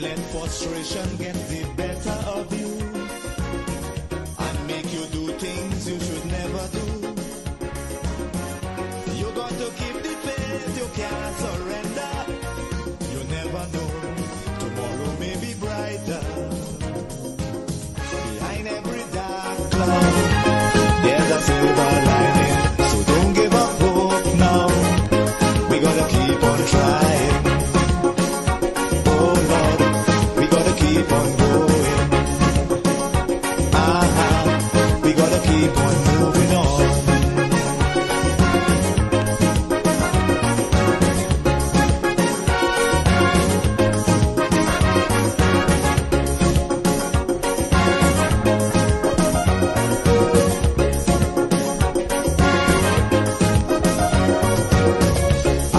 let frustration get the better of you and make you do things you should never do. You got to keep the faith, you can't surrender. You never know, tomorrow may be brighter. Behind every dark cloud, there's a silver lining. So don't give up hope now. We gotta keep on trying. Oh Lord, we gotta keep on going. We gotta keep on moving on.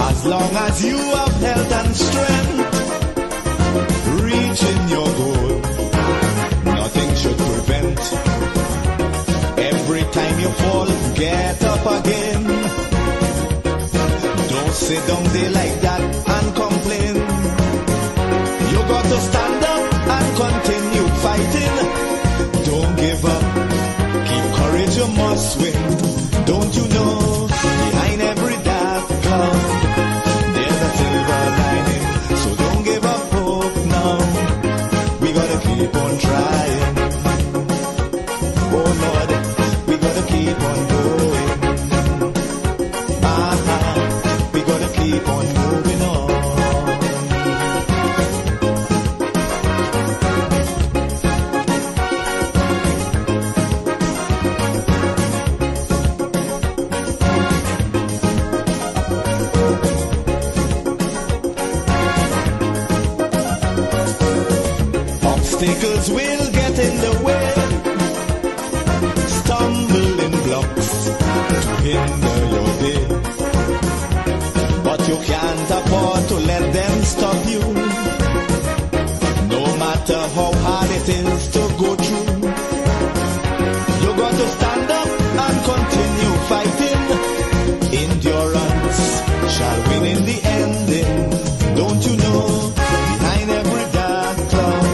As long as you have health and strength, reaching your goal, nothing should prevent. Every time you fall, get up again. Don't sit down there like that and complain. You got to stand up and continue fighting. Don't give up, keep courage, you must win. Don't you know, behind every dark cloud, there's a silver lining. So don't give up hope now. We gotta keep on trying. Oh Lord, we gotta keep on going. We gotta keep on moving on. Obstacles will get in the way, stumbling blocks to hinder your day. But you can't afford to let them stop you. No matter how hard it is to go through, you got to stand up and continue fighting. Endurance shall win in the ending. Don't you know, behind every dark cloud,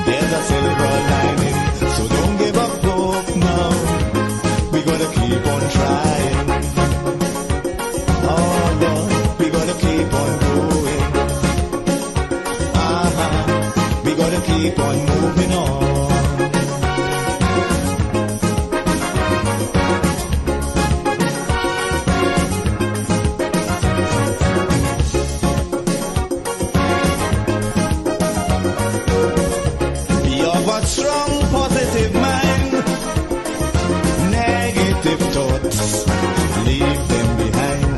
there's a silver lining. So don't give up hope now. We gotta keep on trying. Oh Lord, we gotta keep on going. We gotta keep on moving on. Be of a strong, positive mind. Negative thoughts, leave them behind.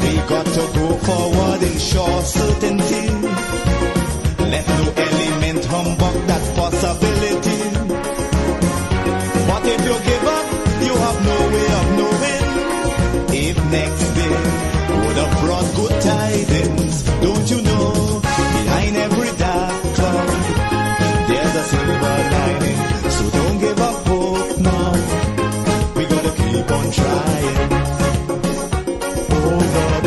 We got to go forward in sure certainty. Let no element humbug that possibility. But if you give up, you have no way of knowing if next day would have brought good tidings. Don't you know, behind every dark cloud, there's a silver lining. So don't give up hope now. We gotta keep on trying. Oh Lord,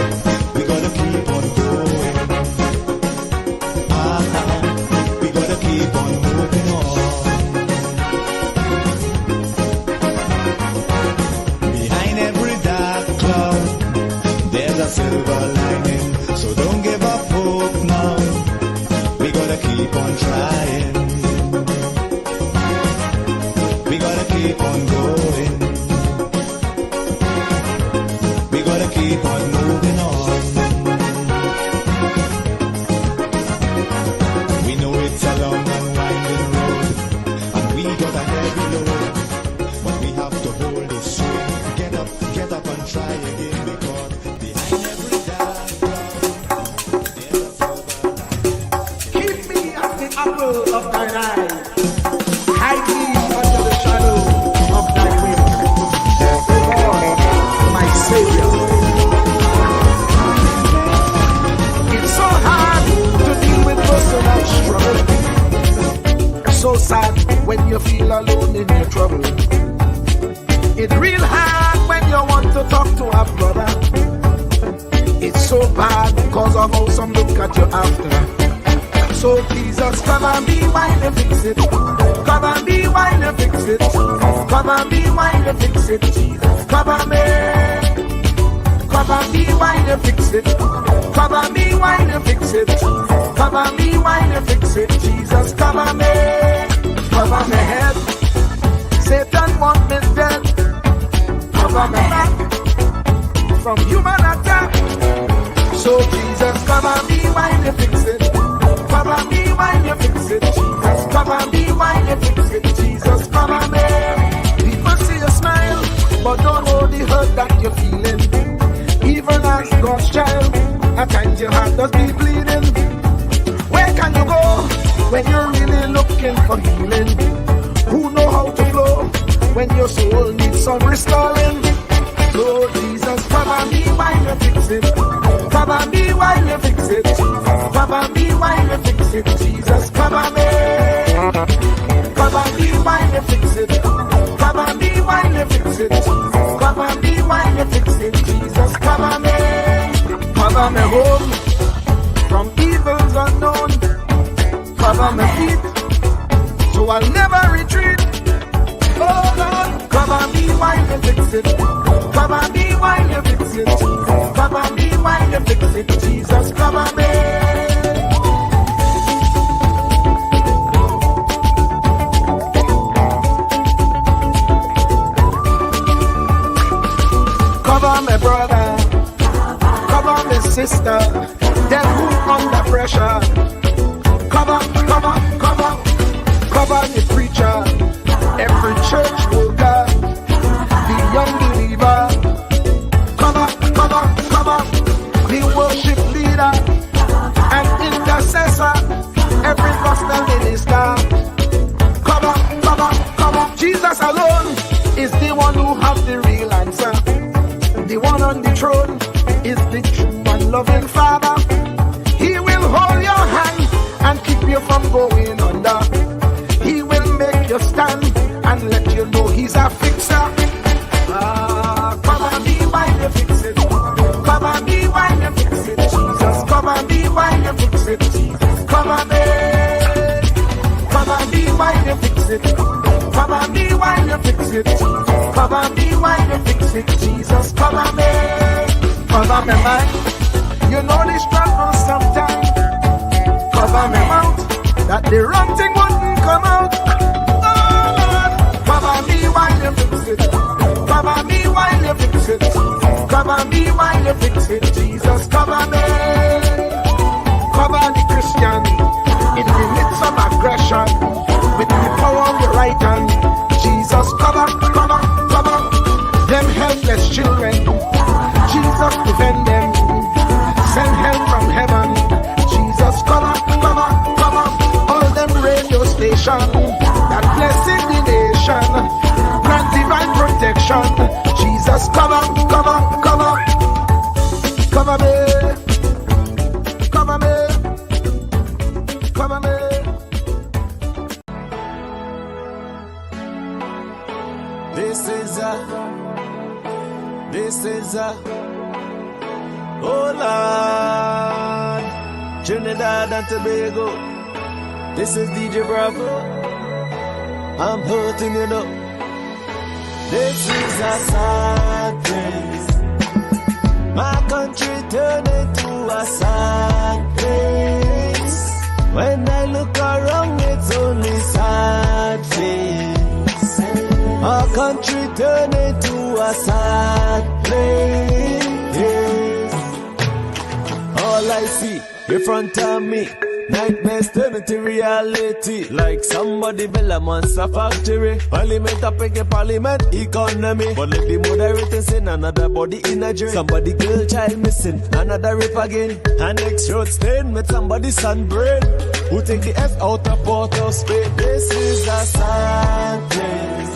we gotta keep on going. We gotta keep on moving on. Behind every dark cloud, there's a silver lining. So don't give up hope now. We gotta keep on trying. We gotta keep on going. We gotta keep on moving on. We know it's a long and winding road, and we got a heavy load, but we have to hold it straight. Get up and try again, because behind every dark cloud, there's a silver lining. Keep me at the apple of thine eye. Hide me under the shadow of thy wing. Lord, my Savior. It's so hard to deal with personal struggle. It's so sad when you feel alone in your trouble. It's real hard when you want to talk to a brother. It's so bad because of how some look at you after. Cover me while you fix it. Cover me while you fix it. Cover me while you fix it. Jesus, cover me. Cover me while you fix it. Cover me while you fix it. Cover me while you fix it. Jesus, cover me. Cover my head. Satan want me dead. Cover my back from human attack. So Jesus, cover me while you fix it. Cover me while you fix it. Jesus, cover me while you fix it. Jesus, cover me. People see you smile, but don't know the hurt that you're feeling. Even as God's child, at times your heart does be bleeding. Where can you go when you're really looking for healing? Who know how to flow when your soul needs some restoring? Lord Jesus, cover me while you fix it. Cover me while you fix it. Cover me while you fix it. Jesus, cover me. Cover me while you fix it. Cover me while you fix it. Cover me while you fix it. Jesus, cover me. Cover me home from evils unknown. Cover my feet so I'll never retreat. Oh Lord, cover me while you fix it. Cover me while you fix it. Cover me while you fix it. Jesus, cover me. Cover my brother, cover my sister, them who under pressure. Cover the preacher, every church worker, the young believer. Cover the worship leader and intercessor, every gospel minister. Cover. Jesus alone is the one who has the real answer. The one on the throne is the true and loving Father. He will hold your hand and keep you from going under. He will make you stand and let you know he's a fixer. Cover me while you fix it. Cover me while you fix it. Jesus, cover me while you fix it. Jesus, cover me. Cover me while you fix it. Cover me while you fix it. Cover me while you fix it. Jesus, cover me. Cover me mind. You know the struggle sometimes. Cover me mouth, that the wrong thing wouldn't come out. Oh Lord, cover me while you fix it. Cover me while you fix it. Cover me while you fix it. Jesus, cover me. Cover the Christian in the midst of aggression with the power of your right hand. Jesus, cover them helpless children. Jesus, defend them. Send help from heaven. Jesus, cover all them radio stations that blessing the nation. Grant divine protection. Jesus, cover me. This is oh Lord, Trinidad and Tobago. This is DJ Bravo. I'm hurting, you know. This is a sad place. My country turned into a sad place. When I look around, it's only sad face. Our country turned into a sad place. All I see in front of me, nightmares turn into reality. Like somebody build a monster factory. Parliament up in parliament economy. But let the moderators in another body in a jail. Somebody girl child missing, another rape again. An ex-road stain with somebody's sunburn. Who take the F out of Port of Spain. This is a sad place.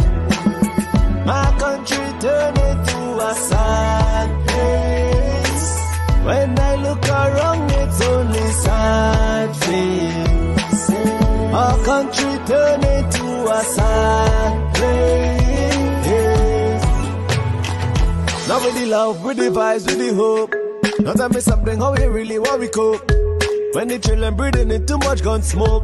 My country turned into a sad place. When I look around, it's only sad face. Our country turned into a sad place. Now with the love, with the vibes, with the hope. Now tell me something, how we really want we cope. When the children breathing in too much gun smoke.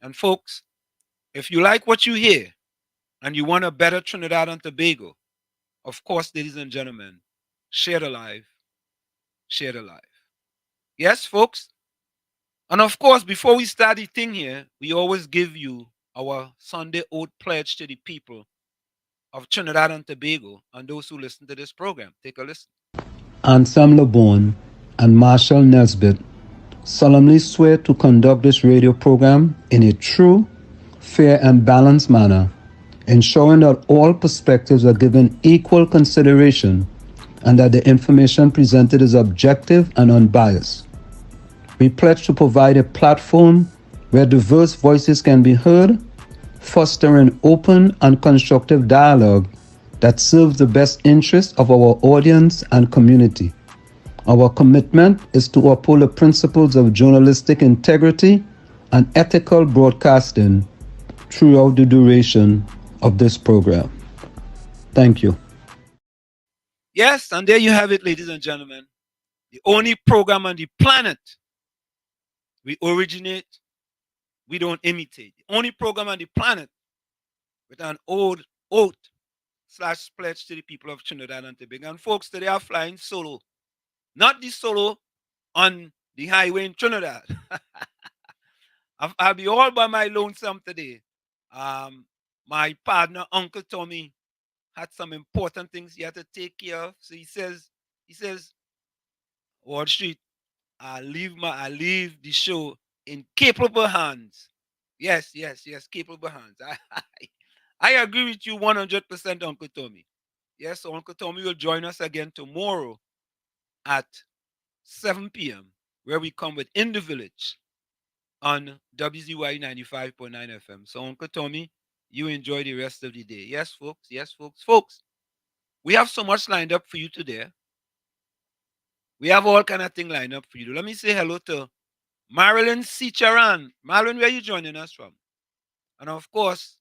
And folks, if you like what you hear and you want a better Trinidad and Tobago, of course, ladies and gentlemen, share the live, share the live. Yes, folks? And of course, before we start the thing here, we always give you our Sunday oath pledge to the people of Trinidad and Tobago and those who listen to this program. Take a listen. Ansam LeBon and Marshall Nesbitt solemnly swear to conduct this radio program in a true, fair, and balanced manner, ensuring that all perspectives are given equal consideration and that the information presented is objective and unbiased. We pledge to provide a platform where diverse voices can be heard, fostering open and constructive dialogue that serves the best interests of our audience and community. Our commitment is to uphold the principles of journalistic integrity and ethical broadcasting throughout the duration of this program. Thank you. Yes, and there you have it, ladies and gentlemen. The only program on the planet we originate, we don't imitate. The only program on the planet with an old oath / pledge to the people of Trinidad and Tobago. And folks, today are flying solo. Not the solo on the highway in Trinidad. I'll be all by my lonesome today. My partner, Uncle Tommy, had some important things he had to take care of. So he says, Wall Street, I leave the show in capable hands. Yes, capable hands. I agree with you 100%, Uncle Tommy. Yes, so Uncle Tommy will join us again tomorrow at 7 p.m., where we come with In the Village on WZYE 95.9 FM. So, Uncle Tommy, you enjoy the rest of the day. Yes, folks. Folks, we have so much lined up for you today. We have all kind of thing lined up for you. Let me say hello to Marilyn Sicharan. Marilyn, where are you joining us from? And of course,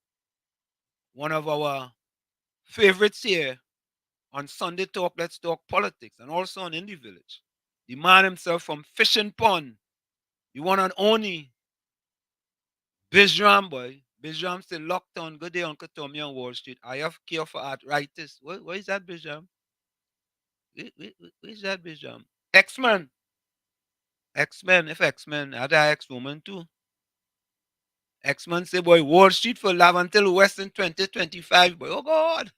one of our favorites here on Sunday Talk, Let's Talk Politics, and also on In the Village. The man himself from Fishing Pond, the one and only Bijram boy. Bijram still locked on. Good day, Uncle Tommy on Wall Street. I have care for arthritis. What is that, Bijram? Where is that, Bijram? X-Men. X-Men. If X-Men, are there X-Woman too? X-Men say, boy, Wall Street for love until West in 2025, boy. Oh, God.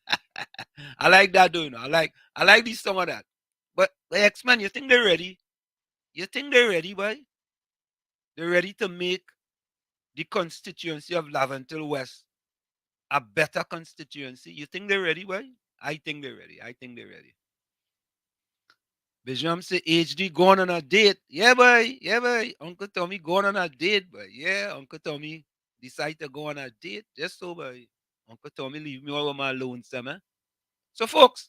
I like that, though, you know. I like this some of that. But X-Men, you think they're ready? You think they're ready, boy? They're ready to make the constituency of Lavantil West a better constituency. You think they're ready, boy? I think they're ready. Bijam say HD going on a date. Yeah, boy. Uncle Tommy going on a date, boy. Yeah, Uncle Tommy decide to go on a date. Just so, boy. Uncle Tommy leave me all of my lonesome, eh? So, folks,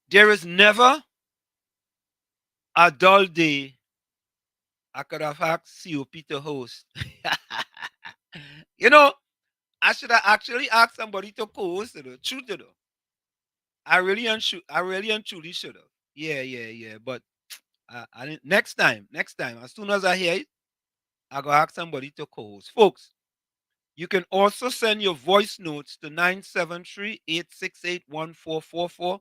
there is never a dull day I could have asked COP to host. You know, I should have actually asked somebody to co-host it. Truth to though. I really and truly should have. Yeah. But I didn't. Next time. As soon as I hear it, I go ask somebody to co-host. Folks, you can also send your voice notes to 973-868-1444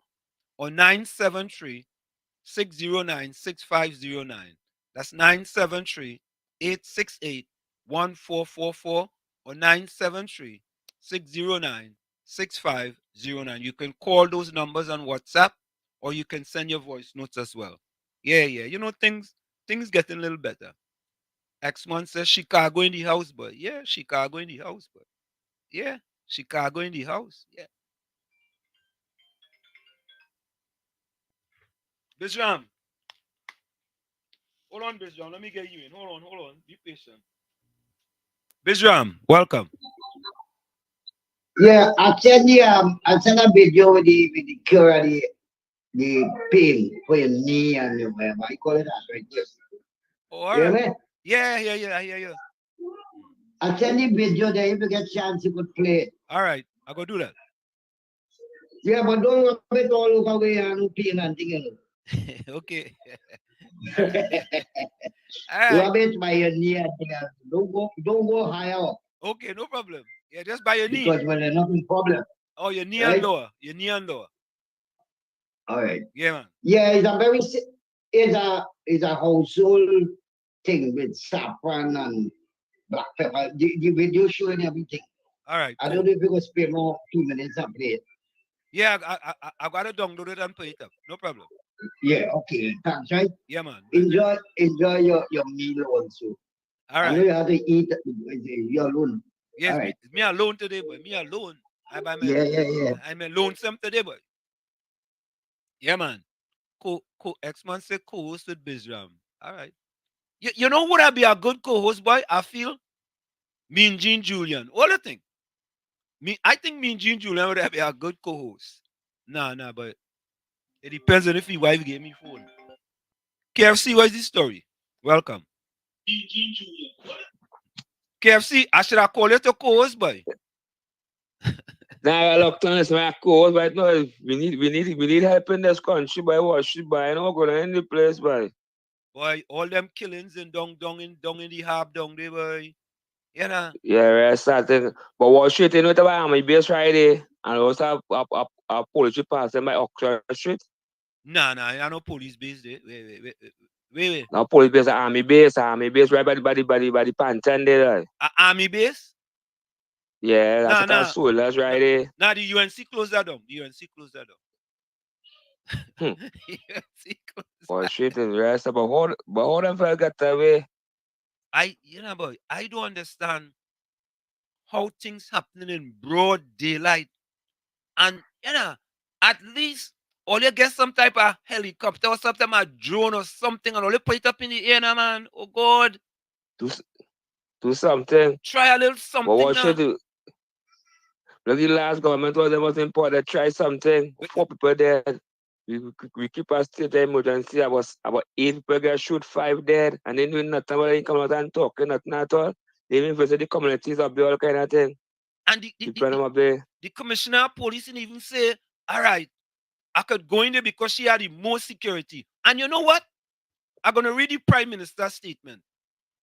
or 973-609-6509. That's 973-868-1444 or 973-609-6509. You can call those numbers on WhatsApp or you can send your voice notes as well. Yeah. You know, things getting a little better. X1 says Chicago in the house, but yeah, Chicago in the house, but yeah, Chicago in the house. Yeah. Bijram. Hold on, Bijram. Let me get you in. Hold on. Be patient. Bijram, welcome. Yeah, I send a video with the cure of the pain for your knee and whatever. I call it that right there. Oh, all right. Man? Yeah, I hear you. I send the video there. If you get a chance, you could play it. All right, I'll go do that. Yeah, but don't rub it all over where you pain and thing. Okay. All right. Rub it by your knee there. Don't go higher up Okay, no problem. Yeah, just by your knee. because when there's nothing problem, Oh, your knee and right? lower. Your knee and lower. All right. Yeah, man. Yeah, it's a household thing with saffron and black pepper. The video showing everything. All right, I cool. don't know if you could spare more 2 minutes and play it. Yeah, I gotta download it and put it up. No problem. Yeah, okay. Thanks, right? Yeah, man. Enjoy your meal also. All I know right. you have to eat you're alone. Yes, All me, right. me alone today, boy. Me alone. Yeah. I'm alone some today, boy. Yeah, man. X-Man say co-host with Bizram. All right. You know would I be a good co-host, boy? I feel me and Gene Julian. What do you think? I think me and Gene Julian would be a good co-host. Nah, but it depends on if his wife gave me phone. KFC, what's the story? Welcome. KFC, I should have called you to co-host, boy. Now, look, listen, my cause right now, we need help in this country by what should buy, no go to any place by. Boy, all them killings and down in the hab down there, boy. You know? Yeah, right, starting. But what street, you know, the army base right there, and also a police passing by Oxford Street. Nah, I know police base there. Wait. Now police base, army base right by the Pantan there. Right? Army base? Yeah, that's Nah, a kind of nah. soldiers right there. Nah, the UNC closed that down. The UNC closed that Hmm. down. UNC closed But that. shit is rest, but how them fella get away? Boy, I don't understand how things happening in broad daylight. And, at least all you get some type of helicopter or something, a drone or something, and all you put it up in the air, now, man. Oh, God. Do, do something. Try a little But something what now. should do? Look, the last government was the most important. Try something. Wait, 4 people dead. We keep a state of emergency. About 8 people get shoot, 5 dead, and they doing nothing. But they come out and talking nothing at all. They even visit the communities up there, all kind of thing. And People them up there. the commissioner of police didn't even say, all right, I could go in there because she had the most security. And you know what? I'm going to read the prime minister's statement.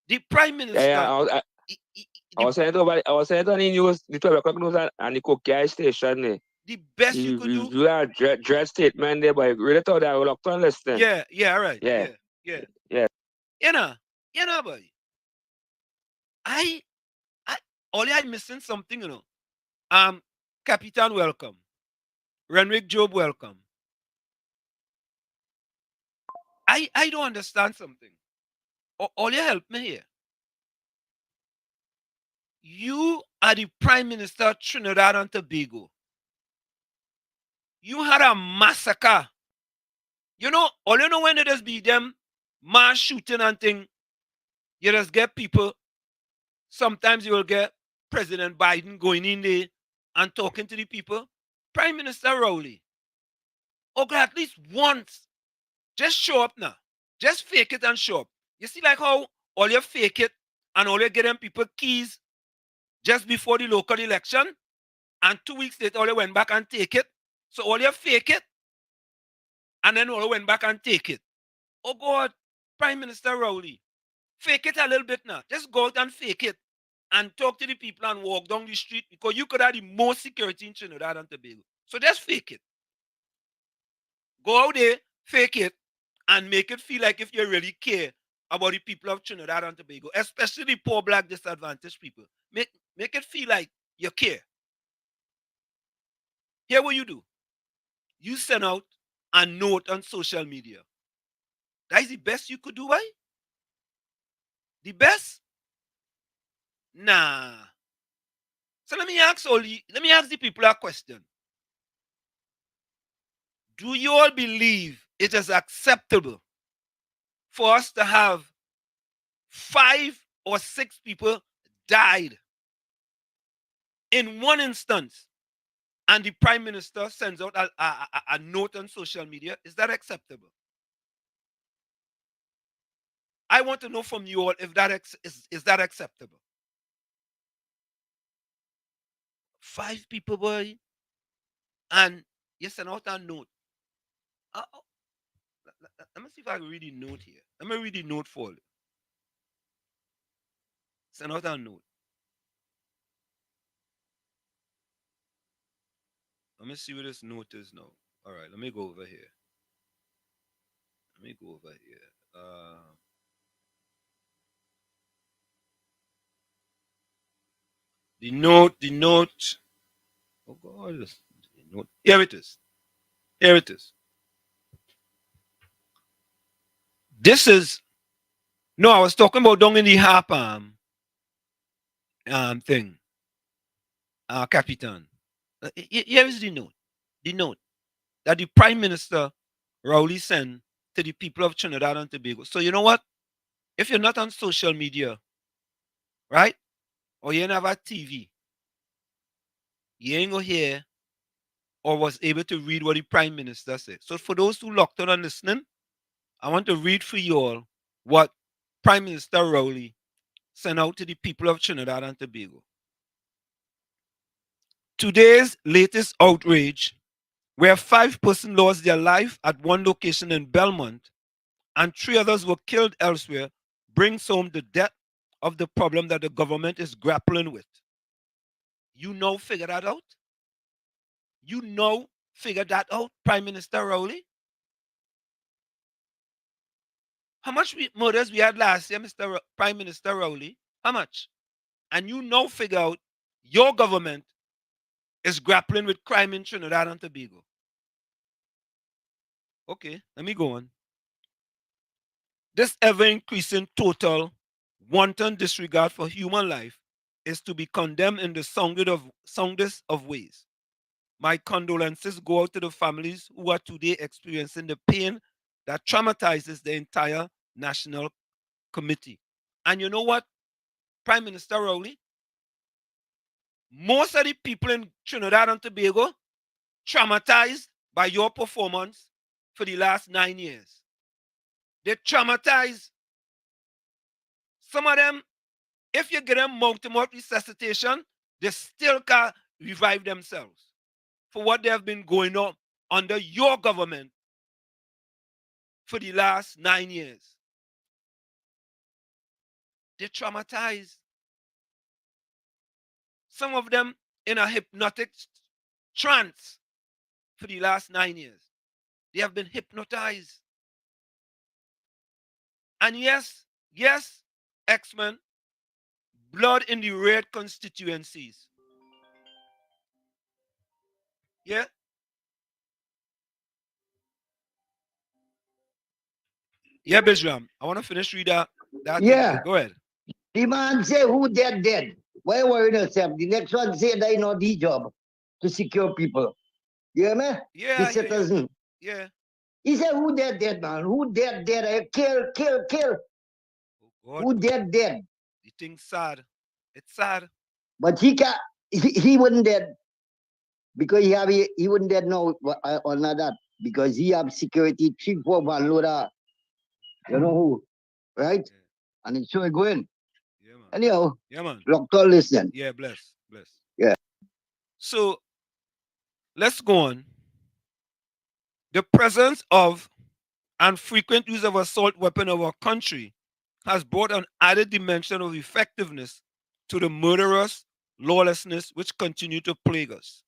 The prime Yeah, minister, I was saying on the news, the 12 o'clock news and the Cook station there. the best you could You do. do that dread statement there, but really thought that I would look to listen. Yeah, all right. Yeah, Yeah. yeah. You know, boy. I, I, only I missing something, Capitan, welcome. Renwick Job, welcome. I don't understand something. All you help me here. You are the Prime Minister of Trinidad and Tobago. You had a massacre. All you know when it just be them mass shooting and thing, you just get people. Sometimes you will get President Biden going in there and talking to the people. Prime Minister Rowley. Okay, at least once. Just show up now. Just fake it and show up. You see like how all you fake it and all you get them people keys just before the local election, and 2 weeks later all you went back and take it. So all you fake it and then all you went back and take it. Oh God, Prime Minister Rowley, fake it a little bit now. Just go out and fake it and talk to the people and walk down the street because you could have the most security in Trinidad and Tobago. So just fake it. Go out there, fake it, and make it feel like if you really care about the people of Trinidad and Tobago, especially the poor, black, disadvantaged people. Make it feel like you care. Here what you do. You send out a note on social media. That is the best you could do, right? The best? Nah. So let me ask the people a question. Do you all believe it is acceptable for us to have 5 or 6 people died in one instance and the Prime Minister sends out a note on social media? Is that acceptable? I want to know from you all if that is that acceptable. 5 people, boy, and you send out a note. Let me see if I can read the note here. Let me read the note for you. Send out a note. Let me see where this note is now. All right, let me go over here. Let me go over here. The note. Oh God, the note. Here it is. Here it is. This is no. I was talking about down in the harp thing. Capitan. Here is the note. The note that the Prime Minister Rowley sent to the people of Trinidad and Tobago. So you know what? If you're not on social media, right, or you ain't have a TV, you ain't go hear or was able to read what the Prime Minister said. So for those who locked on and listening, I want to read for you all what Prime Minister Rowley sent out to the people of Trinidad and Tobago. Today's latest outrage, where 5 persons lost their life at one location in Belmont and 3 others were killed elsewhere, brings home the depth of the problem that the government is grappling with. You know, figure that out? You know, figure that out, Prime Minister Rowley? How much murders we had last year, Mr. Prime Minister Rowley? How much? And you know, figure out your government is grappling with crime in Trinidad and Tobago. Okay, let me go on. This ever-increasing total wanton disregard for human life is to be condemned in the soundest of ways. My condolences go out to the families who are today experiencing the pain that traumatizes the entire national committee. And you know what, Prime Minister Rowley? Most of the people in Trinidad and Tobago traumatized by your performance for the last 9 years. They're traumatized. Some of them, if you get them mouth-to-mouth resuscitation, they still can't revive themselves for what they have been going on under your government for the last 9 years. They're traumatized. Some of them in a hypnotic trance for the last 9 years. They have been hypnotized. And yes, X-Men, blood in the red constituencies. Yeah? Yeah, Bishram. I want to finish read that Yeah. thing. Go ahead. The man say who dead. Why worry yourself? The next one say that not the job to secure people. You hear me? Yeah, The citizen. Yeah. He said who dead, man? Who dead? Kill. Oh, God. Who dead? The thing's sad. It's sad. But he wouldn't dead. Because he wouldn't dead now or not that. Because he have security 3-4 load of, you know who, right? Yeah. And it's so going. Yeah, man. Anyhow, Yeah, man. doctor listen. Yeah, bless. Yeah. So let's go on. The presence of and frequent use of assault weapon in our country has brought an added dimension of effectiveness to the murderous lawlessness which continue to plague us.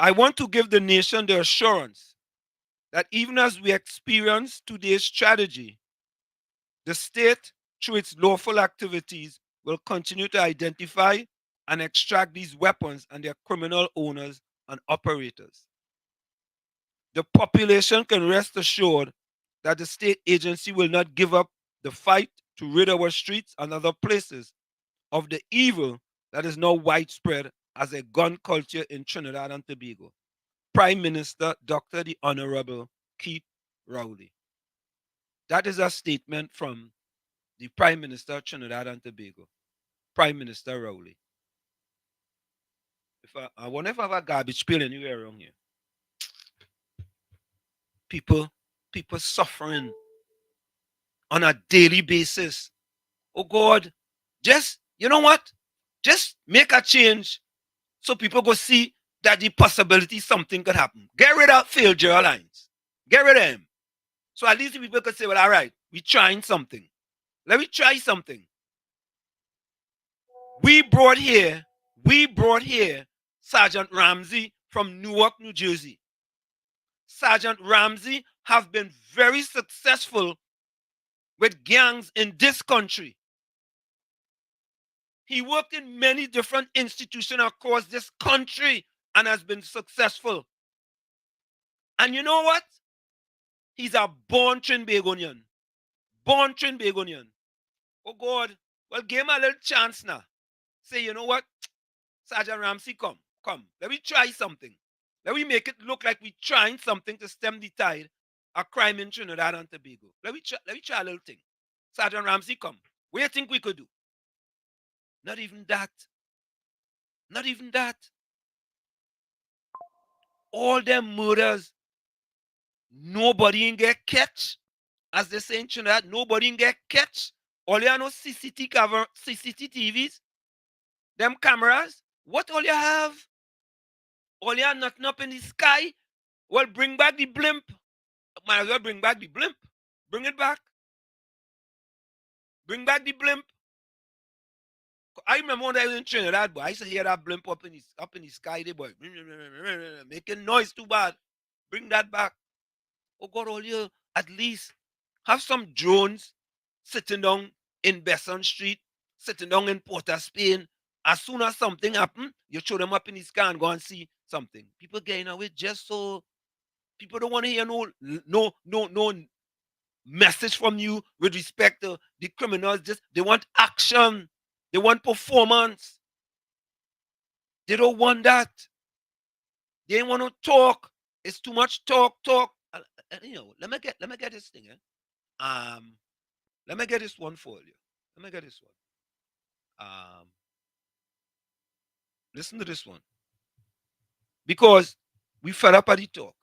I want to give the nation the assurance that even as we experience today's tragedy, the state, through its lawful activities, will continue to identify and extract these weapons and their criminal owners and operators. The population can rest assured that the state agency will not give up the fight to rid our streets and other places of the evil that is now widespread as a gun culture in Trinidad and Tobago. Prime Minister Dr. the Honorable Keith Rowley. That is a statement from the Prime Minister of Trinidad and Tobago, Prime Minister Rowley. I wonder if I have a garbage pail anywhere around here. People suffering on a daily basis. Oh God, just, you know what? Just make a change so people go see that the possibility something could happen. Get rid of failed lines. Get rid of them. So at least the people could say, well, all right, we're trying something. Let me try something. We brought here Sergeant Ramsey from Newark, New Jersey. Sergeant Ramsey have been very successful with gangs in this country. He worked in many different institutions across this country and has been successful. And you know what? He's a born Trinbagonian. Born Trinbagonian. Oh God. Well, give him a little chance now. Say, you know what? Sergeant Ramsey, come. Let me try something. Let me make it look like we're trying something to stem the tide of crime in Trinidad and Tobago. Let me try a little thing. Sergeant Ramsey, come. What do you think we could do? Not even that. Not even that. All them murders, nobody in get catch. As they say in Trinidad, nobody in get catch. All you know CCTVs, them cameras. What all you have? All you have nothing up in the sky. Well, bring back the blimp. Might as well bring back the blimp. Bring it back. Bring back the blimp. I remember when I was in Trinidad, boy, I used to hear that blimp up in the sky, they boy, making noise too bad. Bring that back. Oh God, all you at least have some drones sitting down in Besson Street, sitting down in Port of Spain. As soon as something happens, you show them up in the sky and go and see something. People getting away just so people don't want to hear no message from you with respect to the criminals. Just they want action. They want performance. They don't want that. They want to talk. It's too much talk. You know, let me get this thing. Let me get this one for you. Let me get this one. Listen to this one. Because we fed up at the talk.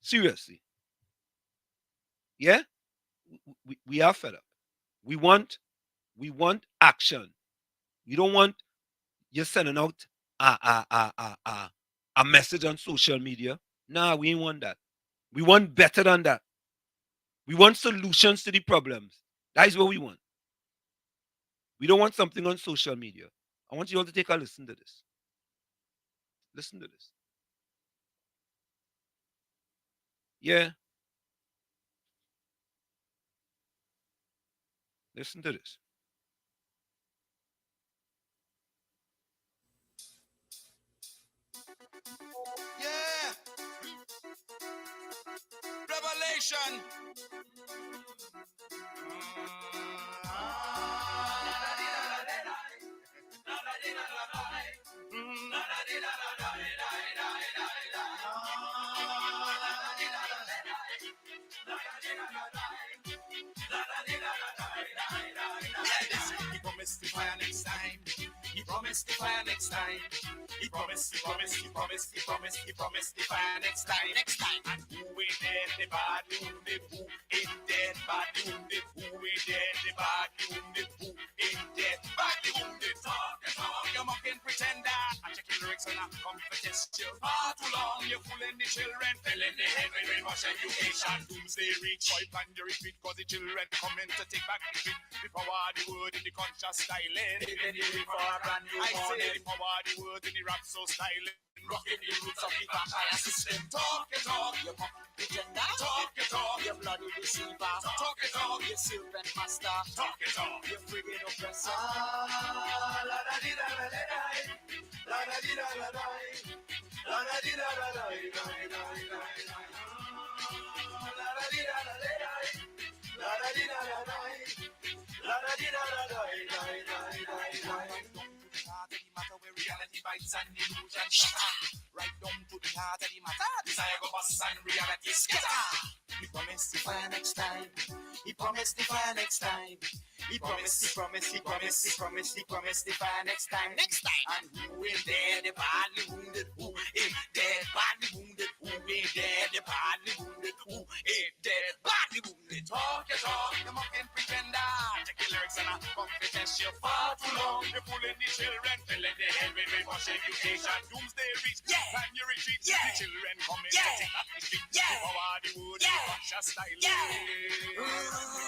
Seriously. Yeah? We are fed up. We want action. We don't want you sending out a message on social media. Nah, we ain't want that. We want better than that. We want solutions to the problems. That is what we want. We don't want something on social media. I want you all to take a listen to this. Listen to this. Yeah. Listen to this. Yeah. Revelation. He promised to fire next time. He promised to fire next time. He promised to fire next time. And who ain't dead, the bad wounded, who ain't dead, bad wounded, who ain't dead, the bad wounded, who ain't dead, bad wounded. Talk, you mocking pretender. I check your lyrics and I come for test you. Far too long, you're fooling the children, filling the head with brainwash education. Doomsday reach, boy, plan your retreat, cause the children coming to take back the street. The power of the word in the conscious styling. Even the for a brand new I morning. Say the power of the word in the rap so styling. Rocking the roots of the vampire system. Talk it, you mock pretender. Talk it, you bloody deceiver. Talk it, you serpent master. Talk it, you friggin' oppressor. La da di da la da da. La da di da la da. La da di da la da. La da di da la da. La da di da la da. La da di da la da. Matter where reality bites and illusion shatter. Right down to the heart of the matter. Desire go bust and reality scatter. He promised to fire next time. He promised to fire next time. He promised to fire next time. And who ain't dead, the badly wounded. Who ain't dead, badly wounded. Who ain't dead, the badly wounded. Who ain't dead, badly wounded. Talk, you mocking pretender. Check your lyrics and I come to test you. Far too long, you're fooling the children. Filling the head with brainwash education. Doomsday reach, plan your retreat. The children coming to take up the street. The power of the wood, the conscious style.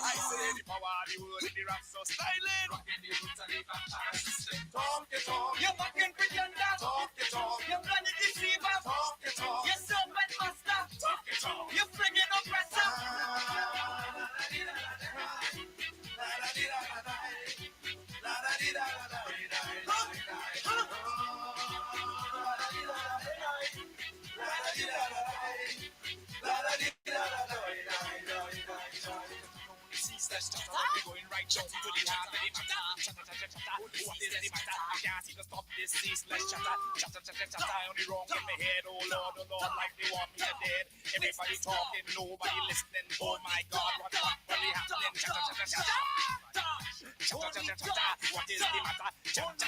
I say the power all the world in the rap so styling. Rocking the roots and the vampire system. Talk it talk. You're fucking pretender. Talk it talk. You're bloody deceiver. Talk it talk. You're serpent master. Talk it talk. You're flinging oppressor. Going right down to the heart of the matter. What is the matter? I can't seem to stop this ceaseless chatter. Chatter on the wrong in my head. Oh Lord, like they want me dead. Everybody talking, nobody listening. Oh my God, what really happening? Chatter. What is the matter? Chatter.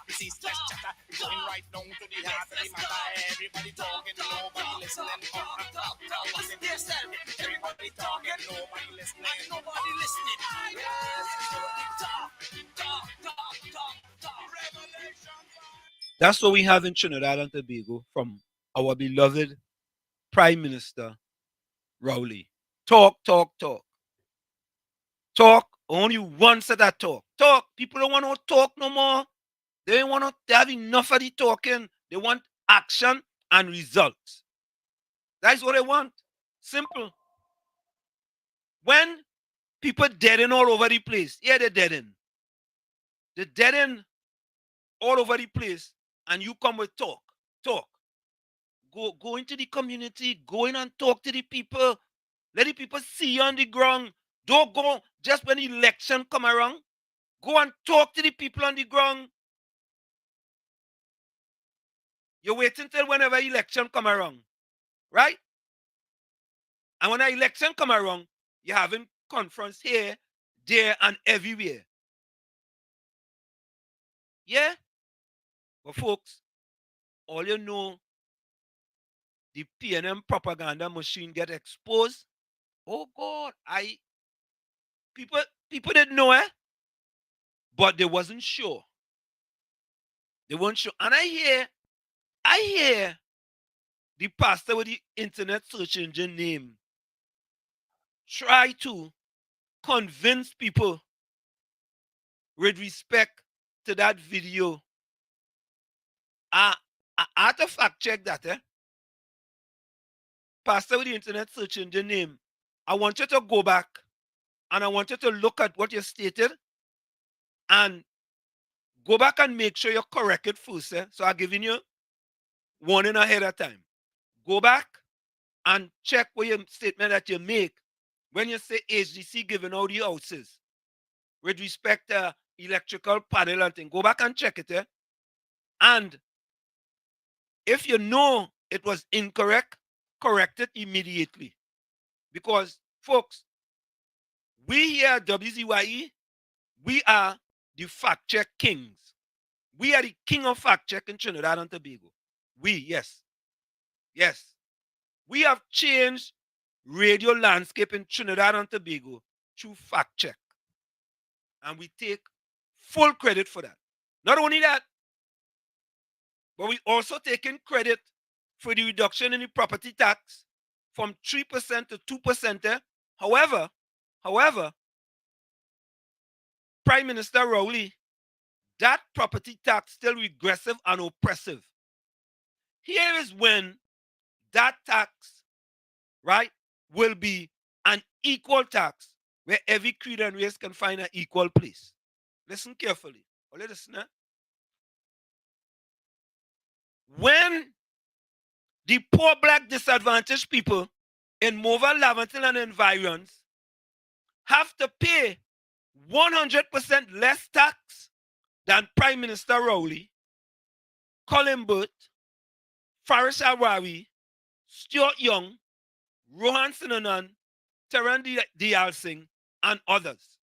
The ceaseless chatter. Going right down to the heart of the matter. Everybody talking, nobody listening. Listen to yourself. Everybody talking, nobody listening. Nobody listening. That's what we have in Trinidad and Tobago from our beloved Prime Minister Rowley. Talk, talk, talk. Talk, only one set of talk. Talk. People don't want to talk no more. They don't want to, they have enough of the talking. They want action and results. That's what they want. Simple. When people dead in all over the place, yeah, they're dead in. They're dead in all over the place, and you come with talk. Talk. Go into the community, go in and talk to the people. Let the people see you on the ground. Don't go just when the election come around. Go and talk to the people on the ground. You're waiting till whenever election come around, right? And when an election come around, you're having conference here, there, and everywhere. Yeah? But folks, all you know, the PNM propaganda machine get exposed. Oh God, people didn't know it, but they wasn't sure. They weren't sure. And I hear the pastor with the internet search engine name try to convince people with respect to that video. I had to fact check that, pastor with the internet search engine name. I want you to go back and I want you to look at what you stated and go back and make sure you correct it first. So I'm giving you warning ahead of time. Go back and check what your statement that you make when you say HDC giving out the houses with respect to electrical panel and thing. Go back and check it. And if you know it was incorrect, correct it immediately. Because, folks, we here at WZYE, we are the fact check kings. We are the king of fact check in Trinidad and Tobago. Yes. We have changed radio landscape in Trinidad and Tobago through fact check. And we take full credit for that. Not only that, but we also taking credit for the reduction in the property tax from 3% to 2%. However, Prime Minister Rowley, that property tax still regressive and oppressive. Here is when that tax, right, will be an equal tax where every creed and race can find an equal place. Listen carefully. Listen. When the poor black disadvantaged people in Mova, Lavantil, and environs have to pay 100% less tax than Prime Minister Rowley, Colin Burt, Faris Awawi, Stuart Young, Rohan Sinanan, Teran Diyal Singh, and others.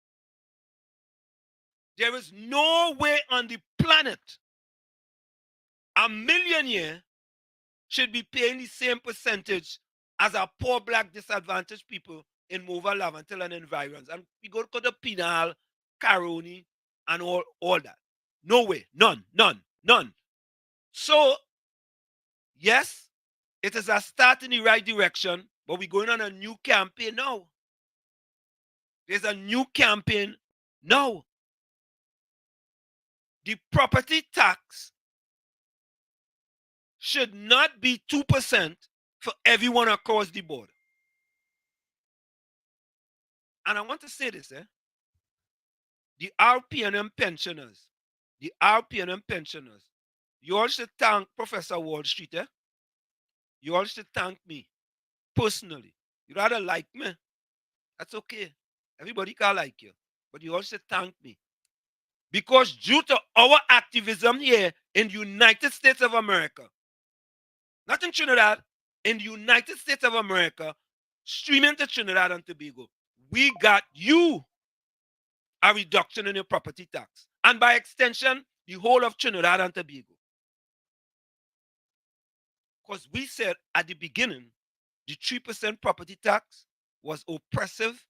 There is no way on the planet a millionaire should be paying the same percentage as a poor black disadvantaged people in Mova, Lavantil, and environs. And we go to the Pinal, Caroni, and all that. No way. None. So, yes, it is a start in the right direction, but we're going on a new campaign now. There's a new campaign now. The property tax should not be 2% for everyone across the board. And I want to say this, the RPNM pensioners, you all should thank Professor Wall Street, You all should thank me personally. You rather like me, that's okay. Everybody can like you, but you all should thank me. Because due to our activism here in the United States of America, not in Trinidad, in the United States of America, streaming to Trinidad and Tobago, we got you a reduction in your property tax. And by extension, the whole of Trinidad and Tobago. Because we said at the beginning, the 3% property tax was oppressive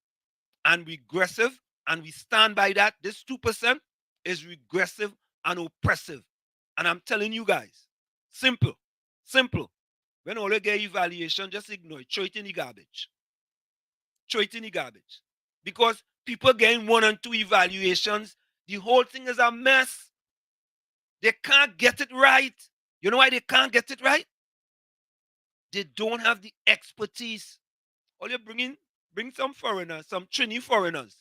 and regressive, and we stand by that. This 2% is regressive and oppressive. And I'm telling you guys, simple. When all you get evaluation, just ignore it. Throw it in the garbage. Because people getting 1 and 2 evaluations, the whole thing is a mess. They can't get it right. You know why they can't get it right? They don't have the expertise. All you bring some foreigners, some Trini foreigners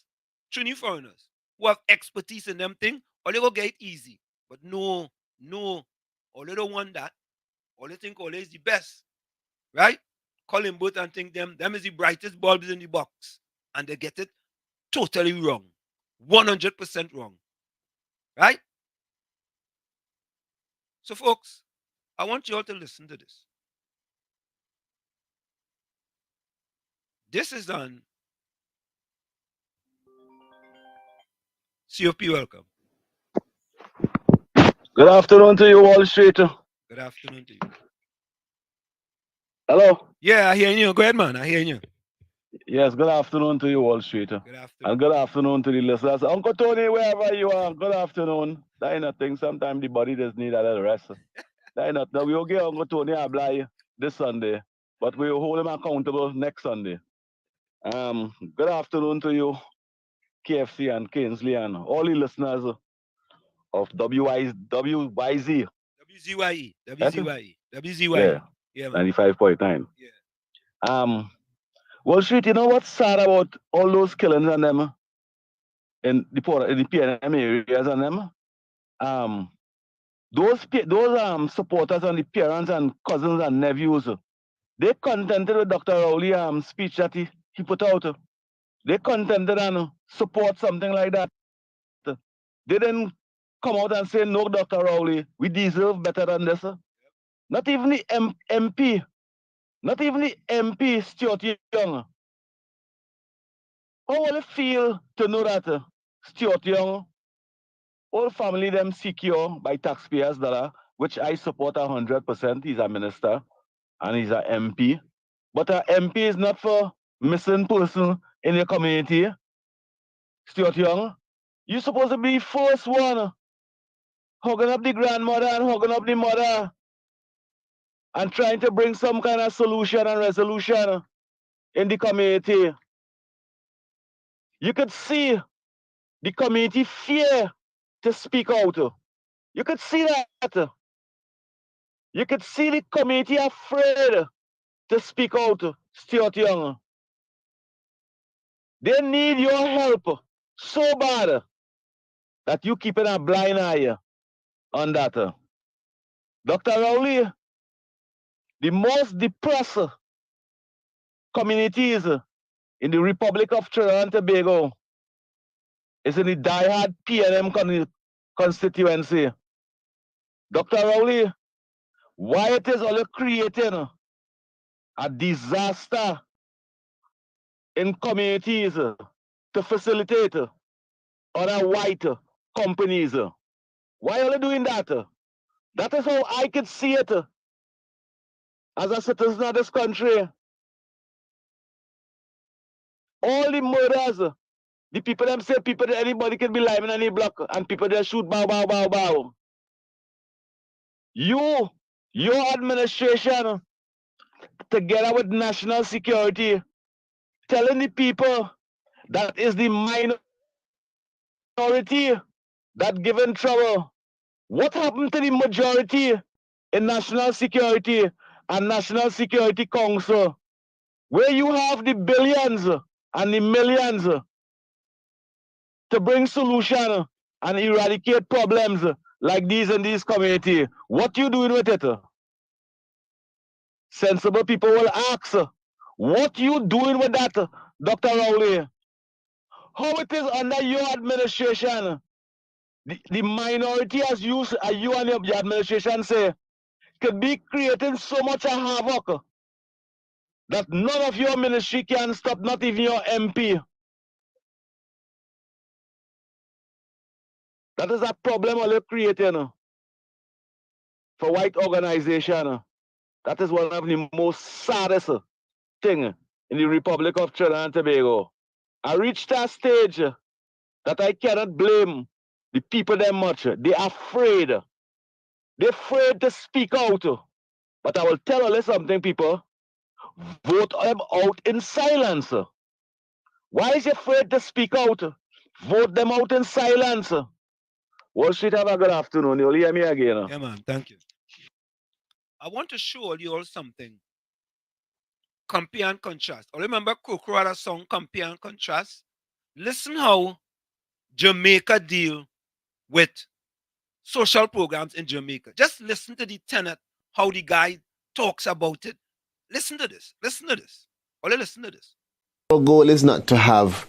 who have expertise in them thing, all you go get it easy. But no, all you don't want that. All you think all is the best, right? Call them both and think them is the brightest bulbs in the box. And they get it totally wrong. 100% wrong. Right? So folks, I want you all to listen to this. This is on COP. Welcome. Good afternoon to you, Wall Street. Good afternoon to you. Hello? Yeah, I hear you. Go ahead, man. I hear you. Yes, good afternoon to you, Wall Street. Good afternoon. And good afternoon to the listeners. Uncle Tony, wherever you are, good afternoon. That ain't nothing. Sometimes the body just need a little rest. That ain't nothing. We'll get Uncle Tony a blind this Sunday, but we'll hold him accountable next Sunday. Good afternoon to you, KFC and Kingsley, and all the listeners of WYZ. WZYE. Yeah, 95.9. Yeah. Wall Street, you know what's sad about all those killings and them in the PNM areas and them? Those supporters and the parents and cousins and nephews, they contented with Dr. Rowley speech that he put out. They contented and support something like that. They didn't come out and say, no, Dr. Rowley, we deserve better than this. Not even the MP, Stuart Young. How will it feel to know that Stuart Young, all family them secure by taxpayers' dollar, which I support 100%. He's a minister and he's an MP. But an MP is not for missing person in your community. Stuart Young, you're supposed to be first one hugging up the grandmother and hugging up the mother and trying to bring some kind of solution and resolution in the community. You could see the community fear to speak out. You could see that. You could see the community afraid to speak out, Stuart Young. They need your help so bad that you keeping a blind eye on that. Dr. Rowley, the most depressed communities in the Republic of Trinidad and Tobago is in the diehard PNM constituency. Dr. Rowley, why it is only creating a disaster in communities to facilitate other white companies? Why are they doing that? That is how I could see it as a citizen of this country. All the murders, the people them say anybody can be lying in any block and people just shoot bow, bow, bow, bow. Your administration, together with national security, telling the people that is the minority that given trouble. What happened to the majority in national security and National Security Council, where you have the billions and the millions to bring solution and eradicate problems like these in these community? What you doing with it? Sensible people will ask, what you doing with that, Dr. Rowley? How it is under your administration? The minority as you and your administration say, could be creating so much havoc that none of your ministry can stop, not even your MP. That is a problem you're creating for white organization. That is one of the most saddest thing in the Republic of Trinidad and Tobago. I reached a stage that I cannot blame the people that much. They're afraid. They're afraid to speak out. But I will tell you something, people. Vote them out in silence. Why is he afraid to speak out? Vote them out in silence. Wall Street, have a good afternoon. You'll hear me again. Yeah, man. Thank you. I want to show you all something. Compare and contrast. I remember Coco had a song, Compare and Contrast. Listen how Jamaica deal with social programs in Jamaica. Just listen to the tenet, how the guy talks about it. Listen to this. Listen to this. Only listen to this. Our goal is not to have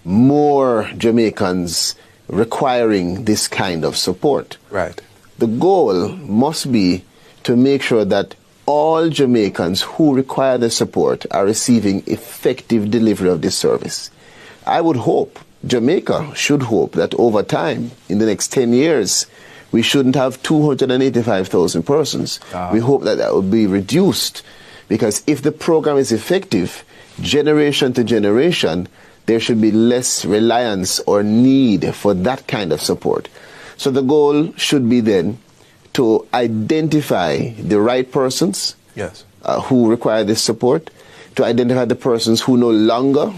more Jamaicans requiring this kind of support. Right. The goal must be to make sure that all Jamaicans who require the support are receiving effective delivery of this service. I would hope, Jamaica should hope, that over time, in the next 10 years, we shouldn't have 285,000 persons. We hope that that will be reduced, because if the program is effective, generation to generation, there should be less reliance or need for that kind of support. So the goal should be then to identify the right persons who require this support, to identify the persons who no longer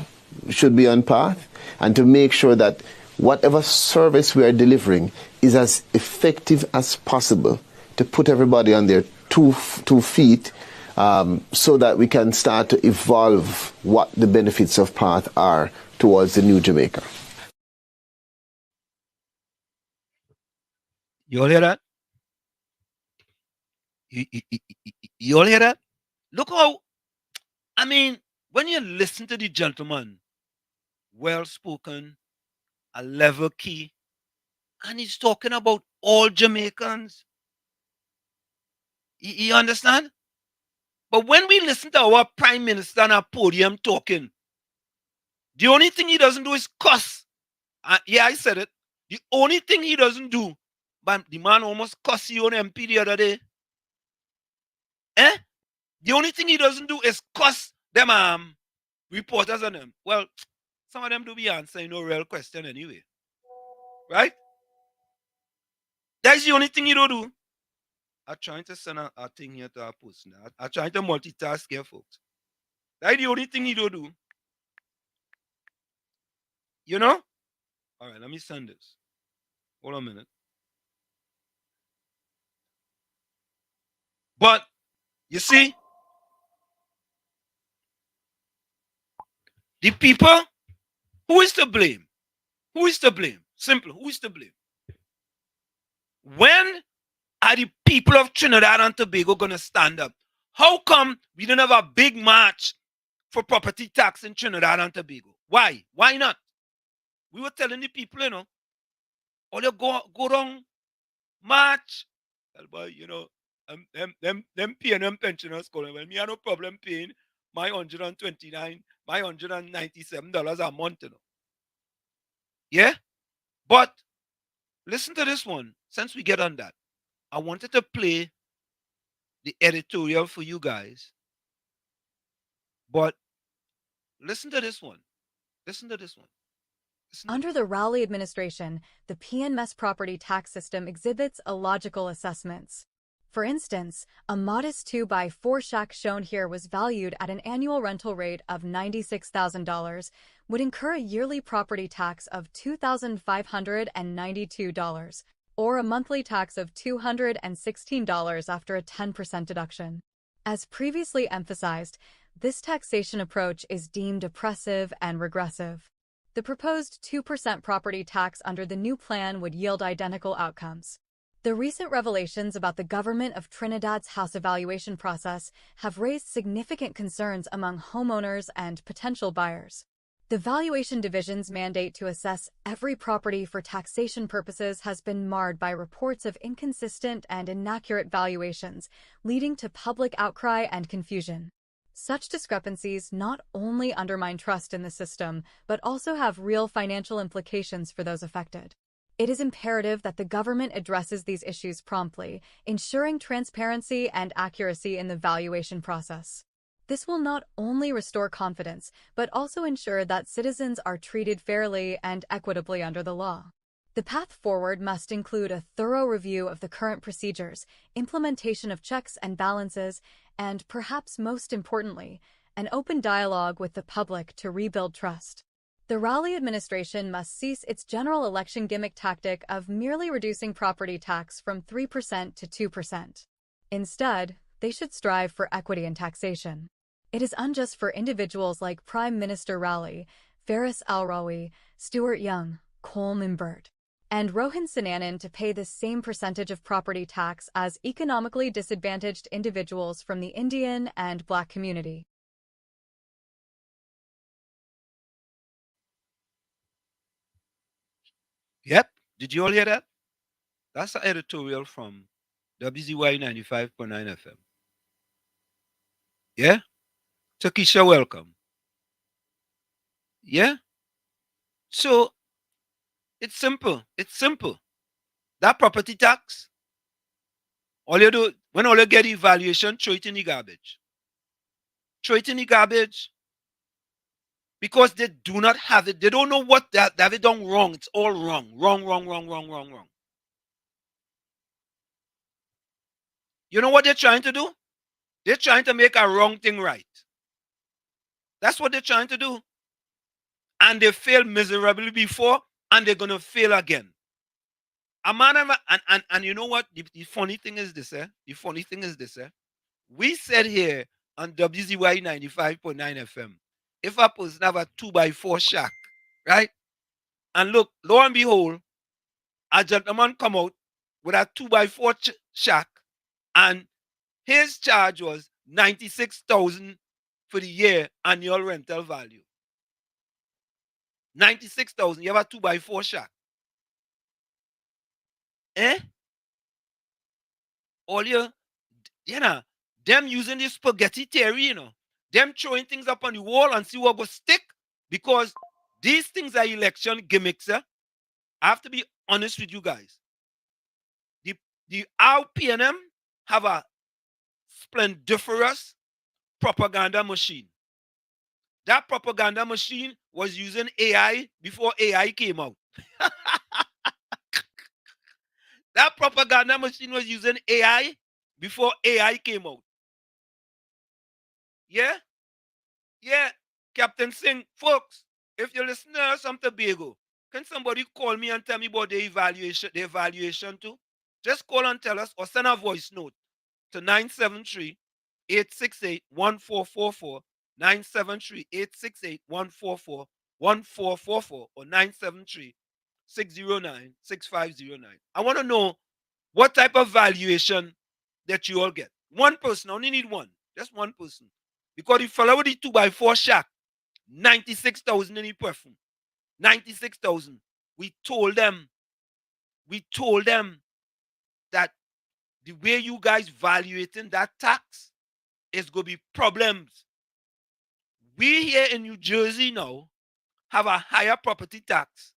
should be on path, and to make sure that whatever service we are delivering is as effective as possible to put everybody on their two feet, so that we can start to evolve what the benefits of path are towards the new Jamaica. You all hear that? You all hear that? Look how, I mean, when you listen to the gentleman, well-spoken, a level key, and he's talking about all Jamaicans. You understand? But when we listen to our prime minister on a podium talking, the only thing he doesn't do is cuss. Yeah, I said it. The only thing he doesn't do, but the man almost cussed you on MP the other day. The only thing he doesn't do is cuss them reporters on them. Well, some of them do be answering no real question anyway. Right? That's the only thing he don't do. I'm trying to send a thing here to our post now. I'm trying to multitask here, folks. That's the only thing he don't do. You know? All right, let me send this. Hold on a minute. But, you see, the people, who is to blame? Who is to blame? Simple, who is to blame? When are the people of Trinidad and Tobago going to stand up? How come we don't have a big march for property tax in Trinidad and Tobago? Why? Why not? We were telling the people, you know, all you go down, march. Well, boy, you know, them paying them pensioners calling. Well, me have no problem paying my $129, my $197 a month, you know. Yeah? But listen to this one. Since we get on that, I wanted to play the editorial for you guys. But listen to this one. Listen to this one. Under the Rowley administration, the PNMS property tax system exhibits illogical assessments. For instance, a modest 2x4 shack shown here was valued at an annual rental rate of $96,000, would incur a yearly property tax of $2,592 or a monthly tax of $216 after a 10% deduction. As previously emphasized, this taxation approach is deemed oppressive and regressive. The proposed 2% property tax under the new plan would yield identical outcomes. The recent revelations about the government of Trinidad's house evaluation process have raised significant concerns among homeowners and potential buyers. The Valuation Division's mandate to assess every property for taxation purposes has been marred by reports of inconsistent and inaccurate valuations, leading to public outcry and confusion. Such discrepancies not only undermine trust in the system, but also have real financial implications for those affected. It is imperative that the government addresses these issues promptly, ensuring transparency and accuracy in the valuation process. This will not only restore confidence, but also ensure that citizens are treated fairly and equitably under the law. The path forward must include a thorough review of the current procedures, implementation of checks and balances, and, perhaps most importantly, an open dialogue with the public to rebuild trust. The Raleigh administration must cease its general election gimmick tactic of merely reducing property tax from 3% to 2%. Instead, they should strive for equity in taxation. It is unjust for individuals like Prime Minister Raleigh, Faris Al-Rawi, Stuart Young, Coleman Burt, and Rohin Sananan to pay the same percentage of property tax as economically disadvantaged individuals from the Indian and Black community. Yep. Did you all hear that? That's an editorial from WZYE 95.9 FM. Yeah? Takisha, welcome. Yeah? So, it's simple. It's simple. That property tax, all you do, when all you get evaluation, throw it in the garbage. Throw it in the garbage because they do not have it. They don't know what they have it done wrong. It's all wrong. Wrong, wrong, wrong, wrong, wrong, wrong. You know what they're trying to do? They're trying to make a wrong thing right. That's what they're trying to do. And they failed miserably before, and they're going to fail again. A man and you know what? The funny thing is this, The funny thing is this, We said here on WZYE 95.9 FM, if a person have a 2x4 shack, right? And look, lo and behold, a gentleman come out with a 2x4 shack, and his charge was $96,000 for the year annual rental value. $96,000. You have a 2x4 shack. All you know, them using this spaghetti theory, them throwing things up on the wall and see what will stick, because these things are election gimmicks. I have to be honest with you guys. The RPNM have a splendiferous propaganda machine. That propaganda machine was using AI before AI came out. That propaganda machine was using AI before AI came out. Yeah? Yeah, Captain Singh, folks, if you're listening to some Tobago, can somebody call me and tell me about the evaluation too? Just call and tell us, or send a voice note to 973-868-1444, 973-868-144, 1444, or 973-609-6509. I want to know what type of valuation that you all get. One person, I only need one, just one person. Because the fellow with the 2x4 shack, 96,000 in the perfume. 96,000. We told them that the way you guys valuating that tax is going to be problems. We here in New Jersey now have a higher property tax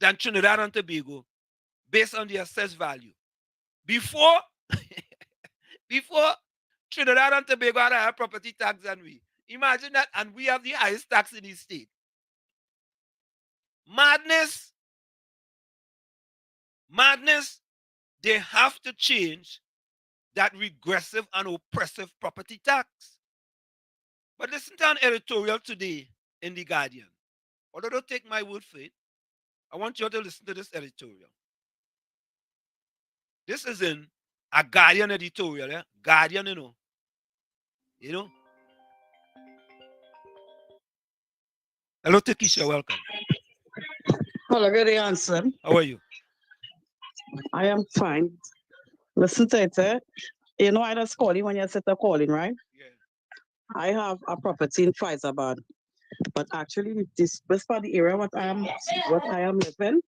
than Trinidad and Tobago based on the assessed value. Before Trinidad and Tobago had a higher property tax than we. Imagine that, and we have the highest tax in the state. Madness. They have to change that regressive and oppressive property tax. But listen to an editorial today in the Guardian. Although don't take my word for it, I want you to listen to this editorial. This is in a Guardian editorial, yeah? Guardian, you know. You know? Hello, Takisha, welcome. Hello, good answer. How are you? I am fine. Listen to it, you know I just calling when you set the calling, right? Yeah. I have a property in Faizabad, but actually this part of the area what I am living,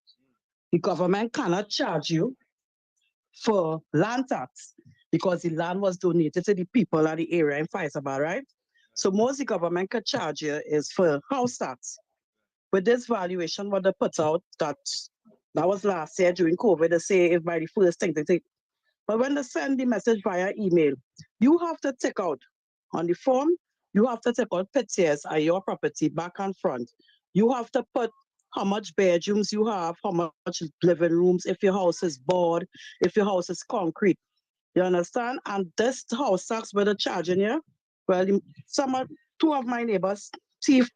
the government cannot charge you for land tax because the land was donated to the people of the area in Faizabad, right? So most the government can charge you is for house tax. With this valuation, what they put out, that was last year during COVID, they say if by the first thing they take. But when they send the message via email, you have to take out on the form, you have to take out pictures of your property back and front. You have to put how much bedrooms you have, how much living rooms, if your house is board, if your house is concrete. You understand? And this house tax where they're charging you, well, two of my neighbors thief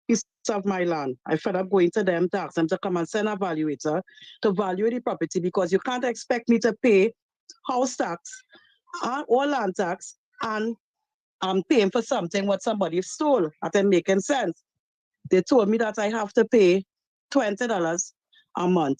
piece of my land. I fed up going to them to ask them to come and send a valuator to value the property because you can't expect me to pay house tax or land tax and I'm paying for something what somebody stole. That ain't making sense. They told me that I have to pay $20 a month.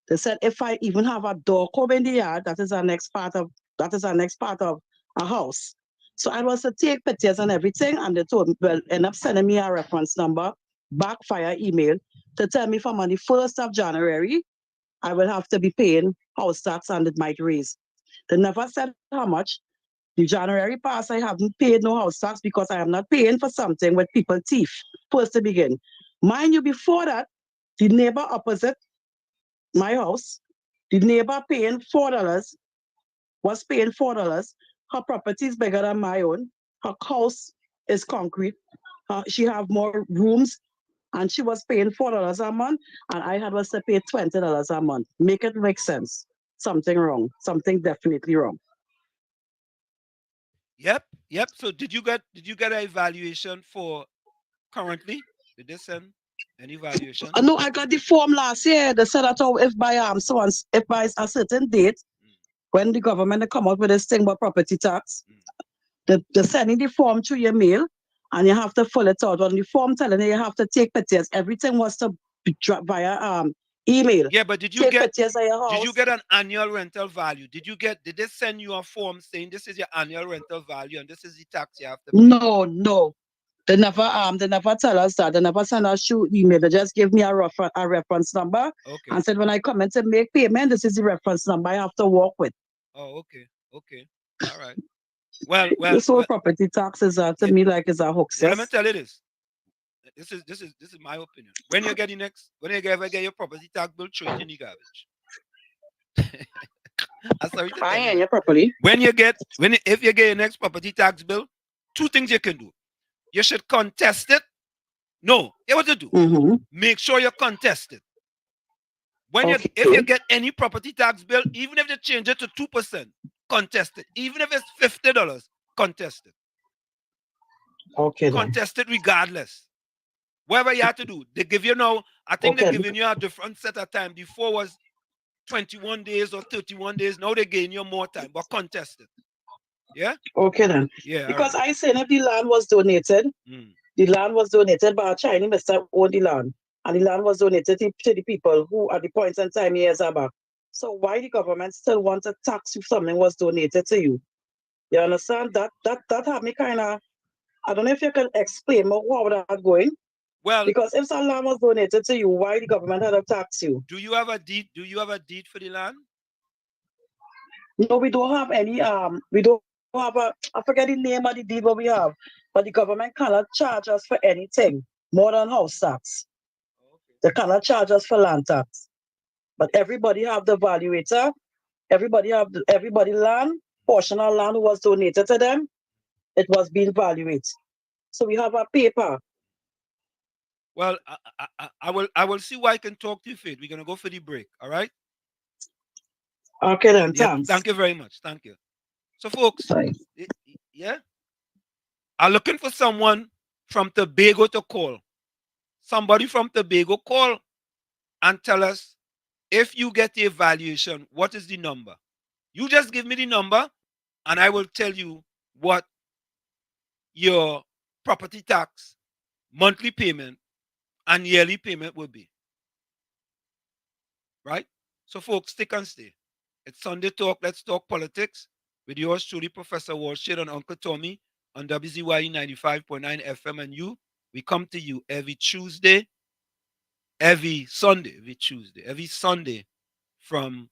They said if I even have a door comb in the yard, that is the next part of a house. So I was to take pictures and everything, and they told me, well, end up sending me a reference number back via email to tell me from on the 1st of January, I will have to be paying house tax and it might raise. They never said how much. The January pass, I haven't paid no house tax because I am not paying for something with people thief, first to begin. Mind you, before that, the neighbor opposite my house, the neighbor paying $4, was paying $4. Her property is bigger than my own. Her house is concrete. She have more rooms, and she was paying $4 a month, and I was to pay $20 a month. Make it make sense. Something wrong. Something definitely wrong. Yep. So did you get an evaluation for currently? Did they send an evaluation? No, I got the form last year. They said that if by if by a certain date, when the government come out with this thing about property tax, they're sending the form to your mail, and you have to fill it out. On the form telling you have to take pictures. Everything was to be via email. Yeah, but did you take get pictures of your house? Did you get an annual rental value? Did they send you a form saying this is your annual rental value and this is the tax you have to pay? No. They never tell us that. They never send us through email. They just give me a reference number and said when I come in to make payment, this is the reference number I have to work with. Oh, okay. All right. Well, this whole property taxes are to me like it's a hoax. Well, let me tell you this. This is my opinion. When you ever get your property tax bill, throw it in the garbage. I'm sorry to tell you. Your property. If you get your next property tax bill, two things you can do. You should contest it. No, you what to do. Mm-hmm. Make sure you contest it. If you get any property tax bill, even if they change it to 2%, contest it. Even if it's $50, contest it. Okay. Contest it regardless. Whatever you have to do. They give you now, I think they're giving you a different set of time. Before was 21 days or 31 days. Now they're giving you more time, but contest it. Yeah? Okay then. Yeah. Because I said if the land was donated, the land was donated by a Chinese Mr. owned the land. And the land was donated to the people who at the point in time years back. So why the government still want to tax if something was donated to you? You understand? That had me kind of, I don't know if you can explain more how that's going. Well, because if some land was donated to you, why the government had to tax you? Do you have a deed? Do you have a deed for the land? No, we don't have any. We don't have I forget the name of the deed what we have, but the government cannot charge us for anything more than house tax. They cannot charge us for land tax. But everybody have the valuator. Everybody land, portion of land was donated to them. It was being evaluated. So we have a paper. Well, I will see why I can talk to you, Faith. We're gonna go for the break. All right. Okay then. Thanks. Thank you very much. Thank you. So, folks, I'm looking for someone from Tobago to call. somebody from Tobago call and tell us, if you get the evaluation, what is the number? You just give me the number and I will tell you what your property tax, monthly payment, and yearly payment will be. Right? So folks, stick and stay. It's Sunday Talk, Let's Talk Politics with yours truly, Professor Walshade and Uncle Tommy on WZYE 95.9 FM and you. We come to you every Sunday from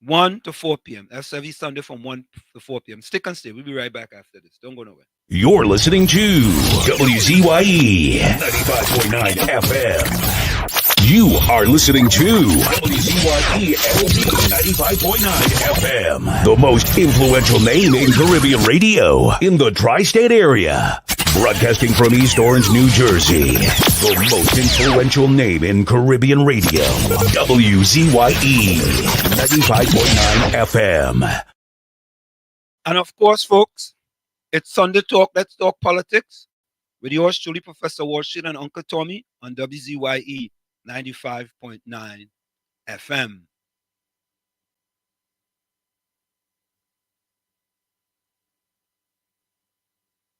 1 to 4 p.m. That's every Sunday from 1 to 4 p.m. Stick and stay. We'll be right back after this. Don't go nowhere. You're listening to WZYE 95.9 FM. You are listening to WZYE 95.9 FM, the most influential name in Caribbean radio in the tri-state area. Broadcasting from East Orange, New Jersey, the most influential name in Caribbean radio, WZYE 95.9 FM. And of course, folks, it's Sunday Talk, Let's Talk Politics with yours truly, Professor Walshade and Uncle Tommy on WZYE 95.9 FM.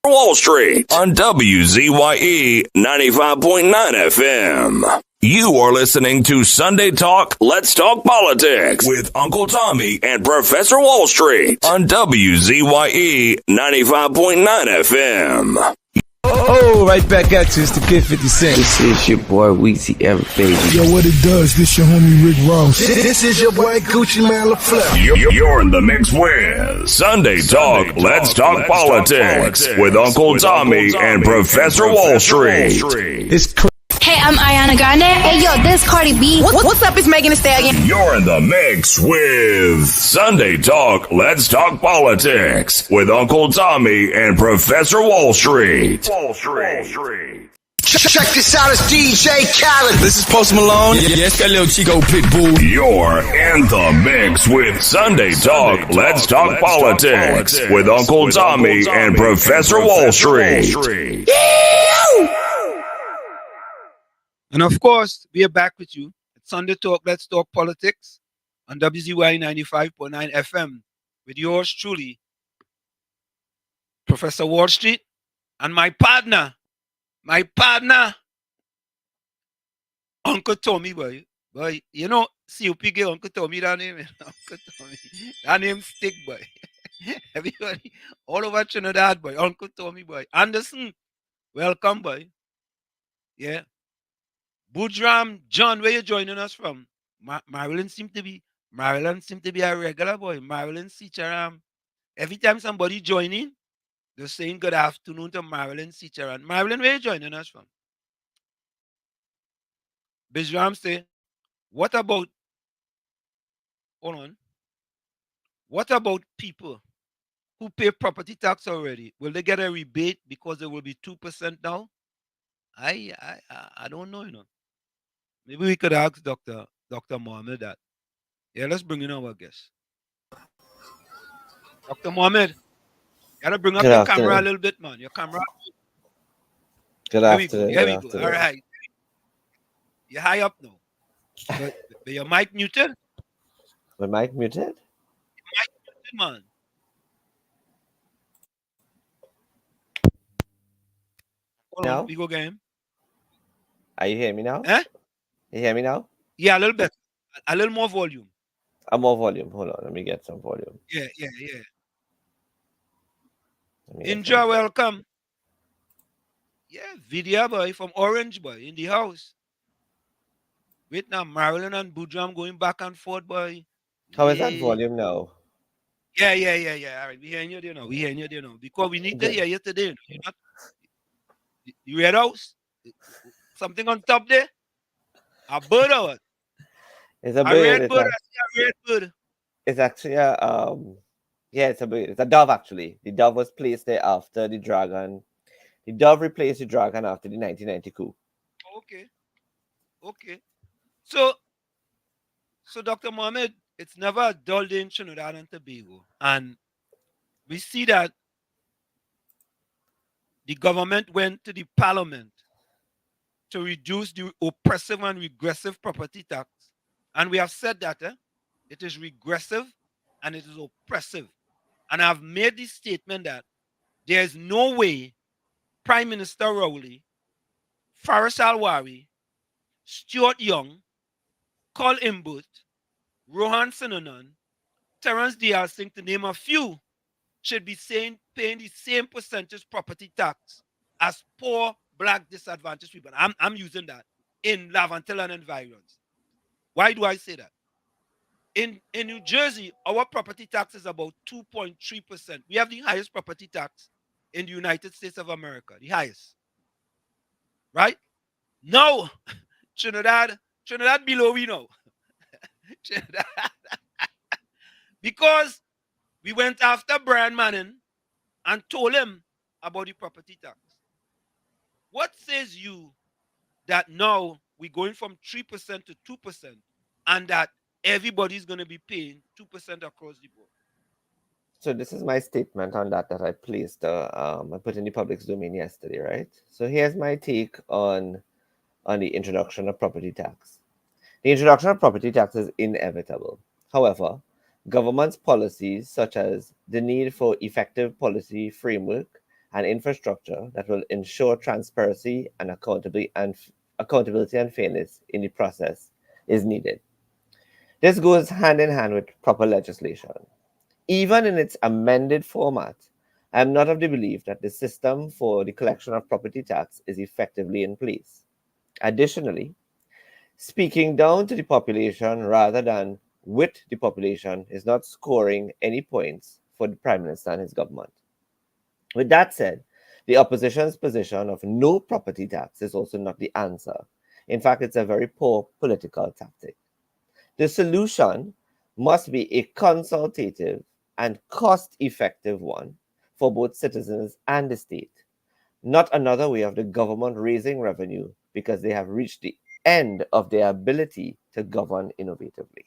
Wall Street on WZYE 95.9 FM. You are listening to Sunday Talk, Let's Talk Politics with Uncle Tommy and Professor Wall Street on WZYE 95.9 FM. Oh, right back at you. It's the Kid 50 Cent. This is your boy WZYE, baby. Yo, what it does, this your homie Rick Ross. This is your boy Gucci Man LaFleur. You're in the mix with Sunday Talk, Let's Talk Politics with Uncle Tommy and Professor Wall Street. It's crazy. Hey, I'm Ariana Grande. Hey, yo, this Cardi B. What's up? It's Megan Thee Stallion. You're in the mix with Sunday Talk, Let's Talk Politics with Uncle Tommy and Professor Wall Street. Check this out, it's DJ Khaled. This is Post Malone. Yes, got little Chico Pitbull. You're in the mix with Sunday Talk, Let's Talk Politics with Uncle Tommy and Professor Wall Street. And of course, we are back with you at Sunday Talk, Let's Talk Politics on WZYE 95.9 FM with yours truly, Professor Wall Street, and my partner, Uncle Tommy, boy. Boy, you know, COP get Uncle Tommy that name, Uncle Tommy. That name stick, boy. Everybody, all over Trinidad, boy. Uncle Tommy, boy. Anderson, welcome, boy. Yeah. Boudram, John, where you joining us from? Maryland seem to be a regular, boy. Maryland Sicharam. Every time somebody joining, they're saying good afternoon to Maryland Sicharam. Maryland, where you joining us from? Bijram say, what about people who pay property tax already? Will they get a rebate because it will be 2% now? I don't know, you know. Maybe we could ask Dr. Mohammed that. Yeah, let's bring in our guest. Dr. Mohammed, you gotta bring up your camera a little bit, man. Your camera. Good afternoon. Here we go. All right. You're high up now. But your mic muted? My mic muted? Your mic muted, man. Hold on, we go again. Are you hearing me now? Eh? You hear me now? Yeah, a little bit. A little more volume. More volume. Hold on. Let me get some volume. Yeah. Enjoy, welcome. Yeah, video boy from Orange, boy, in the house. Wait now, Maryland and Boudram going back and forth, boy. How is that volume now? Yeah. All right, we hearing you there now. Because we need to hear you today. You read house? Something on top there? A bird or what? It's a bird. I see a red bird. It's actually it's a bird. It's a dove, actually. The dove was placed there after the dragon. The dove replaced the dragon after the 1990 coup. Okay. So Dr. Mohammed, it's never a dull day in Trinidad and Tobago. And we see that the government went to the parliament to reduce the oppressive and regressive property tax. And we have said that it is regressive and it is oppressive. And I've made this statement that there is no way Prime Minister Rowley, Faris Alwari, Stuart Young, Col Imbut, Rohan Sinanan, Terence Diaz Singh, to name a few, should be paying the same percentage property tax as poor black disadvantaged people. I'm using that in Laventille and environs. Why do I say that? In New Jersey, our property tax is about 2.3%. We have the highest property tax in the United States of America, the highest. Right? Now, Trinidad below we know. Trinidad. Because we went after Brian Manning and told him about the property tax. What says you that now we're going from 3% to 2% and that everybody's going to be paying 2% across the board? So this is my statement on that I placed, I put in the public's domain yesterday, right? So here's my take on the introduction of property tax. The introduction of property tax is inevitable. However, government's policies, such as the need for effective policy framework and infrastructure that will ensure transparency and accountability and fairness in the process, is needed. This goes hand in hand with proper legislation. Even in its amended format, I am not of the belief that the system for the collection of property tax is effectively in place. Additionally, speaking down to the population rather than with the population is not scoring any points for the Prime Minister and his government. With that said, the opposition's position of no property tax is also not the answer. In fact, it's a very poor political tactic. The solution must be a consultative and cost-effective one for both citizens and the state, not another way of the government raising revenue because they have reached the end of their ability to govern innovatively.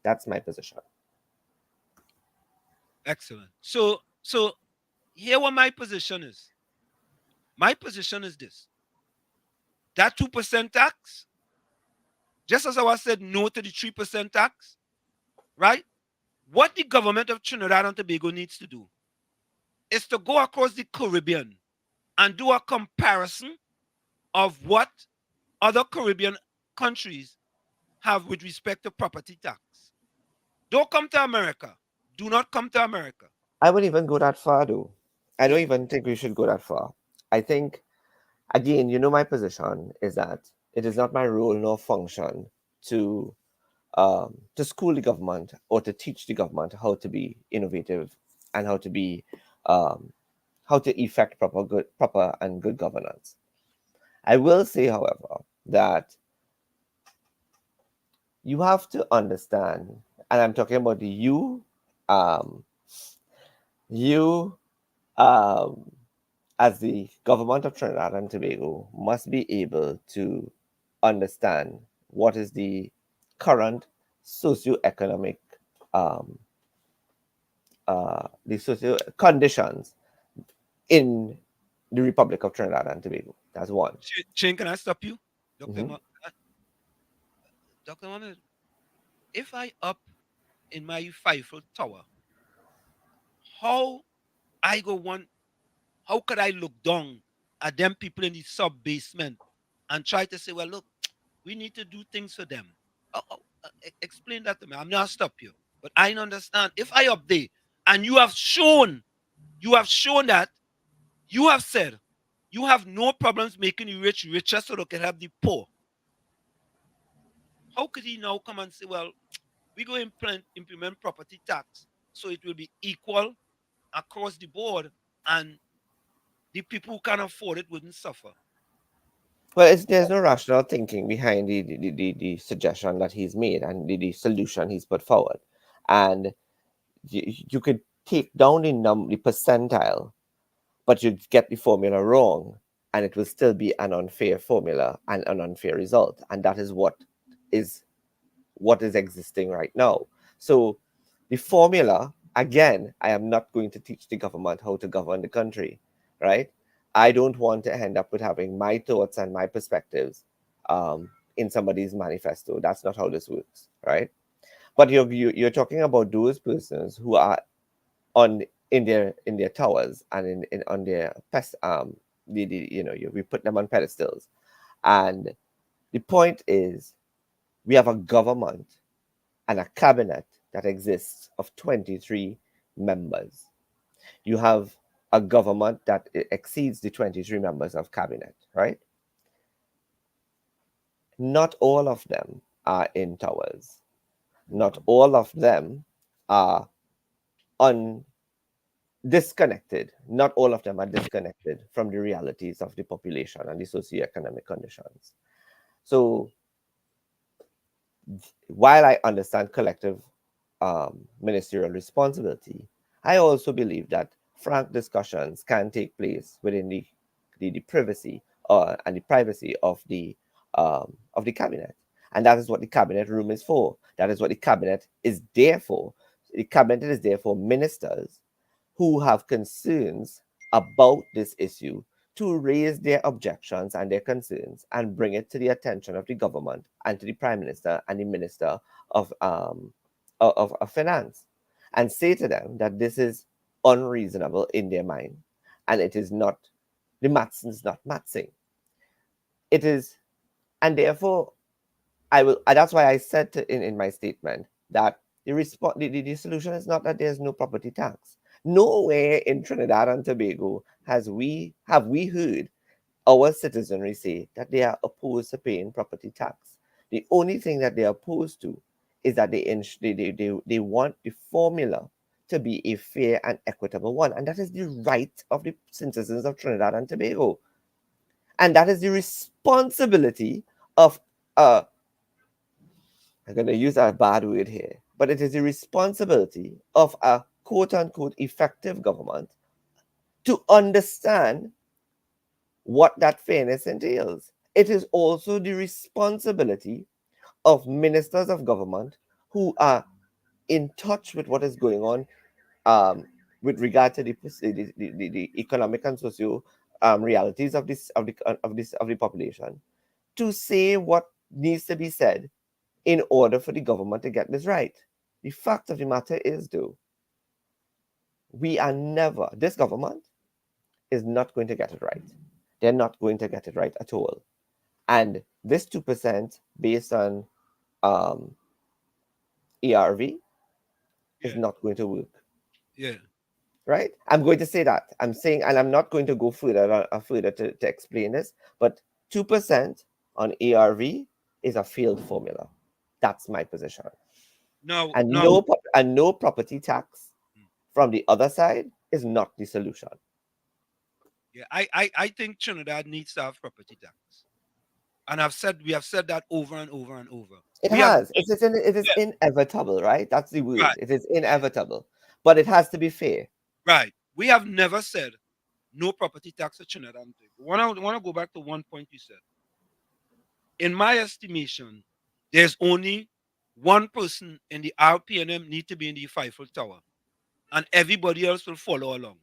That's my position. Excellent. So here what my position is. My position is this. That 2% tax, just as I said no to the 3% tax, right? What the government of Trinidad and Tobago needs to do is to go across the Caribbean and do a comparison of what other Caribbean countries have with respect to property tax. Don't come to America. Do not come to America. I wouldn't even go that far, though. I don't even think we should go that far. I think, again, my position is that it is not my role nor function to school the government or to teach the government how to be innovative and how to effect proper and good governance. I will say, however, that you have to understand, and I'm talking about as the government of Trinidad and Tobago must be able to understand what is the current socioeconomic the socio conditions in the Republic of Trinidad and Tobago. That's one. Shane, can I stop you? Mhm. Dr. Mohammed, if I up in my 5-foot tower, how could I look down at them people in the sub-basement and try to say, well, look, we need to do things for them? Explain that to me. I'm not stop you. But I understand. If I up there and you have shown that you have said you have no problems making the rich richer so they can help the poor. How could he now come and say, well, we go implement property tax so it will be equal across the board and the people who can afford it wouldn't suffer? Well, there's no rational thinking behind the suggestion that he's made and the solution he's put forward. And you could take down the percentile, but you'd get the formula wrong, and it will still be an unfair formula and an unfair result. And that is what is existing right now. So the formula, again, I am not going to teach the government how to govern the country, right? I don't want to end up with having my thoughts and my perspectives in somebody's manifesto. That's not how this works, right? But you're talking about those persons who are in their towers and in on their we put them on pedestals, and the point is we have a government and a cabinet that exists of 23 members. You have a government that exceeds the 23 members of cabinet, right? Not all of them are in towers. Not all of them are disconnected. Not all of them are disconnected from the realities of the population and the socioeconomic conditions. So while I understand collective ministerial responsibility, I also believe that frank discussions can take place within the privacy and the privacy of the cabinet, and that is what the cabinet room is for. That is what the cabinet is there for. The cabinet is there for ministers who have concerns about this issue to raise their objections and their concerns and bring it to the attention of the government and to the prime minister and the minister of finance, and say to them that this is unreasonable in their mind, and it is not, the maths is not mathsing. It is, and therefore I will. That's why I said in my statement that the solution is not that there's no property tax. Nowhere in Trinidad and Tobago have we heard our citizenry say that they are opposed to paying property tax. The only thing that they are opposed to is that they want the formula to be a fair and equitable one, and that is the right of the citizens of Trinidad and Tobago, and that is the responsibility of I'm going to use a bad word here, but it is the responsibility of a quote-unquote effective government to understand what that fairness entails. It is also the responsibility of ministers of government who are in touch with what is going on with regard to the economic and socio realities of the population, to say what needs to be said in order for the government to get this right. The fact of the matter is, though, this government is not going to get it right. They're not going to get it right at all. And this 2% based on ERV is not going to work. Yeah. Right? I'm going to say that. I'm saying, and I'm not going to go further to explain this, but 2% on ERV is a failed formula. That's my position. And no property tax from the other side is not the solution. Yeah, I think Trinidad needs to have property tax, and we have said that over and over and over. It is inevitable, right? That's the word. Right. It is inevitable, but it has to be fair. Right. We have never said no property tax in Trinidad. I want to go back to one point you said. In my estimation, there's only one person in the RPNM need to be in the Eiffel Tower, and everybody else will follow along.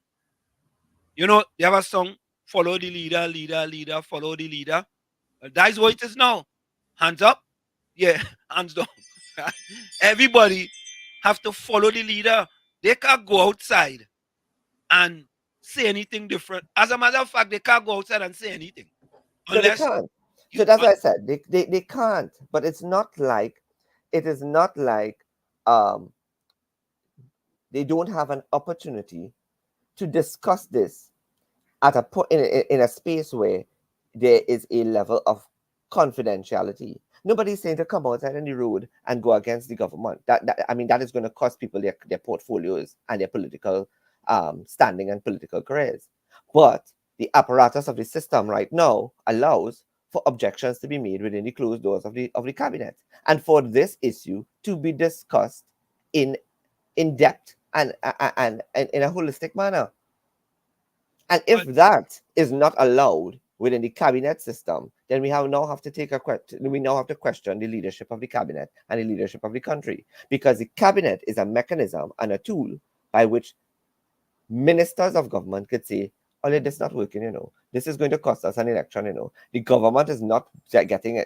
You know, they have a song, follow the leader, leader, leader, follow the leader. That's what it is now. Hands up. Yeah, hands down. Everybody have to follow the leader. They can't go outside and say anything different. As a matter of fact, they can't go outside and say anything. No, they can't. So that's what I said. They can't. But it is not like they don't have an opportunity to discuss this at in a space where there is a level of confidentiality. Nobody's saying to come outside on the road and go against the government. That is going to cost people their portfolios and their political standing and political careers. But the apparatus of the system right now allows for objections to be made within the closed doors of the cabinet, and for this issue to be discussed in depth and in a holistic manner. And if that is not allowed within the cabinet system, then we now have to question the leadership of the cabinet and the leadership of the country, because the cabinet is a mechanism and a tool by which ministers of government could say, oh, this is not working, you know. This is going to cost us an election, you know. The government is not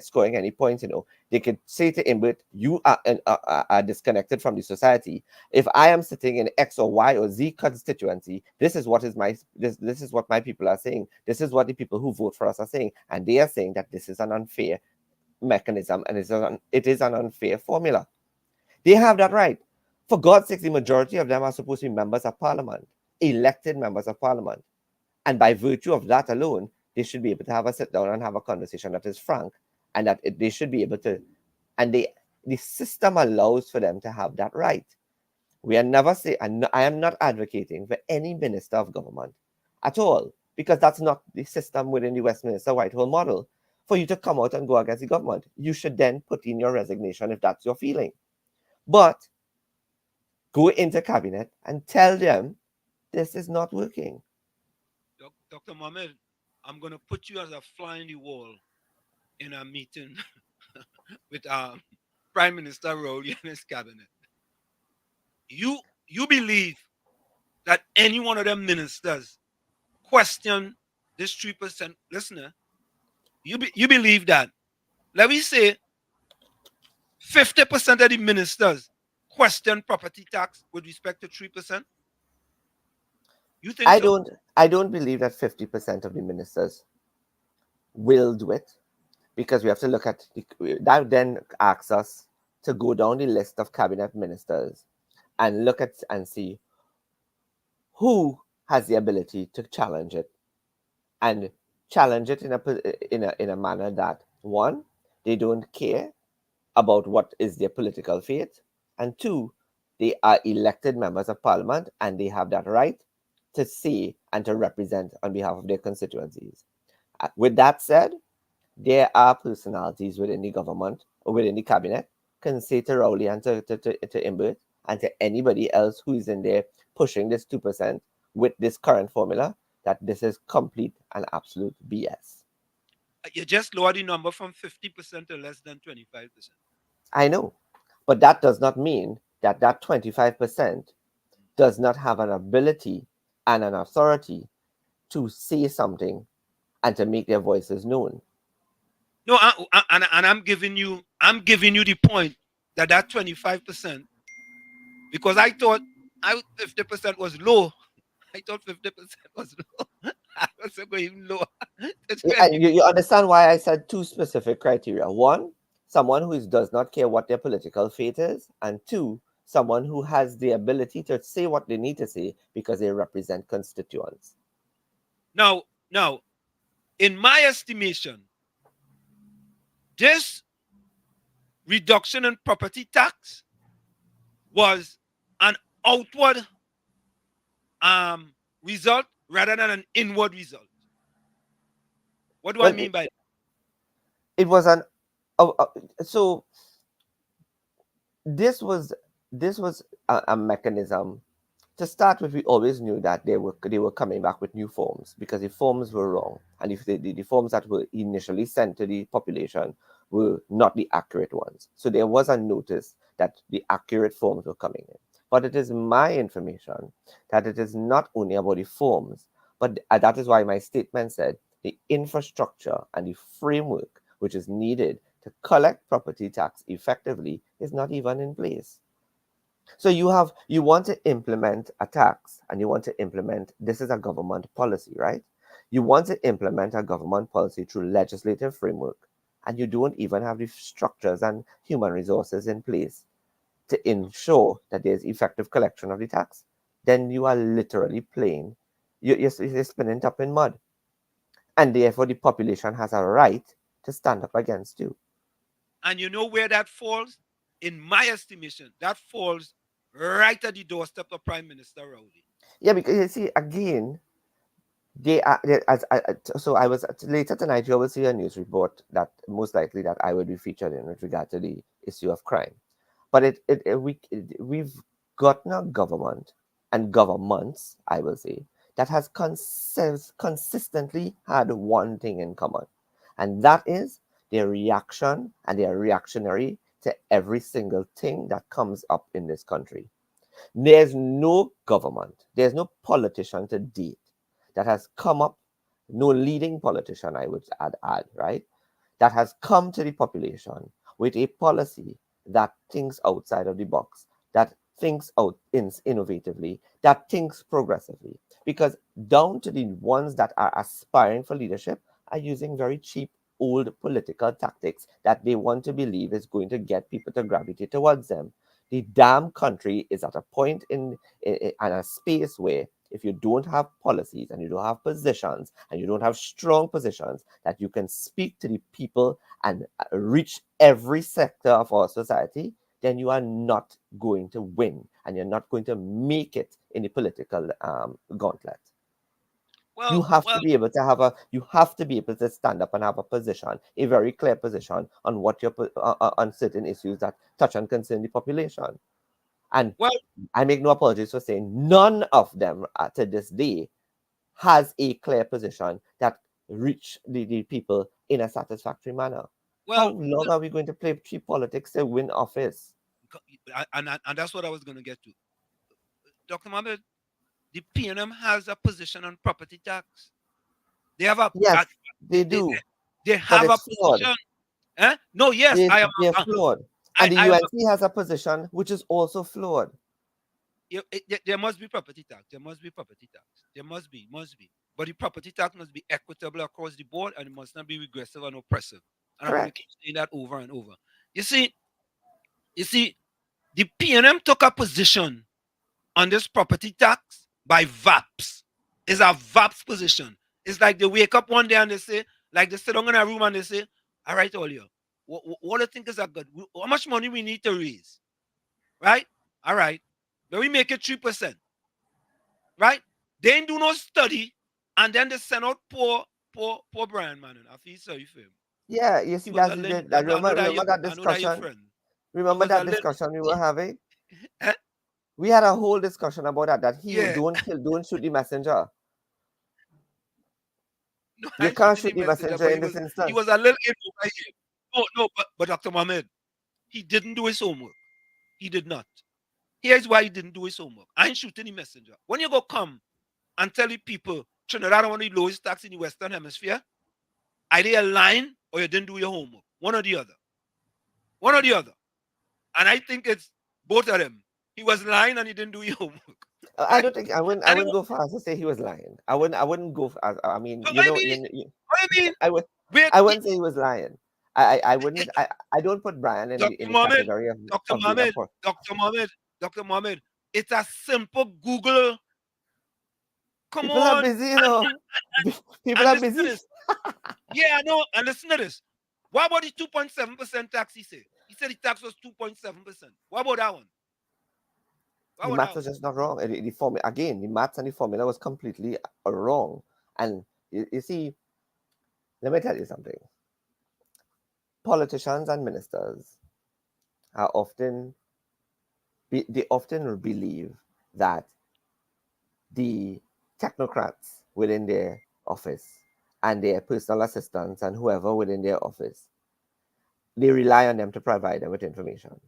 scoring any points, you know. They could say to Imbert, you are disconnected from the society. If I am sitting in X or Y or Z constituency, this is what my people are saying. This is what the people who vote for us are saying. And they are saying that this is an unfair mechanism and it is an unfair formula. They have that right. For God's sake, the majority of them are supposed to be members of parliament, elected members of parliament. And by virtue of that alone, they should be able to have a sit down and have a conversation that is frank, and that they should be able to, and the system allows for them to have that right. We are never say, I am not advocating for any minister of government at all, because that's not the system within the Westminster Whitehall model. For you to come out and go against the government, you should then put in your resignation if that's your feeling. But go into cabinet and tell them this is not working. Dr. Mohammed, I'm going to put you as a fly in the wall in a meeting with Prime Minister Rowley and his cabinet. You believe that any one of them ministers question this 3% listener? You believe that? Let me say 50% of the ministers question property tax with respect to 3%? You think so? I don't believe that 50% of the ministers will do it, because we have to look at that then asks us to go down the list of cabinet ministers and look at and see who has the ability to challenge it, and challenge it in a manner that, one, they don't care about what is their political fate, and two, they are elected members of parliament and they have that right to say and to represent on behalf of their constituencies. With that said, there are personalities within the government or within the cabinet can say to Rowley and to Imbert and to anybody else who is in there pushing this 2% with this current formula that this is complete and absolute BS. You just lower the number from 50% to less than 25%. I know, but that does not mean that 25% does not have an ability and an authority to say something and to make their voices known. No, and I'm giving you the point that 25%, because I thought 50% was low. I thought 50% was low. I was going even lower. You understand why I said two specific criteria. One, someone who does not care what their political fate is, and two, someone who has the ability to say what they need to say because they represent constituents. Now, in my estimation, this reduction in property tax was an outward result rather than an inward result. What do I mean by that? It was an so this was a mechanism. To start with, we always knew that they were coming back with new forms because the forms were wrong, and if the forms that were initially sent to the population were not the accurate ones. So there was a notice that the accurate forms were coming in. But it is my information that it is not only about the forms, but that is why my statement said the infrastructure and the framework which is needed to collect property tax effectively is not even in place. So you want to implement a tax, and you want to implement, this is a government policy, right? You want to implement a government policy through legislative framework, and you don't even have the structures and human resources in place to ensure that there's effective collection of the tax. Then you are literally playing, you're spinning top in mud. And therefore the population has a right to stand up against you. And you know where that falls? In my estimation, that falls right at the doorstep of Prime Minister Rowley. Yeah, because you see, again, so I was later tonight. You will see a news report that most likely that I will be featured in with regard to the issue of crime. But we've gotten a government and governments, I will say, that has consistently had one thing in common, and that is their reaction, and they are reactionary to every single thing that comes up in this country. There's no government, there's no politician to date that has come up, no leading politician, I would add, right, that has come to the population with a policy that thinks outside of the box, that thinks out innovatively, that thinks progressively. Because down to the ones that are aspiring for leadership are using very cheap old political tactics that they want to believe is going to get people to gravitate towards them. The damn country is at a point in a space where if you don't have policies and you don't have positions and you don't have strong positions that you can speak to the people and reach every sector of our society, then you are not going to win and you're not going to make it in the political gauntlet. You have to be able to stand up and have a position, a very clear position on what your on certain issues that touch and concern the population. And I make no apologies for saying none of them to this day has a clear position that reach the people in a satisfactory manner. How long are we going to play cheap politics to win office? And that's what I was going to get to. Dr. Mohammed, the PNM has a position on property tax. They have a yes, they do. They have a position. Eh? No, yes, I am. They're flawed. And the UNC has a position which is also flawed. There must be property tax. There must be property tax. There must be. But the property tax must be equitable across the board, and it must not be regressive and oppressive. And I'm going to keep saying that over and over. You see, the PNM took a position on this property tax by VAPs. It's a VAPs position. It's like they wake up one day and they say, like they sit down in a room and they say, all right, all you, what do you think is a good? How much money we need to raise? Right? All right. Then we make it 3%. Right? They ain't do no study, and then they send out poor Brian man. I feel sorry for him. Yeah, you see, remember that discussion. Remember that discussion we were having? We had a whole discussion about that he don't shoot the messenger. No, you can't shoot the messenger in this instance. He was a little over here. No, but Dr. Mohammed, he didn't do his homework. He did not. Here's why he didn't do his homework. I ain't shooting the messenger. When you go come and tell the people Trinidad one of the lowest tax in the Western Hemisphere, either you lying or you didn't do your homework. One or the other. One or the other. And I think it's both of them. He was lying and he didn't do his homework. I don't think I wouldn't go far as to say he was lying. I wouldn't go as I mean, I wouldn't say he was lying. I wouldn't I don't put Brian in the category of Dr. Mohammed, it's a simple Google. Come People on. are busy, you know. People are busy. Yeah, I know. And listen to this. What about the 2.7% tax he said? He said the tax was 2.7%. What about that one? The math was just not wrong. The formula, again, the maths and the formula was completely wrong. And you see, let me tell you something. Politicians and ministers are often believe that the technocrats within their office and their personal assistants and whoever within their office, they rely on them to provide them with information.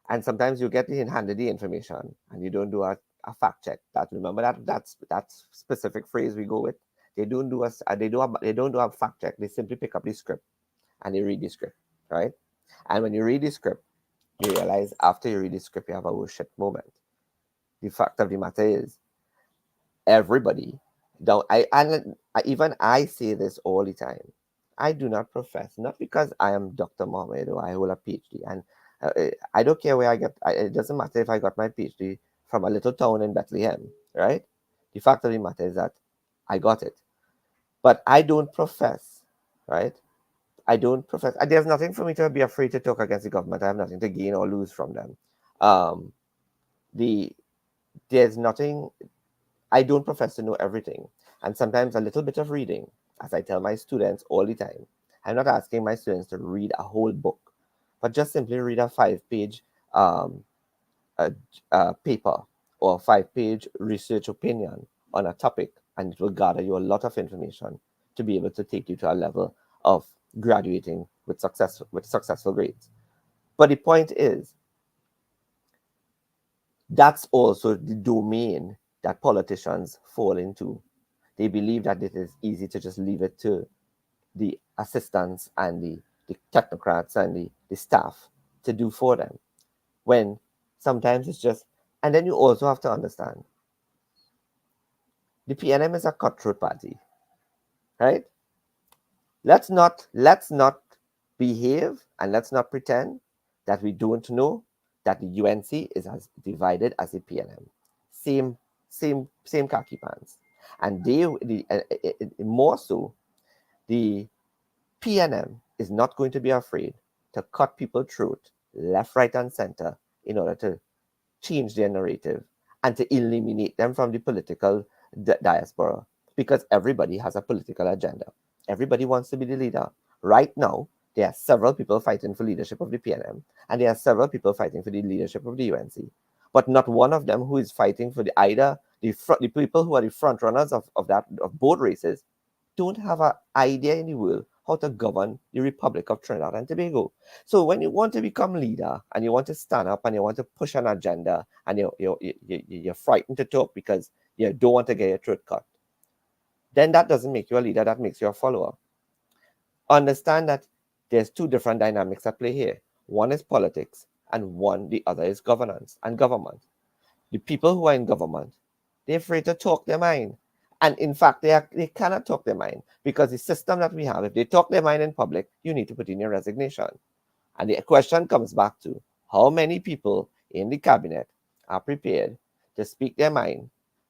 And sometimes you get handed the information and you don't do a fact check. Remember that specific phrase we go with. They don't do a fact check. They simply pick up the script and they read the script, right? And when you read the script, you realize after you read the script, you have a oh shit moment. The fact of the matter is, everybody even I say this all the time. I do not profess, not because I am Dr. Mohammed or I hold a PhD, and I don't care where I get. It doesn't matter if I got my PhD from a little town in Bethlehem, right? The fact of the matter is that I got it, but I don't profess, right? I don't profess. There's nothing for me to be afraid to talk against the government. I have nothing to gain or lose from them. There's nothing. I don't profess to know everything, and sometimes a little bit of reading, as I tell my students all the time. I'm not asking my students to read a whole book, but just simply read a 5-page paper or 5-page research opinion on a topic, and it will gather you a lot of information to be able to take you to a level of graduating with successful grades. But the point is, that's also the domain that politicians fall into. They believe that it is easy to just leave it to the assistants and the technocrats and the staff to do for them. When sometimes it's just, and then you also have to understand the PNM is a cutthroat party, right? Let's not behave and let's not pretend that we don't know that the UNC is as divided as the PNM. Same khaki pants, and more so, the PNM is not going to be afraid to cut people throat left, right, and center in order to change their narrative and to eliminate them from the political diaspora, because everybody has a political agenda. Everybody wants to be the leader. Right now, there are several people fighting for leadership of the PNM, and there are several people fighting for the leadership of the UNC. But not one of them who is fighting for the people who are the front runners of both races don't have an idea in the world how to govern the Republic of Trinidad and Tobago. So when you want to become leader and you want to stand up and you want to push an agenda and you're frightened to talk because you don't want to get your throat cut, then that doesn't make you a leader, that makes you a follower. Understand that there's two different dynamics at play here. One is politics and the other is governance and government. The people who are in government, they're afraid to talk their mind. And in fact, they cannot talk their mind because the system that we have, if they talk their mind in public, you need to put in your resignation. And the question comes back to how many people in the cabinet are prepared to speak their mind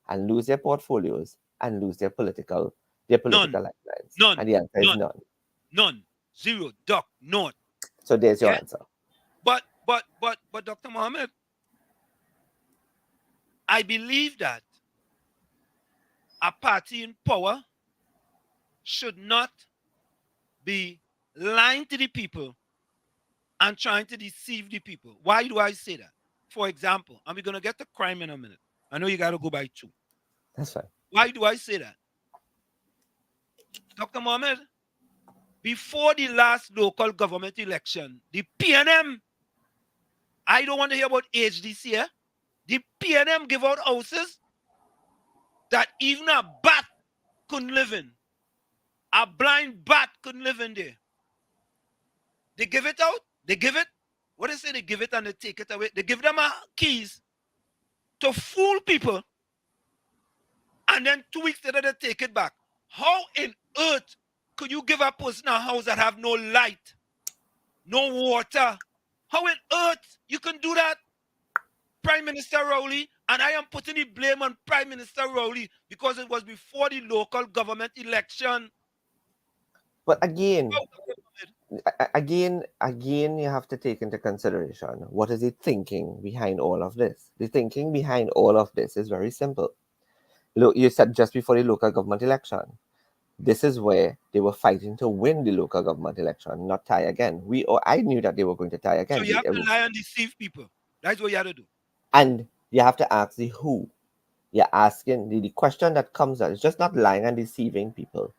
and lose their portfolios and lose their political lifelines. None. And the answer is none. None. Zero. Duck. None. So there's your answer. But Dr. Mohammed, I believe that a party in power should not be lying to the people and trying to deceive the people. Why do I say that? For example, and we're going to get to crime in a minute. I know you got to go by 2. That's fine. Why do I say that? Dr. Mohammed, before the last local government election, the PNM, I don't want to hear about HDC here. The PNM give out houses that even a bat couldn't live in. A blind bat couldn't live in there. They give it out. They give it. What they say? They give it and they take it away. They give them keys to fool people. And then 2 weeks later, they take it back. How in earth could you give a person a house that have no light, no water? How in earth you can do that? Prime Minister Rowley, and I am putting the blame on Prime Minister Rowley because it was before the local government election. But again, you have to take into consideration what is the thinking behind all of this. The thinking behind all of this is very simple. Look, you said just before the local government election, this is where they were fighting to win the local government election, not tie again. I knew that they were going to tie again. So you have to lie and deceive people. That's what you have to do. And you have to ask the who. You're asking the question that comes out. It's just not lying and deceiving people,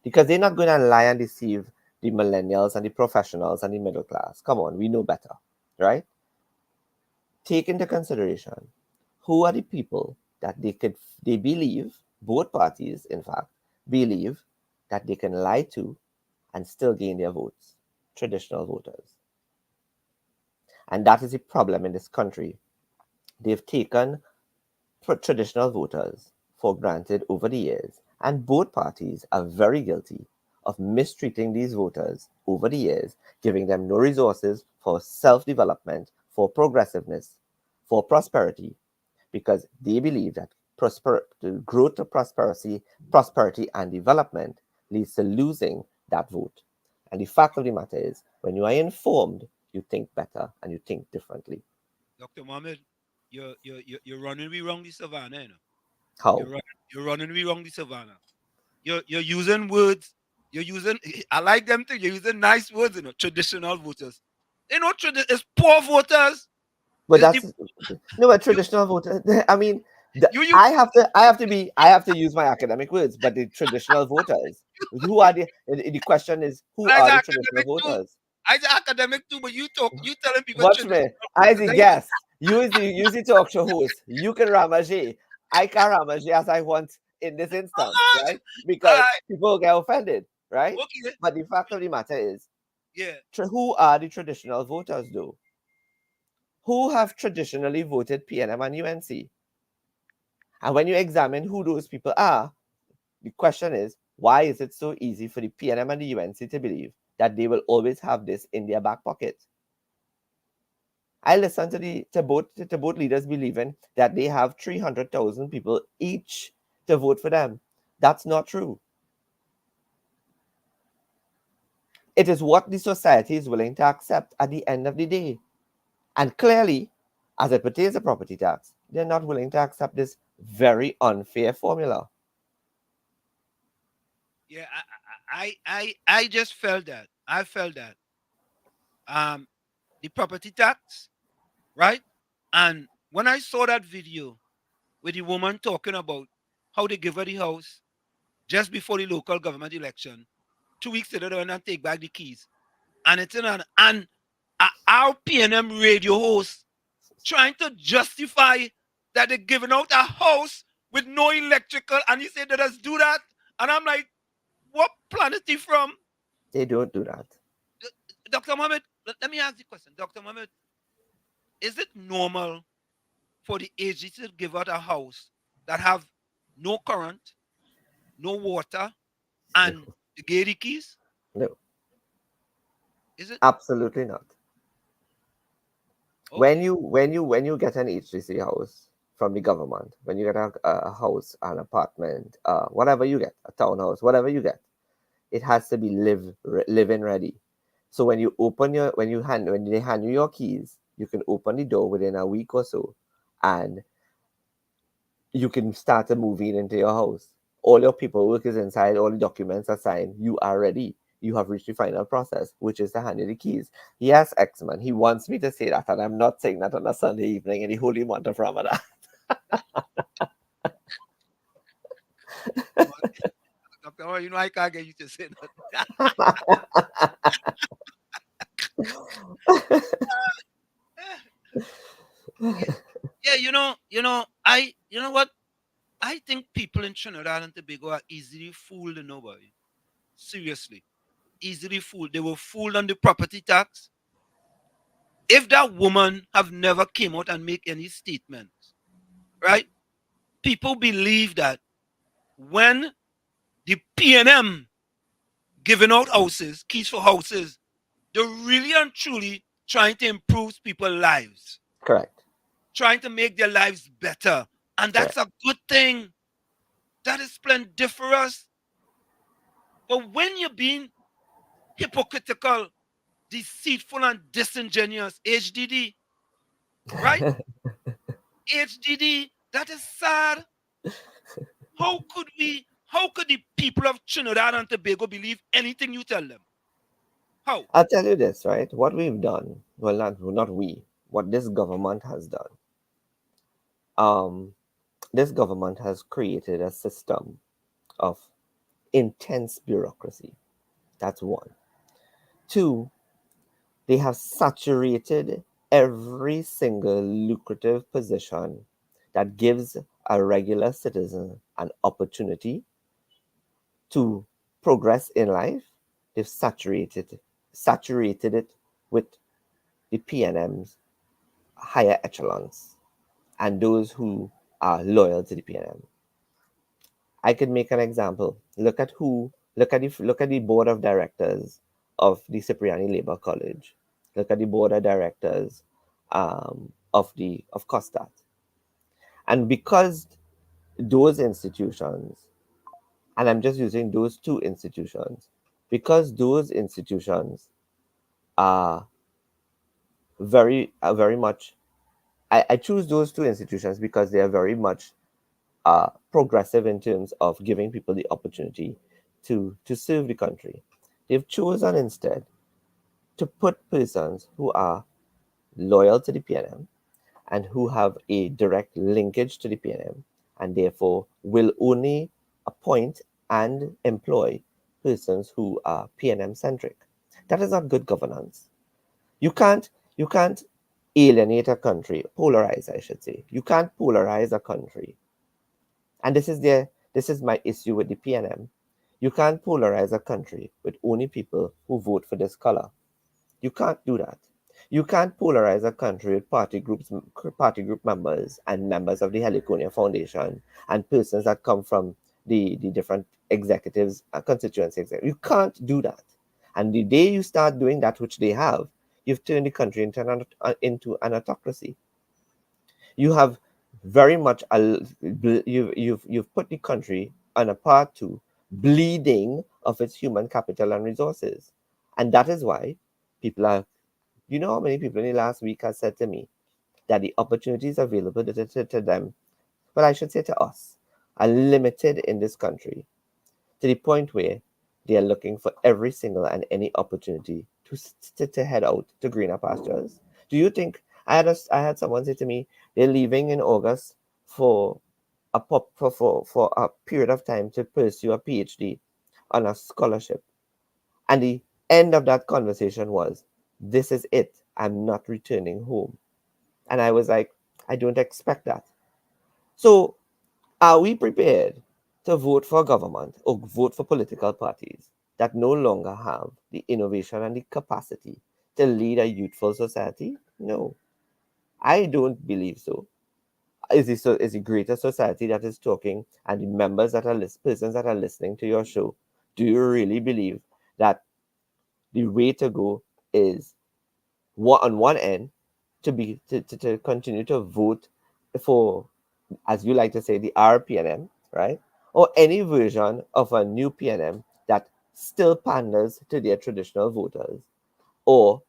because they're not going to lie and deceive the millennials and the professionals and the middle class. Come on, we know better, right? Take into consideration who are the people that they believe, both parties, in fact, believe that they can lie to and still gain their votes. Traditional voters. And that is the problem in this country. They've taken traditional voters for granted over the years, and both parties are very guilty of mistreating these voters over the years, giving them no resources for self-development, for progressiveness, for prosperity, because they believe that the growth of prosperity and development leads to losing that vote. And the fact of the matter is, when you are informed, you think better and you think differently. Dr. Mohammed, you're running me wrong the savannah, you know. How? You're running me wrong the savannah. You're using words. I like them too. You're using nice words, you know. Traditional voters. You know, it's poor voters. But but traditional voters. I mean, I have to use my academic words. But the traditional voters, who are the question is, who are the traditional voters? I'm academic too, but you telling people. Watch me. I the guest. You is the talk show host. You can ramage. I can ramage as I want in this instance, Alright, right? Because alright, people get offended, right? okay, But the fact of the matter is, yeah, who are the traditional voters, though? Who have traditionally voted PNM and UNC? And when you examine who those people are, the question is, why is it so easy for the PNM and the UNC to believe that they will always have this in their back pocket? I listen to both leaders believing that they have 300,000 people each to vote for them. That's not true. It is what the society is willing to accept at the end of the day. And clearly, as it pertains to property tax, they're not willing to accept this very unfair formula. yeah. I just felt that. I felt that. The property tax, right? And when I saw that video with the woman talking about how they give her the house just before the local government election, 2 weeks later, they went and take back the keys. And it's in and our PNM radio host trying to justify that they're giving out a house with no electrical, and he said, let us do that. And I'm like, what planet he from? They don't do that. Dr. Mohammed, let me ask the question. Dr. Mohammed, is it normal for the agency to give out a house that have no current, no water, and the gate keys? No. Is it? Absolutely not. Okay. When you get an HDC house from the government, when you get a house, an apartment, whatever you get, a townhouse, whatever you get, it has to be live-in ready. So when they hand you your keys, you can open the door within a week or so, and you can start moving into your house. All your paperwork is inside, all the documents are signed, you are ready. You have reached the final process, which is to hand you the keys. Yes, X-Man, he wants me to say that, and I'm not saying that on a Sunday evening in the holy month of Ramadan. Dr. You know, I can't get you to say that. Yeah, you know what? I think people in Trinidad and Tobago are easily fooled, nobody. Seriously. Easily fooled. They were fooled on the property tax. If that woman have never came out and make any statements, right? People believe that when the PNM giving out houses, keys for houses, they're really and truly trying to improve people's lives. Correct. Trying to make their lives better. And that's a good thing. That is splendiferous. But when you're being hypocritical, deceitful, and disingenuous, HDD, right? HDD, that is sad. How could the people of Trinidad and Tobago believe anything you tell them? How? I'll tell you this, right? What we've done, well, not we, what this government has done. This government has created a system of intense bureaucracy. That's one. Two, they have saturated every single lucrative position that gives a regular citizen an opportunity to progress in life. They've saturated it with the PNM's higher echelons and those who are loyal to the PNM. I could make an example. Look at the board of directors of the Cipriani Labor College. Look at the board of directors of COSTAT. And because those institutions, and I'm just using those two institutions, because those institutions are very much, I choose those two institutions because they are very much progressive in terms of giving people the opportunity to serve the country. They've chosen instead to put persons who are loyal to the PNM and who have a direct linkage to the PNM, and therefore will only appoint and employ persons who are PNM centric. That is not good governance. You can't alienate a country, polarize, I should say. You can't polarize a country. And this is This is my issue with the PNM. You can't polarize a country with only people who vote for this color. You can't do that. You can't polarize a country with party group members and members of the Heliconia Foundation and persons that come from the different executives, constituency executives. You can't do that. And the day you start doing that, which they have, you've turned the country into an autocracy. You have very much you've put the country on a path to bleeding of its human capital and resources, and that is why people are. You know how many people in the last week have said to me that the opportunities available to them, well, I should say to us, are limited in this country to the point where they are looking for every single and any opportunity to head out to greener pastures. Do you think I had someone say to me they're leaving in August for for a period of time to pursue a PhD on a scholarship, and the end of that conversation was, "This is it. I'm not returning home." And I was like, I don't expect that. So are we prepared to vote for government or vote for political parties that no longer have the innovation and the capacity to lead a youthful society? No, I don't believe so. Is the greater society that is talking, and the members that are persons that are listening to your show, do you really believe that the way to go is on one end to continue to vote for, as you like to say, the RPNM, right? Or any version of a new PNM that still panders to their traditional voters, or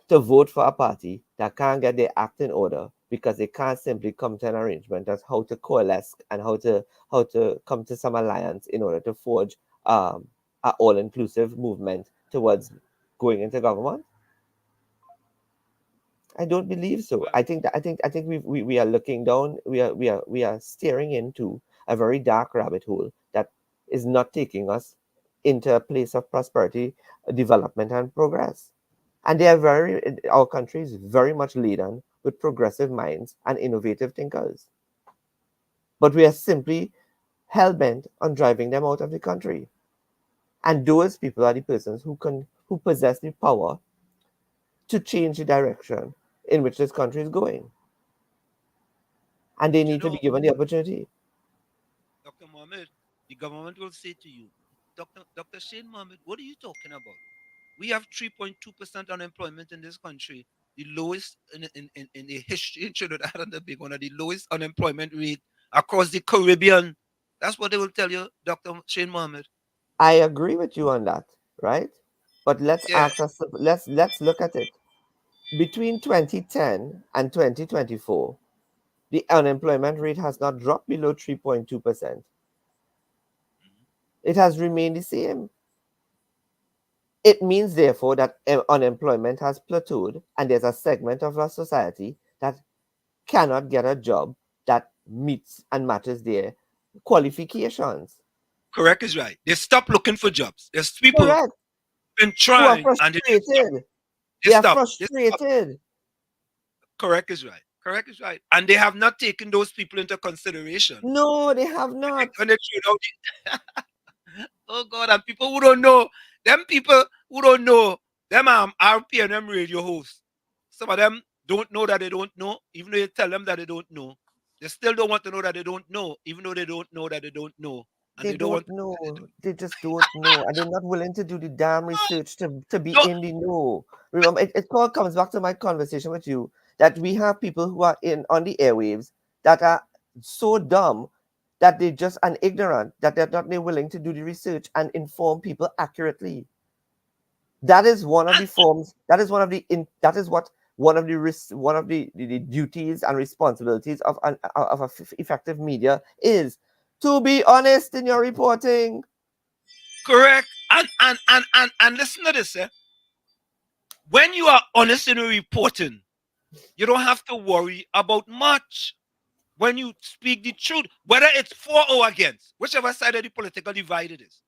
to vote for a party that can't get their act in order because they can't simply come to an arrangement as how to coalesce and how to come to some alliance in order to forge an all-inclusive movement towards going into government. I don't believe so. I think we are looking down. We are staring into a very dark rabbit hole that is not taking us into a place of prosperity, development, and progress. And our country is very much laden with progressive minds and innovative thinkers. But we are simply hell bent on driving them out of the country. And those people are the persons who possess the power to change the direction in which this country is going. And they need to be given the opportunity. Dr. Mohammed, the government will say to you, Dr. Shane Mohammed, what are you talking about? We have 3.2% unemployment in this country, the lowest in the history in Trinidad and Tobago, one of the lowest unemployment rate across the Caribbean. That's what they will tell you, Dr. Shane Mohammed. I agree with you on that, right? But Yeah. let's look at it. Between 2010 and 2024, the unemployment rate has not dropped below 3.2%. It has remained the same. It means, therefore, that unemployment has plateaued, and there's a segment of our society that cannot get a job that meets and matches their qualifications. Correct is right. They stop looking for jobs. There's people Correct. been Who are trying and frustrated. they They are stop. frustrated. Correct is right. Correct is right. And they have not taken those people into consideration. No, they have not. When they threw out oh God, and people who don't know, them people who don't know, them RPNM radio hosts. Some of them don't know that they don't know, even though you tell them that they don't know. They still don't want to know that they don't know, even though they don't know that they don't know. And They they don't want don't know. They just don't know. And they're not willing to do the damn research to be in the know. Remember, it all comes back to my conversation with you that we have people who are in on the airwaves that are so dumb that they just and ignorant that they're not willing to do the research and inform people accurately. That is one of the forms. That is one of the. That is what one of the the duties and responsibilities of effective media is, to be honest in your reporting. correct. And listen to this, eh? When you are honest in your reporting, you don't have to worry about much. When you speak the truth, whether it's for or against, whichever side of the political divide it is,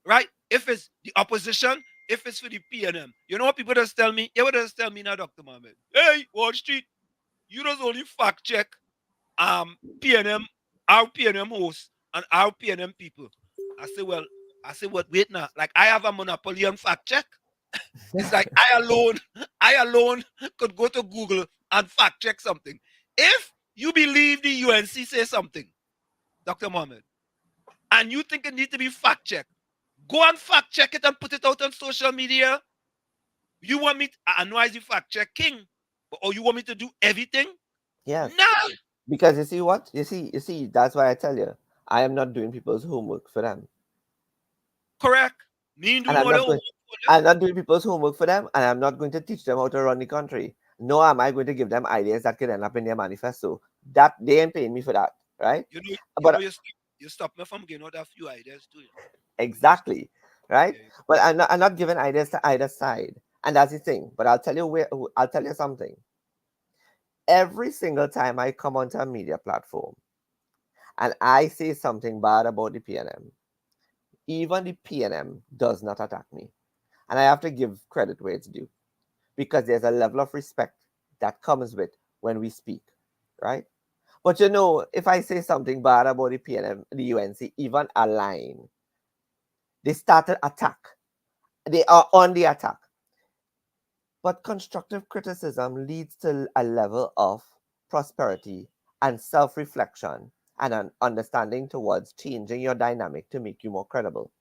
right? If it's the opposition, if it's for the PNM, you know what people just tell me? You would just tell me now, Dr. Mohammed, hey, Wall Street, you just only fact check PNM, our PNM host and our PNM people. I say, well, wait now. Like I have a monopoly on fact check. It's like I alone could go to Google and fact check something. If you believe the UNC say something, Dr. Mohammed, and you think it needs to be fact checked, go and fact check it and put it out on social media. You want me to, I know I fact checking, or you want me to do everything? Yes. No. Because you see what? You see, that's why I tell you, I am not doing people's homework for them. Correct. Me doing And I'm all your not going, I'm not doing people's homework for them, and I'm not going to teach them how to run the country. Nor am I going to give them ideas that could end up in their manifesto. That they ain't paying me for that, right? But you stop me from getting out a few ideas too. exactly, right? But I'm not giving ideas to either side, and that's the thing. But I'll tell you something. Every single time I come onto a media platform and I say something bad about the PNM, even the PNM does not attack me. And I have to give credit where it's due because there's a level of respect that comes with when we speak, right? But you know, if I say something bad about the PNM, the UNC, even a line, they started attack. They are on the attack. But constructive criticism leads to a level of prosperity and self reflection and an understanding towards changing your dynamic to make you more credible.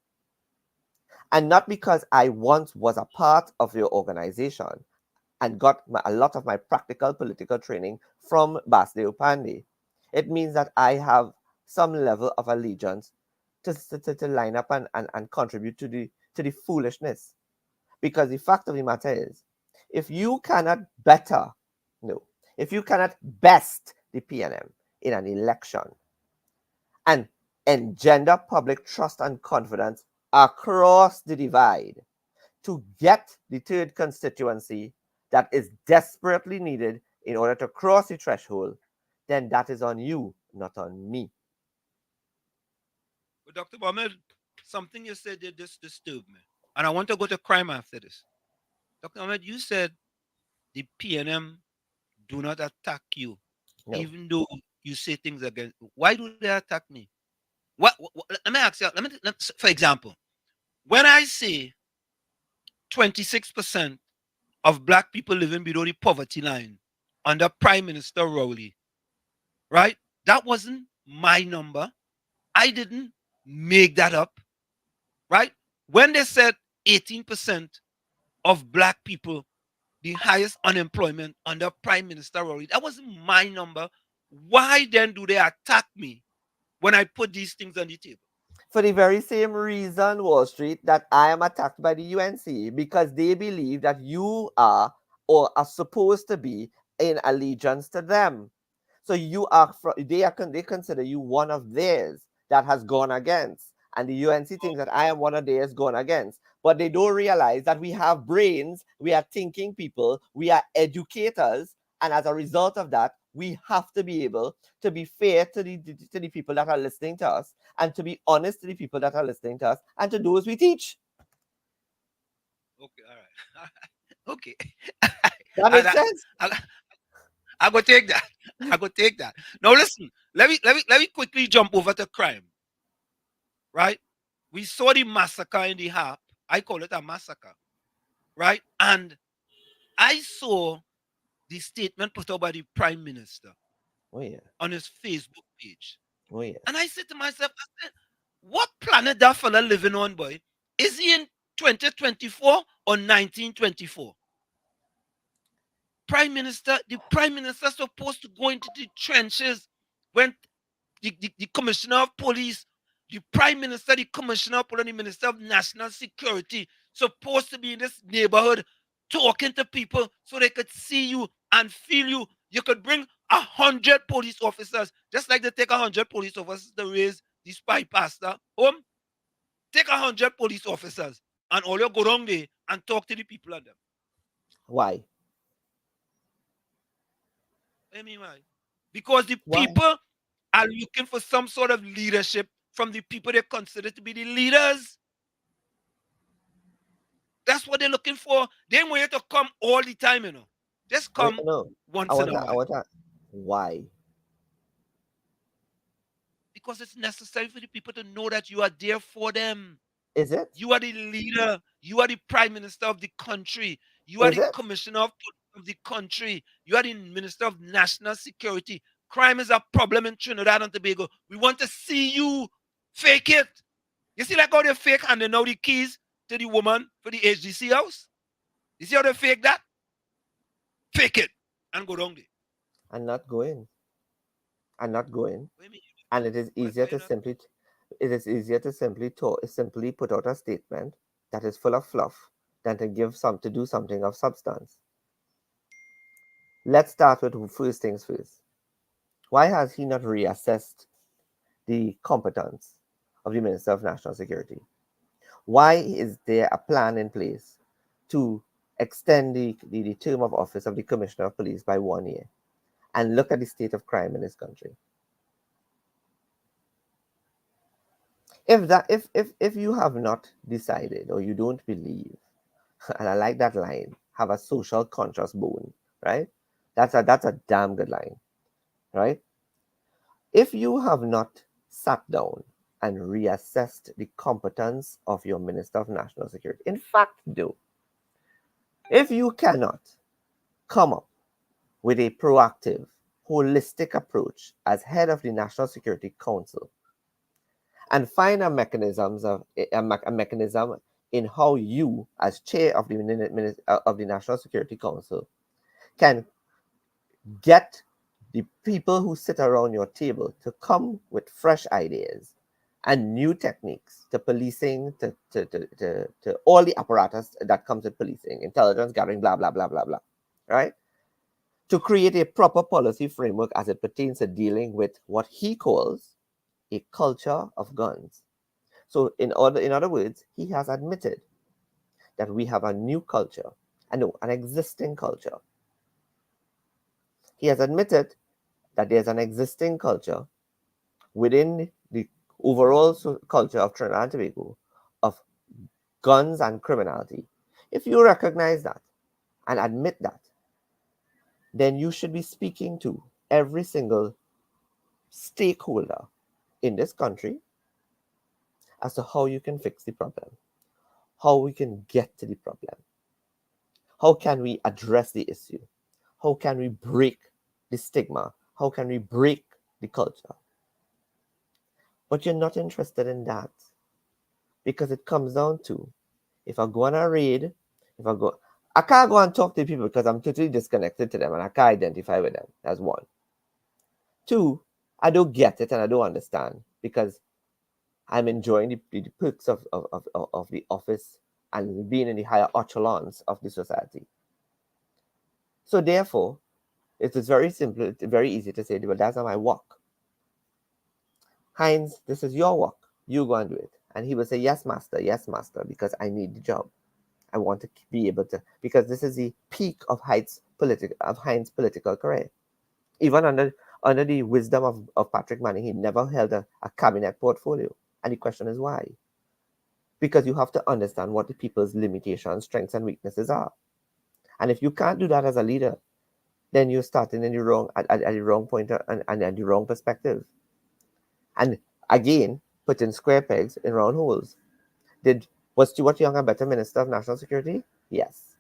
And not because I once was a part of your organization and got a lot of my practical political training from Basdeo Pandey. It means that I have some level of allegiance to line up and contribute to the foolishness. Because the fact of the matter is, if you cannot better, no, if you cannot best the PNM in an election and engender public trust and confidence across the divide to get the third constituency that is desperately needed in order to cross the threshold, then that is on you, not on me. But Dr. Mohammed, something you said that just disturbed me. And I want to go to crime after this. Dr. Mohammed, you said the PNM do not attack you, No. even though you say things against. Why do they attack me? Let me ask you. For example, when I say 26% of black people living below the poverty line under Prime Minister Rowley, right? That wasn't my number. I didn't make that up, right? When they said 18% of black people, the highest unemployment under Prime Minister Rowley, that wasn't my number. Why then do they attack me when I put these things on the table? For the very same reason, Wall Street, that I am attacked by the UNC because they believe that you are or are supposed to be in allegiance to them. So they consider you one of theirs that has gone against. And the UNC thinks that I am one of theirs gone against. But they don't realize that we have brains, we are thinking people, we are educators, and as a result of that, we have to be able to be fair to the people that are listening to us and to be honest to the people that are listening to us and to those we teach. Okay, all right. Okay. That makes sense. I go take that. I go take that. Now listen, let me quickly jump over to crime. Right? We saw the massacre in the Harp. I call it a massacre. Right? And I saw the statement put out by the Prime Minister on his Facebook page. Oh yeah. And I said to myself, I said, what planet that fella living on, boy? Is he in 2024 or 1924? The Prime Minister supposed to go into the trenches when the Commissioner of Police, the Prime Minister, the Commissioner of Police, the Minister of National Security supposed to be in this neighborhood talking to people so they could see you and feel you. You could bring 100 police officers, just like they take 100 police officers to raise the spy pastor home. Take 100 police officers and all you go down there and talk to the people on them. Why? I mean, why? Because the people are looking for some sort of leadership from the people they consider to be the leaders. That's what they're looking for. They want you to come all the time, you know. Just come once in a while. Why? because it's necessary for the people to know that you are there for them. Is it? You are the leader. You are the prime minister of the country. You are Is the it? commissioner of the country. You are the minister of national security. Crime is a problem in Trinidad and Tobago. We want to see you fake it. You see like how they fake handing out the keys to the woman for the HDC house? You see how they fake that? Fake it and go down there. I'm not going. I'm not going. And it is easier to simply simply put out a statement that is full of fluff than to do something of substance. Let's start with first things first. Why has he not reassessed the competence of the Minister of National Security? Why is there a plan in place to extend the term of office of the Commissioner of Police by 1 year? And look at the state of crime in this country. If you have not decided or you don't believe, and I like that line, have a social conscious bone, right? That's a damn good line, right? If you have not sat down and reassessed the competence of your Minister of National Security, in fact, if you cannot come up with a proactive, holistic approach as head of the National Security Council and find a mechanism in how you, as chair of the National Security Council, can get the people who sit around your table to come with fresh ideas and new techniques to policing, to all the apparatus that comes with policing, intelligence gathering, blah, blah, blah, blah, blah, right? To create a proper policy framework as it pertains to dealing with what he calls a culture of guns. So in other words, he has admitted that we have a new culture, an existing culture. He has admitted that there's an existing culture within the overall culture of Trinidad and Tobago of guns and criminality. If you recognize that and admit that, then you should be speaking to every single stakeholder in this country as to how you can fix the problem, how we can get to the problem, how can we address the issue, how can we break the stigma, how can we break the culture. But you're not interested in that because it comes down to, if I go on a raid, I can't go and talk to people because I'm totally disconnected to them and I can't identify with them. That's one. Two, I don't get it and I don't understand because I'm enjoying the perks of the office and being in the higher echelons of the society. So therefore, it is very simple, it's very easy to say, well, that's not my work. Heinz, this is your work. You go and do it. And he will say, yes, master, because I need the job. I want to be able to, because this is the peak of Heinz's political career. Even under the wisdom of Patrick Manning, he never held a cabinet portfolio. And the question is why? Because you have to understand what the people's limitations, strengths, and weaknesses are. And if you can't do that as a leader, then you're starting in the wrong at the wrong point and at the wrong perspective. And again, putting square pegs in round holes. Was Stuart Young a better Minister of National Security? Yes.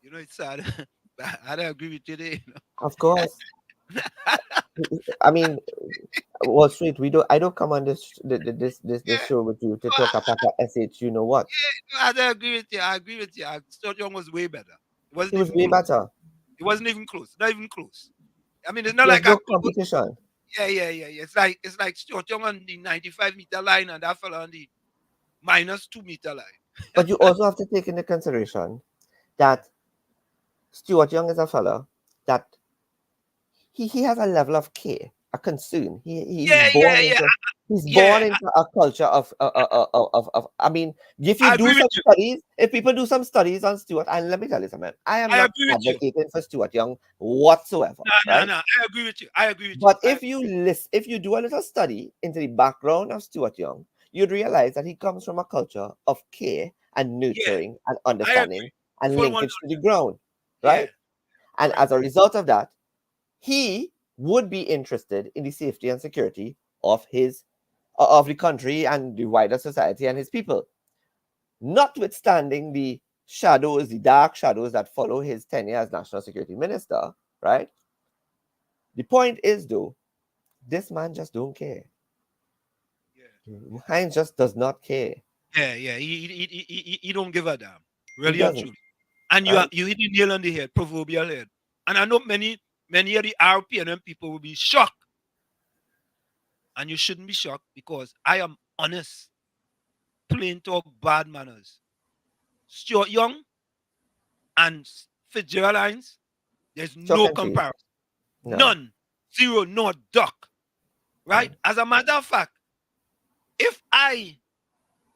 You know, it's sad. I don't agree with you there. Of course. I mean, Wall Street. I don't come on this show with you to talk about SH. You know what? Yeah, I don't agree with you. I agree with you. Stuart Young was way better. He was way better. It wasn't even close. Not even close. I mean, it's not There's like no competition. Yeah. It's like Stuart Young on the 95-meter line and that fella on the -2-meter line. But you also have to take into consideration that Stuart Young is a fella that he has a level of care, a concern. He's born into a culture of I mean, if you do some studies, if people do some studies on Stuart, and let me tell you something, I am not advocating for Stuart Young whatsoever. No, I agree with you. But if you do a little study into the background of Stuart Young, you'd realize that he comes from a culture of care and nurturing and understanding and linkage to the ground, right? And as a result of that, he would be interested in the safety and security of the country and the wider society and his people, notwithstanding the shadows, the dark shadows that follow his tenure as National Security Minister, right? The point is, though, this man just don't care. Heinz just does not care. Yeah, yeah. He don't give a damn. He Really and doesn't. truly. And Right? you hit the nail on the head, proverbial head. And I know many of the RPNM people will be shocked. And you shouldn't be shocked because I am honest. Plain talk, bad manners. Stuart Young and Fitzgerald Hines, there's Chalk no and cheese. comparison. No. None. Zero, no duck. Right? As a matter of fact, if I,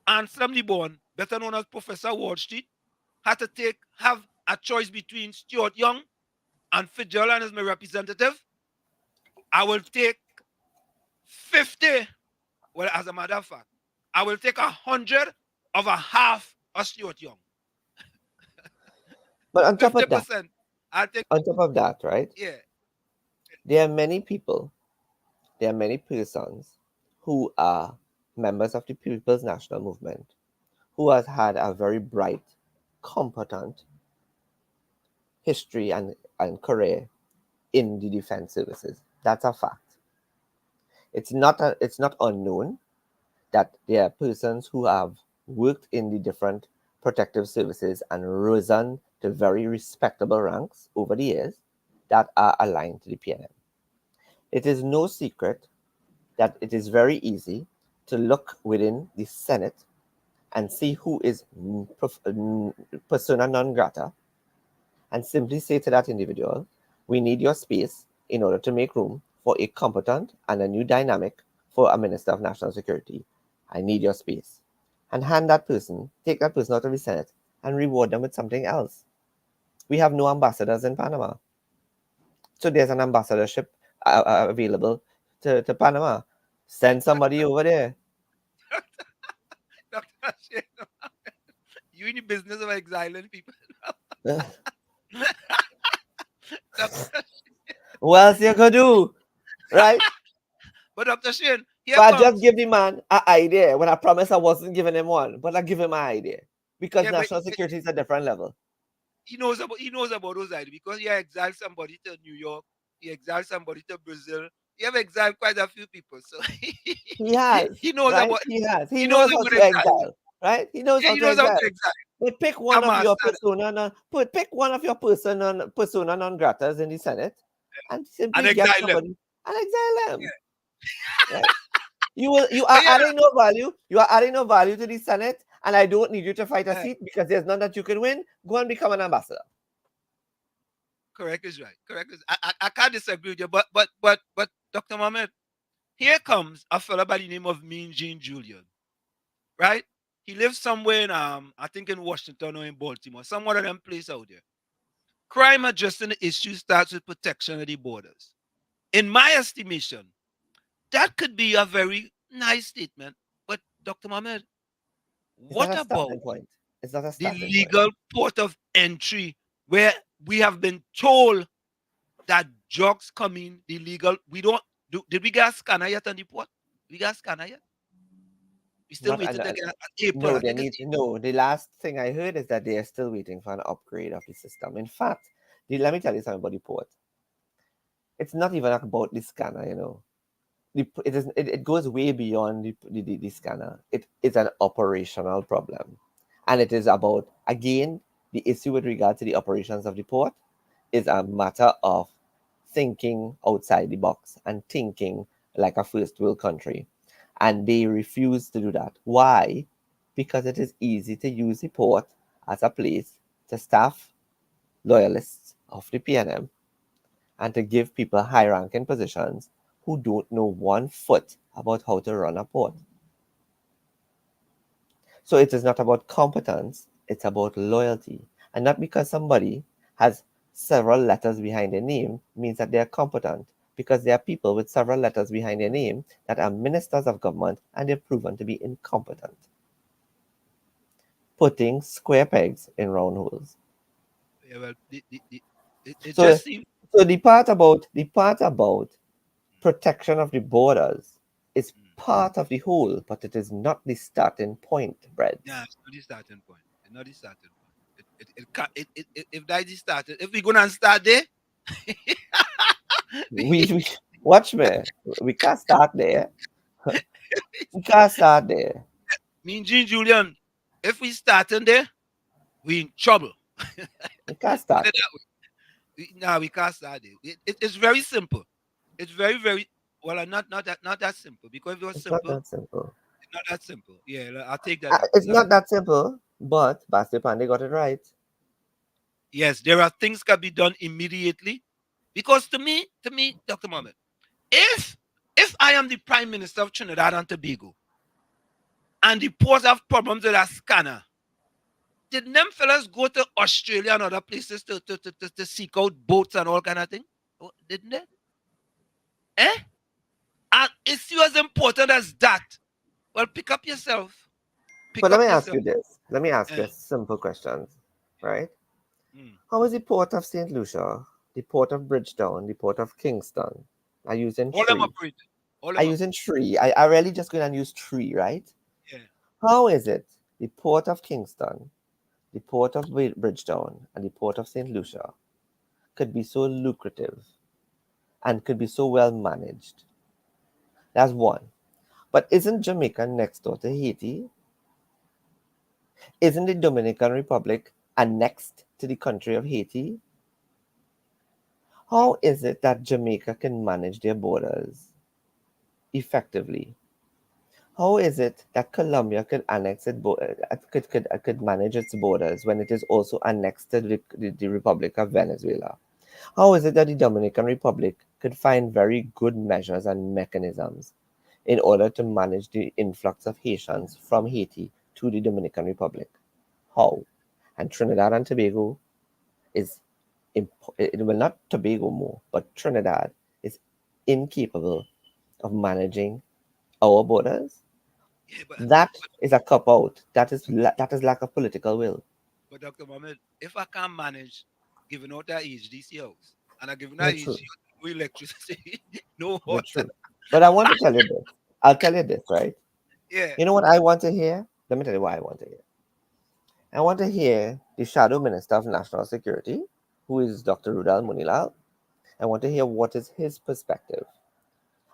Anselm Born, better known as Professor Wall Street, had to have a choice between Stuart Young and Fitzgerald as my representative, I will take 50. Well, as a matter of fact, I will take 100 of a half of Stuart Young. But on top 50%. of that, I'll take. on top of that, right? Yeah. There are many people, there are many persons who are members of the People's National Movement who has had a very bright, competent history and career in the defense services. That's a fact. It's not unknown that there are persons who have worked in the different protective services and risen to very respectable ranks over the years that are aligned to the PNM. It is no secret that it is very easy to look within the Senate and see who is persona non grata and simply say to that individual, we need your space in order to make room for a competent and a new dynamic for a Minister of National Security. I need your space. And take that person out of the Senate and reward them with something else. We have no ambassadors in Panama. So there's an ambassadorship available to Panama. Send somebody over there. Dr. You in the business of exiling people. What else you could do? Right? But Dr. Shane, but I just give the man an idea when I promised I wasn't giving him one, but I give him an idea because national security is a different level. He knows about those ideas because he exiled somebody to New York, he exiled somebody to Brazil. He have exiled quite a few people, so he has. He knows right? about. He knows how to exile, right? He knows how to exile. But pick one of your pick one of your persona non gratas in the Senate and simply get somebody and exile them. Yeah. Right? You are adding no value. You are adding no value to the Senate, and I don't need you to fight a seat because there's none that you can win. Go and become an ambassador. Correct is right. Correct is. I can't disagree with you, but Dr. Mohammed, here comes a fellow by the name of Mean Gene Julian, right? He lives somewhere in I think in Washington or in Baltimore, some one of them place out there. Crime addressing the issue starts with protection of the borders. In my estimation, that could be a very nice statement. But Dr. Mohammed, what about the legal port of entry where we have been told that drugs come in illegal? We don't do. Did we get a scanner yet on the port? We got a scanner yet? We still waiting to get April. No, the last thing I heard is that they are still waiting for an upgrade of the system. In fact, let me tell you something about the port. It's not even about the scanner, you know. It goes way beyond the scanner. It is an operational problem. And it is about, again, the issue with regard to the operations of the port is a matter of thinking outside the box and thinking like a first world country. And they refuse to do that. Why? Because it is easy to use the port as a place to staff loyalists of the PNM and to give people high-ranking positions who don't know one foot about how to run a port. So it is not about competence, it's about loyalty. And not because somebody has several letters behind their name means that they are competent, because there are people with several letters behind their name that are ministers of government and they're proven to be incompetent. Putting square pegs in round holes. Yeah, well, it just seems So the part about protection of the borders is part of the whole, but it is not the starting point, Brad. Yeah, it's not the starting point. It's not the starting point. If that is the starting, if we're gonna start there, We watch me. We can't start there. We can't start there. me and Jean Julian, if we starting there, we in trouble. We can't Put start it there. that way. No, we can't start there. It's very simple. It's very, very well, not that simple. Because if it was It's not simple, that simple. it's not that simple. Yeah, I'll take that back. It's not that simple, but Basti Pandey got it right. Yes, there are things can be done immediately. Because to me, Dr. Mohammed, if I am the Prime Minister of Trinidad and Tobago and the port have problems with a scanner, did them fellas go to Australia and other places to seek out boats and all kind of thing? Didn't they? Eh? And is you as important as that? Well, pick up yourself. But Pick let up me ask yourself. you this. Let me ask you Eh. a simple question, right? Mm. How is the port of St. Lucia, the port of Bridgetown, the port of Kingston? I using All them three. operate. All I them using three. I really just going to use three, right? Yeah. How is it the port of Kingston, the port of Bridgetown, and the port of St. Lucia could be so lucrative and could be so well managed? That's one. But isn't Jamaica next door to Haiti? Isn't the Dominican Republic annexed to the country of Haiti? How is it that Jamaica can manage their borders effectively? How is it that Colombia could annex could manage its borders when it is also annexed to the Republic of Venezuela? How is it that the Dominican Republic could find very good measures and mechanisms in order to manage the influx of Haitians from Haiti to the Dominican Republic? How? And Trinidad and Tobago is, well, not Tobago more, but Trinidad is incapable of managing our borders. That is a cop out. That is lack of political will. But Dr. Mohammed, if I can't manage giving out that HDC house and I giving that Not HDC true. no electricity, no Not water. true. But I want to tell you this. I'll tell you this, right? Yeah. You know what I want to hear? Let me tell you what I want to hear. I want to hear the Shadow Minister of National Security, who is Dr. Rudal Munilal. I want to hear what is his perspective.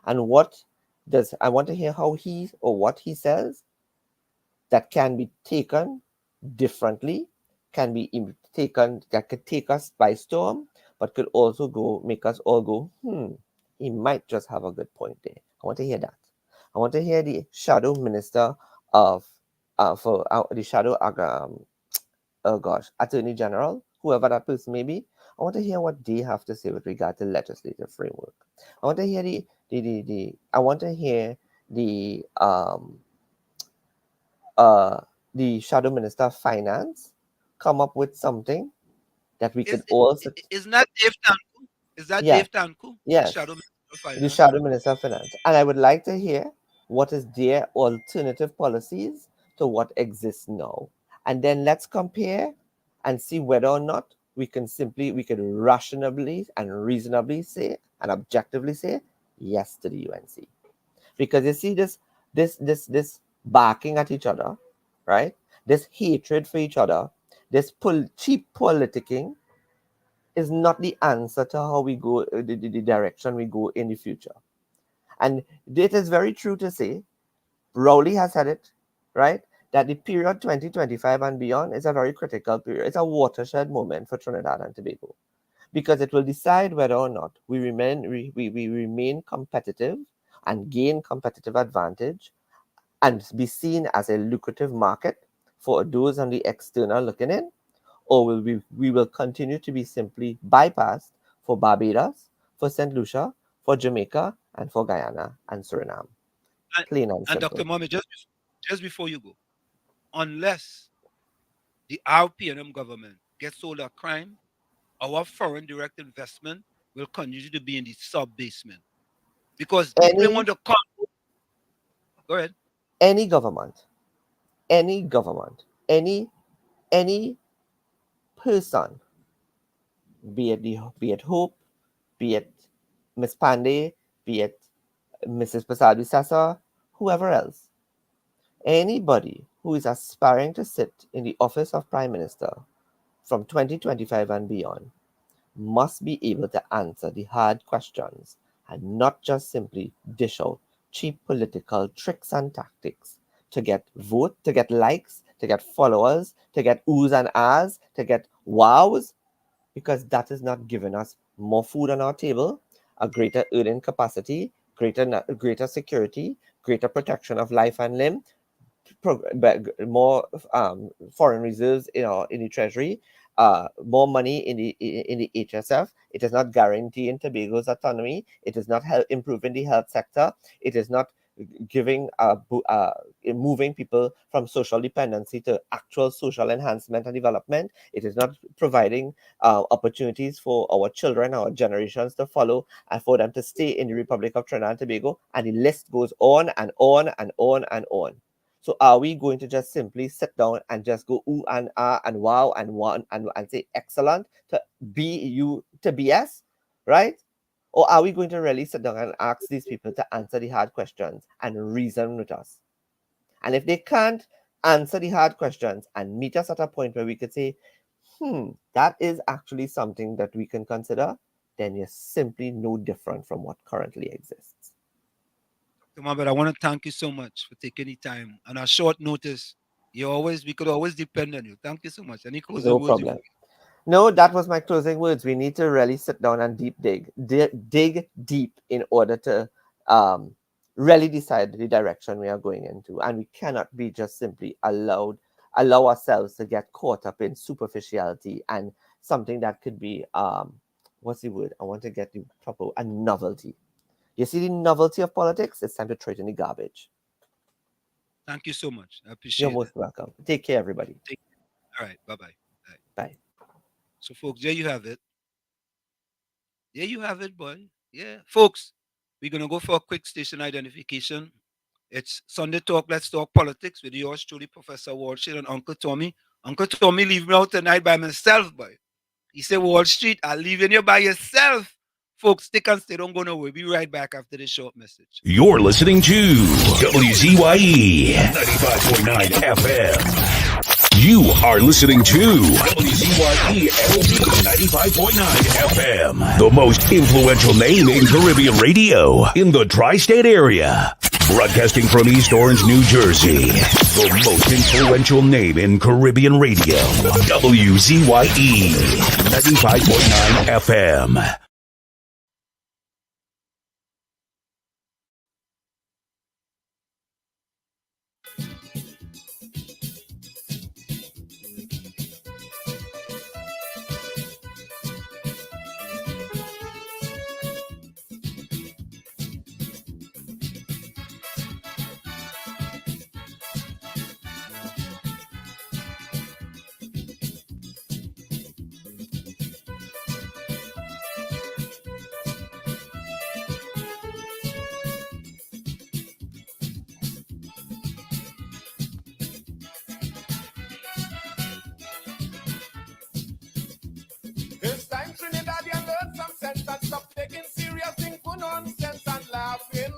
And I want to hear how he or what he says that can be taken differently, can be taken, that could take us by storm, but could also make us all go, he might just have a good point there. I want to hear that. I want to hear the shadow minister of for the shadow attorney general, whoever that person may be. I want to hear what they have to say with regard to legislative framework. I want to hear I want to hear the shadow minister of finance come up with something that we could all Isn't that Dave Tanku? Is that yeah, Dave Tanku? The yes, Shadow Minister of the Finance? shadow minister of finance. And I would like to hear what is their alternative policies to what exists now. And then let's compare and see whether or not we could rationally and reasonably say and objectively say yes to the UNC. Because you see this barking at each other, right? This hatred for each other, this cheap politicking is not the answer to how we go, the direction we go in the future. And it is very true to say, Rowley has said it, right? That the period 2025 and beyond is a very critical period. It's a watershed moment for Trinidad and Tobago because it will decide whether or not we remain competitive and gain competitive advantage and be seen as a lucrative market for those on the external looking in, or will we will continue to be simply bypassed for Barbados, for St. Lucia, for Jamaica, and for Guyana and Suriname. Plain and And simple. Dr. Mohammed, just before you go, unless the RPNM government gets all that crime, our foreign direct investment will continue to be in the sub basement. Because people Any want to come. Go ahead. any government, any any person, be it Hope, be it Miss Pandey, be it Mrs. Prasad Sasa, whoever else. Anybody who is aspiring to sit in the office of Prime Minister from 2025 and beyond must be able to answer the hard questions and not just simply dish out cheap political tricks and tactics to get vote, to get likes, to get followers, to get oohs and ahs, to get wows, because that is not giving us more food on our table, a greater earning capacity, greater security, greater protection of life and limb, more foreign reserves in the treasury, more money in the HSF. It is not guaranteeing Tobago's autonomy. It is not improving the health sector. It is not giving moving people from social dependency to actual social enhancement and development. It is not providing opportunities for our children, our generations to follow, and for them to stay in the Republic of Trinidad and Tobago. And the list goes on and on and on and on. So are we going to just simply sit down and just go ooh and ah and wow and say excellent to BS, right? Or are we going to really sit down and ask these people to answer the hard questions and reason with us? And if they can't answer the hard questions and meet us at a point where we could say, that is actually something that we can consider, then you're simply no different from what currently exists. But I want to thank you so much for taking the time on a short notice. We could always depend on you. Thank you so much. Any closing words? No problem. No, that was my closing words. We need to really sit down and dig deep in order to really decide the direction we are going into. And we cannot be just simply allow ourselves to get caught up in superficiality and something that could be, what's the word? I want to get the proper, a novelty. You see the novelty of politics? It's time to throw it in the garbage. Thank you so much. I appreciate it. You're most welcome. Take care, everybody. All right. Bye-bye. Bye. So, folks, there you have it. There you have it, boy. Yeah. Folks, we're going to go for a quick station identification. It's Sunday Talk. Let's talk politics with yours truly, Professor Wall Street and Uncle Tommy. Uncle Tommy leave me out tonight by myself, boy. He said, Wall Street, I'll leave you by yourself. Folks, stick and stay. Don't go nowhere. We'll be right back after this short message. You're listening to WZYE 95.9 FM. You are listening to WZYE 95.9 FM, the most influential name in Caribbean radio in the tri-state area. Broadcasting from East Orange, New Jersey, the most influential name in Caribbean radio. WZYE 95.9 FM. It's time Trinidadian learn some sense and stop taking serious things for nonsense and laughing.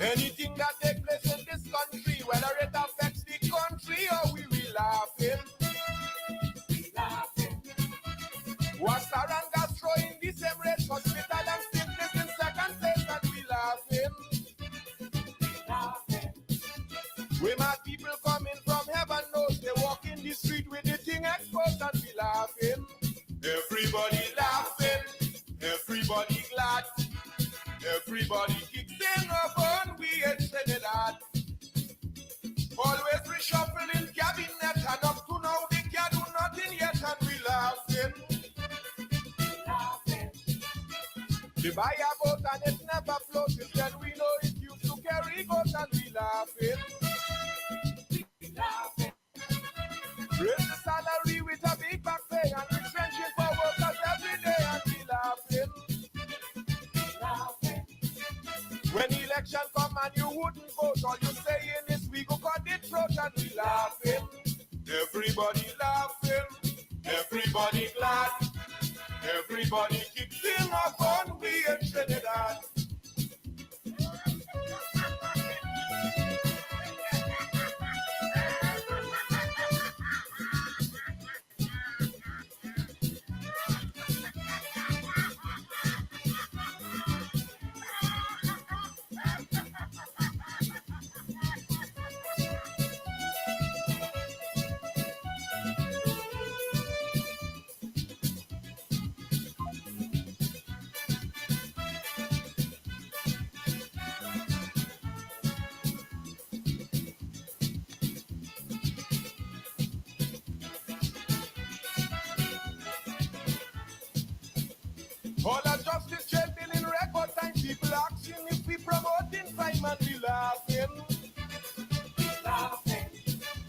Anything that takes place in this country, whether it affects the country or we laughing. Wasser and Gastro in the same race, hospital and sickness in second place, and we laughing. We my people coming from heaven knows they walk in the street with the thing exposed and we laughing. Everybody laughing, everybody glad, everybody kicks in up on we in Trinidad. Always reshuffling cabinet and up to now they can't do nothing yet and we laughing. We buy a boat and it never floats, then we know it used to carry goats and we laughing. Raise the salary with a big back pay and retrenching for workers every day and we laughing. When election come and you wouldn't vote, all you saying is we go cut the throat and we laughing. Everybody laughing, everybody glad, Everybody kicks in a fun way in Trinidad. All our justice children in record time, people asking if we promoting crime and we laughing.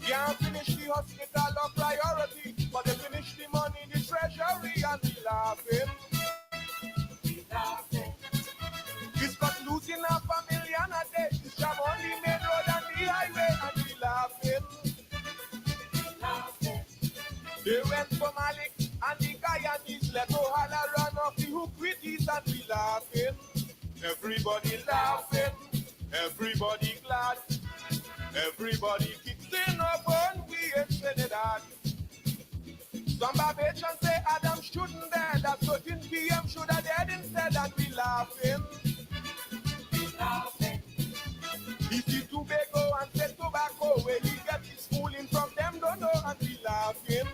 Can't finish the hospital of priority, but they finish the money in the treasury and we laughing. It's got losing $500,000 a day. This job on the main road and the highway and we laughing. They went for Malik and the Guyanese let O'Hala run off the hook with these and we laughing. Everybody laughing, everybody glad, everybody kicks in up on we in Trinidad. Some Barbadians say Adam shouldn't dead, that 13 p.m. should have dead instead and we laughing. He see Tobago and said tobacco, where he get his schooling from them don't know and we laughing.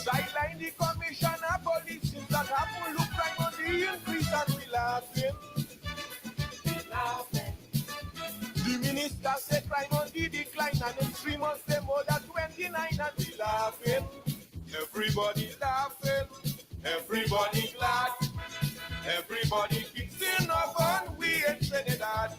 Sideline the commissioner police since that happen look crime on the increase and we laughing. The minister said crime on the decline and in 3 months they more than 29 and we laughing. Everybody laughing, everybody glad, everybody kicks in a fun we in Trinidad.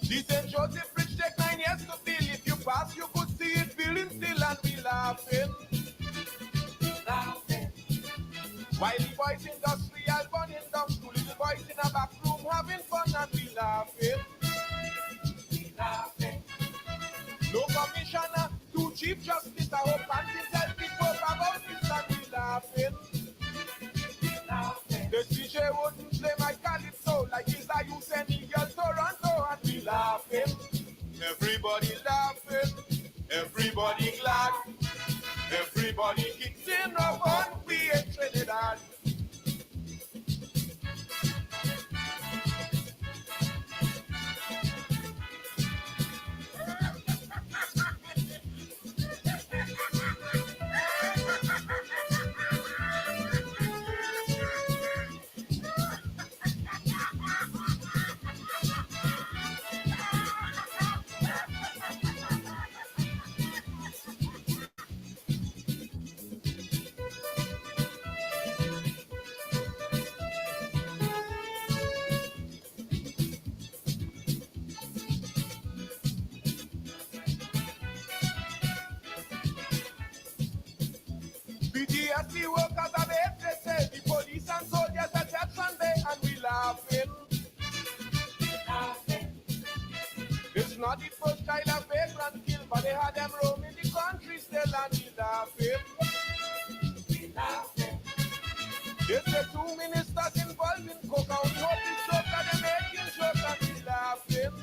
The St. Joseph Bridge take 9 years to build. If you pass, you could see it building still and be laughing. While the boys industrial burning down school, the boys in a back room having fun and be laughing. No commissioner, two chief justice, I hope and tell people about this and be laughing. The DJ wouldn't play my calypso like he's a youth and Eagle Toronto and be laughing. Everybody laughing, everybody glad, everybody kicks in a fun we in Trinidad. BGSC workers are they say the police and soldiers are Jackson Bay and we laughing. It's not the first child of vagrant killed, but they had them roaming the country still and we laughing. They say 2 ministers involved in coke, and we hope this joke that they're making joke and we laughing.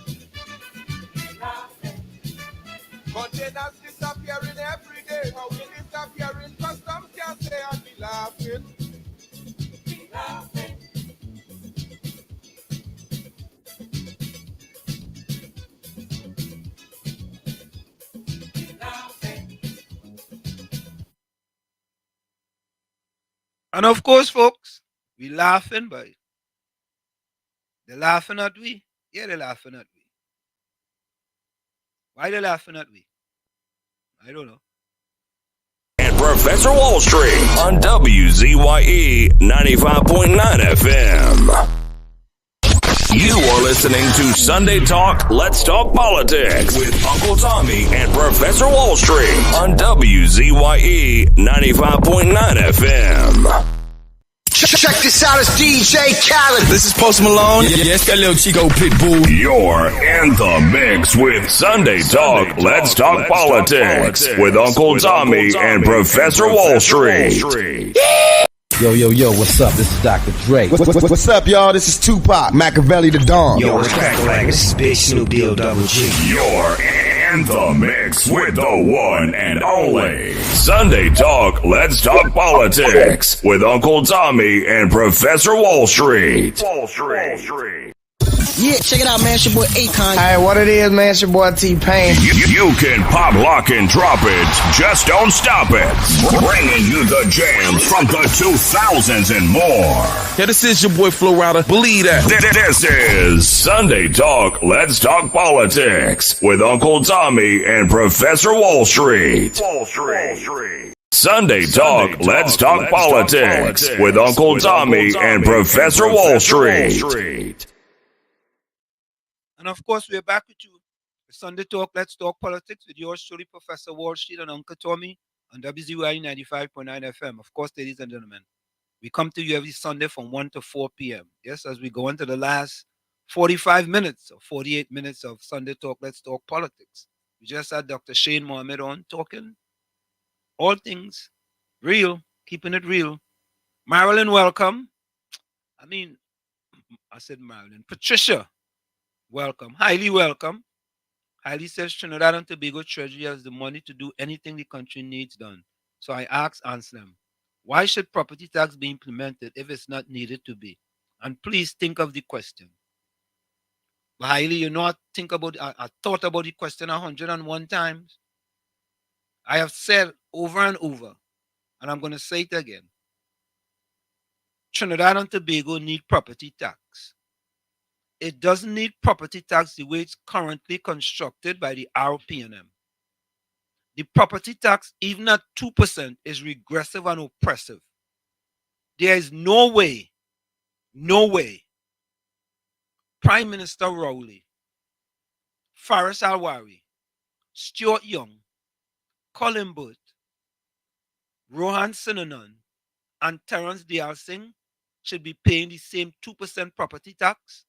Containers disappearing every day, how we disappearing customs can't say and we laughing. And of course, folks, We laughing, but they're laughing at we. Yeah, they're laughing at we. Why they laughing at me? I don't know. And Professor Wall Street on WZYE 95.9 FM. You are listening to Sunday Talk, Let's Talk Politics with Uncle Tommy and Professor Wall Street on WZYE 95.9 FM. Check this out, it's DJ Khaled. This is Post Malone. Yes, that little Chico Pitbull. You're in the mix with Sunday Talk, Let's Talk Politics with Uncle Tommy and Professor Wall Street. Yo, what's up? This is Dr. Dre. What's up, y'all? This is Tupac, Machiavelli the Dawn. Yo, what's cracking like? This is Big Snoop Deal Double G. You're in the mix with the one and only Sunday Talk, Let's Talk Politics with Uncle Tommy and Professor Wall Street. Yeah, check it out, man. It's your boy Akon. Hey, what it is, man? It's your boy T-Pain. You can pop, lock, and drop it. Just don't stop it. Bringing you the jams from the 2000s and more. Yeah, this is your boy Flo Rida. Believe that. This is Sunday Talk, Let's Talk Politics with Uncle Tommy and Professor Wall Street. Sunday Talk, Let's Talk Politics with Uncle Tommy and Professor Wall Street. And of course, we're back with you. Sunday Talk, Let's Talk Politics with yours truly, Professor Wall Street and Uncle Tommy on WZYE 95.9 FM. Of course, ladies and gentlemen, we come to you every Sunday from 1 to 4 p.m. Yes, as we go into the last 45 minutes or 48 minutes of Sunday Talk, Let's Talk Politics. We just had Dr. Shane Mohammed on talking all things real, keeping it real. Marilyn, welcome. I said Marilyn. Patricia, welcome. Highly welcome. Highly says Trinidad and Tobago Treasury has the money to do anything the country needs done. So I answer them, why should property tax be implemented if it's not needed to be? And please think of the question. But Highly, I thought about the question 101 times. I have said over and over, and I'm going to say it again. Trinidad and Tobago need property tax. It doesn't need property tax the way it's currently constructed by the RPNM. The property tax, even at 2%, is regressive and oppressive. There is no way Prime Minister Rowley, Faris Alwari, Stuart Young, Colin Burt, Rohan Sinanan, and Terence Dayal Singh should be paying the same 2% property tax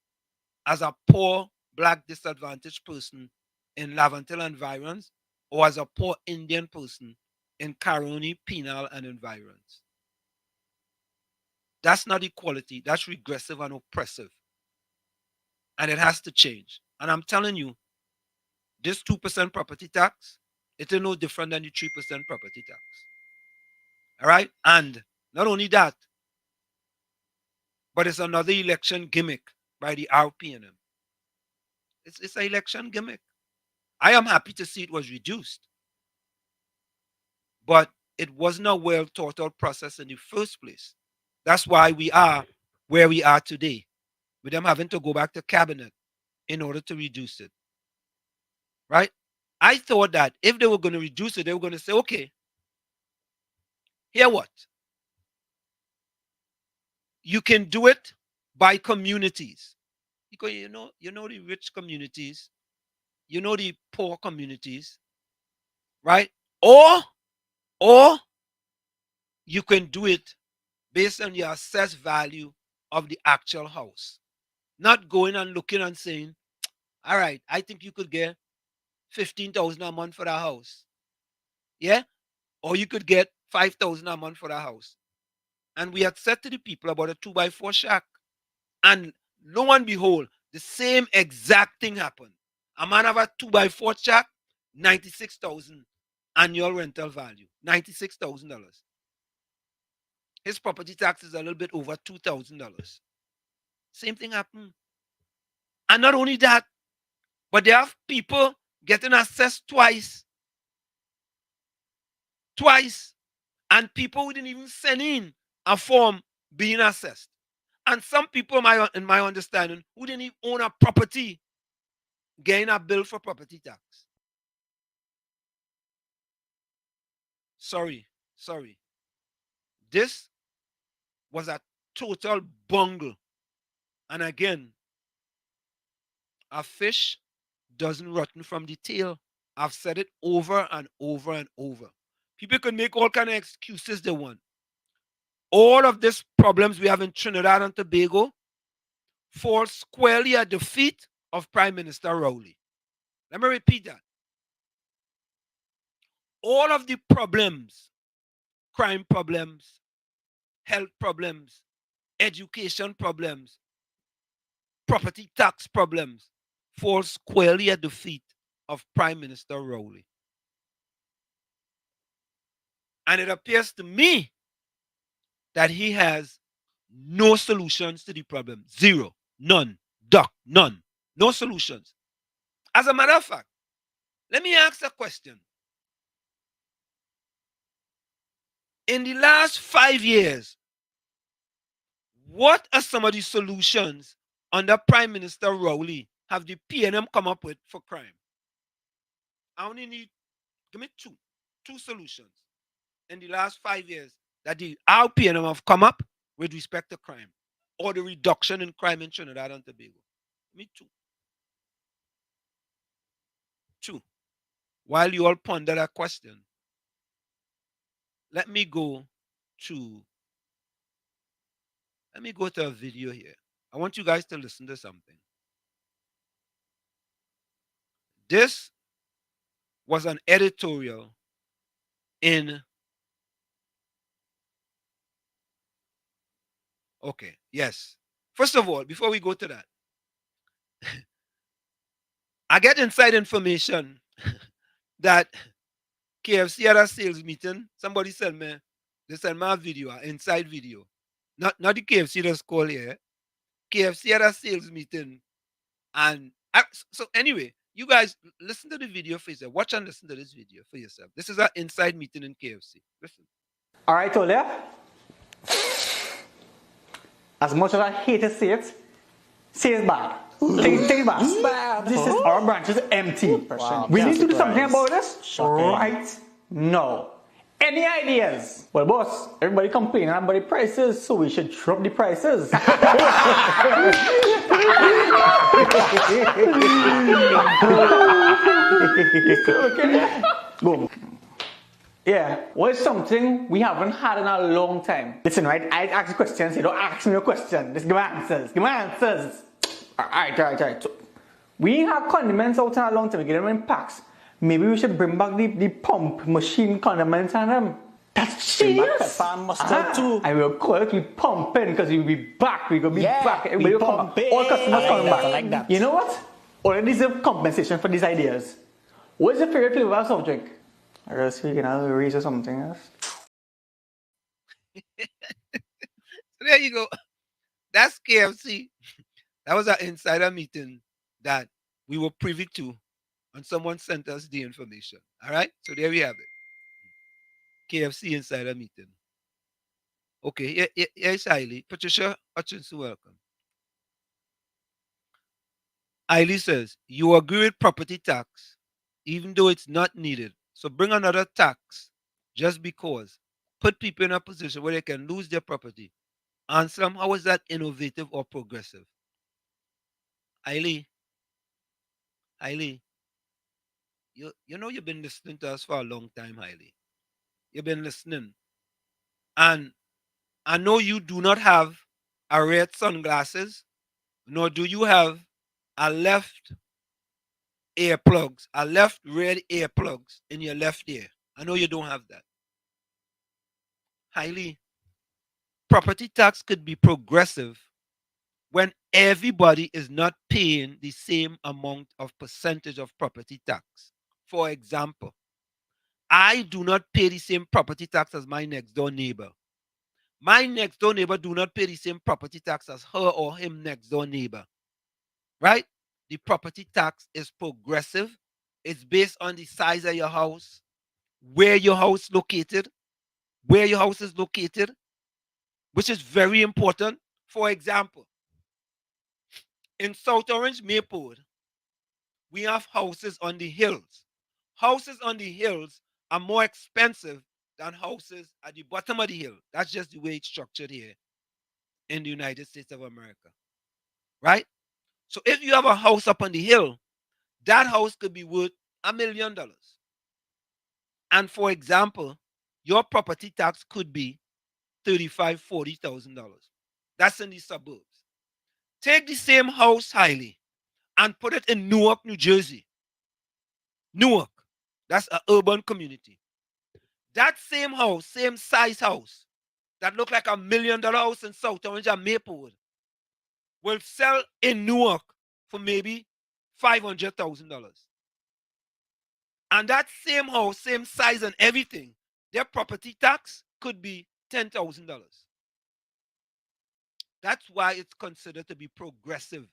as a poor black disadvantaged person in Laventille environs or as a poor Indian person in Caroni, Penal, and environs. That's not equality. That's regressive and oppressive. And it has to change. And I'm telling you, this 2% property tax, it is no different than the 3% property tax. All right? And not only that, but it's another election gimmick by the RPNM. It's an election gimmick. I am happy to see it was reduced. But it wasn't a well thought out process in the first place. That's why we are where we are today, with them having to go back to cabinet in order to reduce it. Right? I thought that if they were going to reduce it, they were going to say, okay, here what? You can do it by communities. Because you know the rich communities, you know the poor communities, right? Or you can do it based on your assessed value of the actual house. Not going and looking and saying, all right, I think you could get 15,000 a month for that house. Yeah? Or you could get 5,000 a month for that house. And we had said to the people about a 2x4 shack. And lo and behold, the same exact thing happened. A man have a 2x4 shack, $96,000 annual rental value. $96,000. His property tax is a little bit over $2,000. Same thing happened. And not only that, but they have people getting assessed twice. And people who didn't even send in a form being assessed. And some people, in my understanding, who didn't even own a property, getting a bill for property tax. Sorry. This was a total bungle. And again, a fish doesn't rotten from the tail. I've said it over and over and over. People can make all kind of excuses they want. All of these problems we have in Trinidad and Tobago fall squarely at the feet of Prime Minister Rowley. Let me repeat that. All of the problems, crime problems, health problems, education problems, property tax problems, fall squarely at the feet of Prime Minister Rowley. And it appears to me that he has no solutions to the problem. Zero. None. Doc. None. No solutions. As a matter of fact, let me ask a question. In the last 5 years, what are some of the solutions under Prime Minister Rowley have the PNM come up with for crime? I only need, give me two solutions in the last 5 years that our PNM have come up with respect to crime or the reduction in crime in Trinidad and Tobago. Give me two. While you all ponder that question, let me go to a video here. I want you guys to listen to something. This was an editorial in, okay, yes. First of all, before we go to that, I get inside information that KFC had a sales meeting. Somebody sent me a video, an inside video. Not the KFC that's called here. KFC had a sales meeting. And so anyway, you guys listen to the video for yourself. Watch and listen to this video for yourself. This is an inside meeting in KFC. Listen. All right, Olia. As much as I hate to say it, say it's bad. Take it back. Bad. This is our branch is empty. Wow. We need to do something about this right now. Any ideas? Well, boss, everybody complaining about the prices, so we should drop the prices. Okay. Boom. Yeah, what's something we haven't had in a long time? Listen, right? I ask questions, you don't ask me a question. Just give me answers. Give me answers. Alright. So, we have condiments out in a long time. We get them in packs. Maybe we should bring back the pump machine condiments and them. That's serious. Mustard too. I will call it we pumping because we'll be back. We're gonna be back. Everybody will come back. All customers coming back. Like that. You know what? Already deserve compensation for these ideas. What's your favorite flavor of soft drink? I guess we can have a raise or something else. So there you go. That's KFC. That was an insider meeting that we were privy to, and someone sent us the information. All right? So there we have it. KFC insider meeting. Okay, yes, Eiley. Patricia Hutchinson, welcome. Eiley says, you agree with property tax, even though it's not needed. So bring another tax just because. Put people in a position where they can lose their property. Answer, how is that innovative or progressive? Eiley, you know you've been listening to us for a long time, Eiley. You've been listening. And I know you do not have a red sunglasses, nor do you have a left earplugs, a left red earplugs in your left ear. I know you don't have that. Eiley, property tax could be progressive when everybody is not paying the same amount of percentage of property tax. For example, I do not pay the same property tax as my next door neighbor. My next door neighbor do not pay the same property tax as her or him next door neighbor. Right? The property tax is progressive. It's based on the size of your house, where your house is located, which is very important For example, in South Orange, Mayport, we have houses on the hills. Houses on the hills are more expensive than houses at the bottom of the hill. That's just the way it's structured here in the United States of America, right? So if you have a house up on the hill, that house could be worth $1 million. And for example, your property tax could be $35,000, $40,000. That's in the suburbs. Take the same house, Highly, and put it in Newark, New Jersey. Newark, that's an urban community. That same house, same size house, that look like $1 million house in South Orange and Maplewood, will sell in Newark for maybe $500,000. And that same house, same size and everything, their property tax could be $10,000. That's why it's considered to be progressive.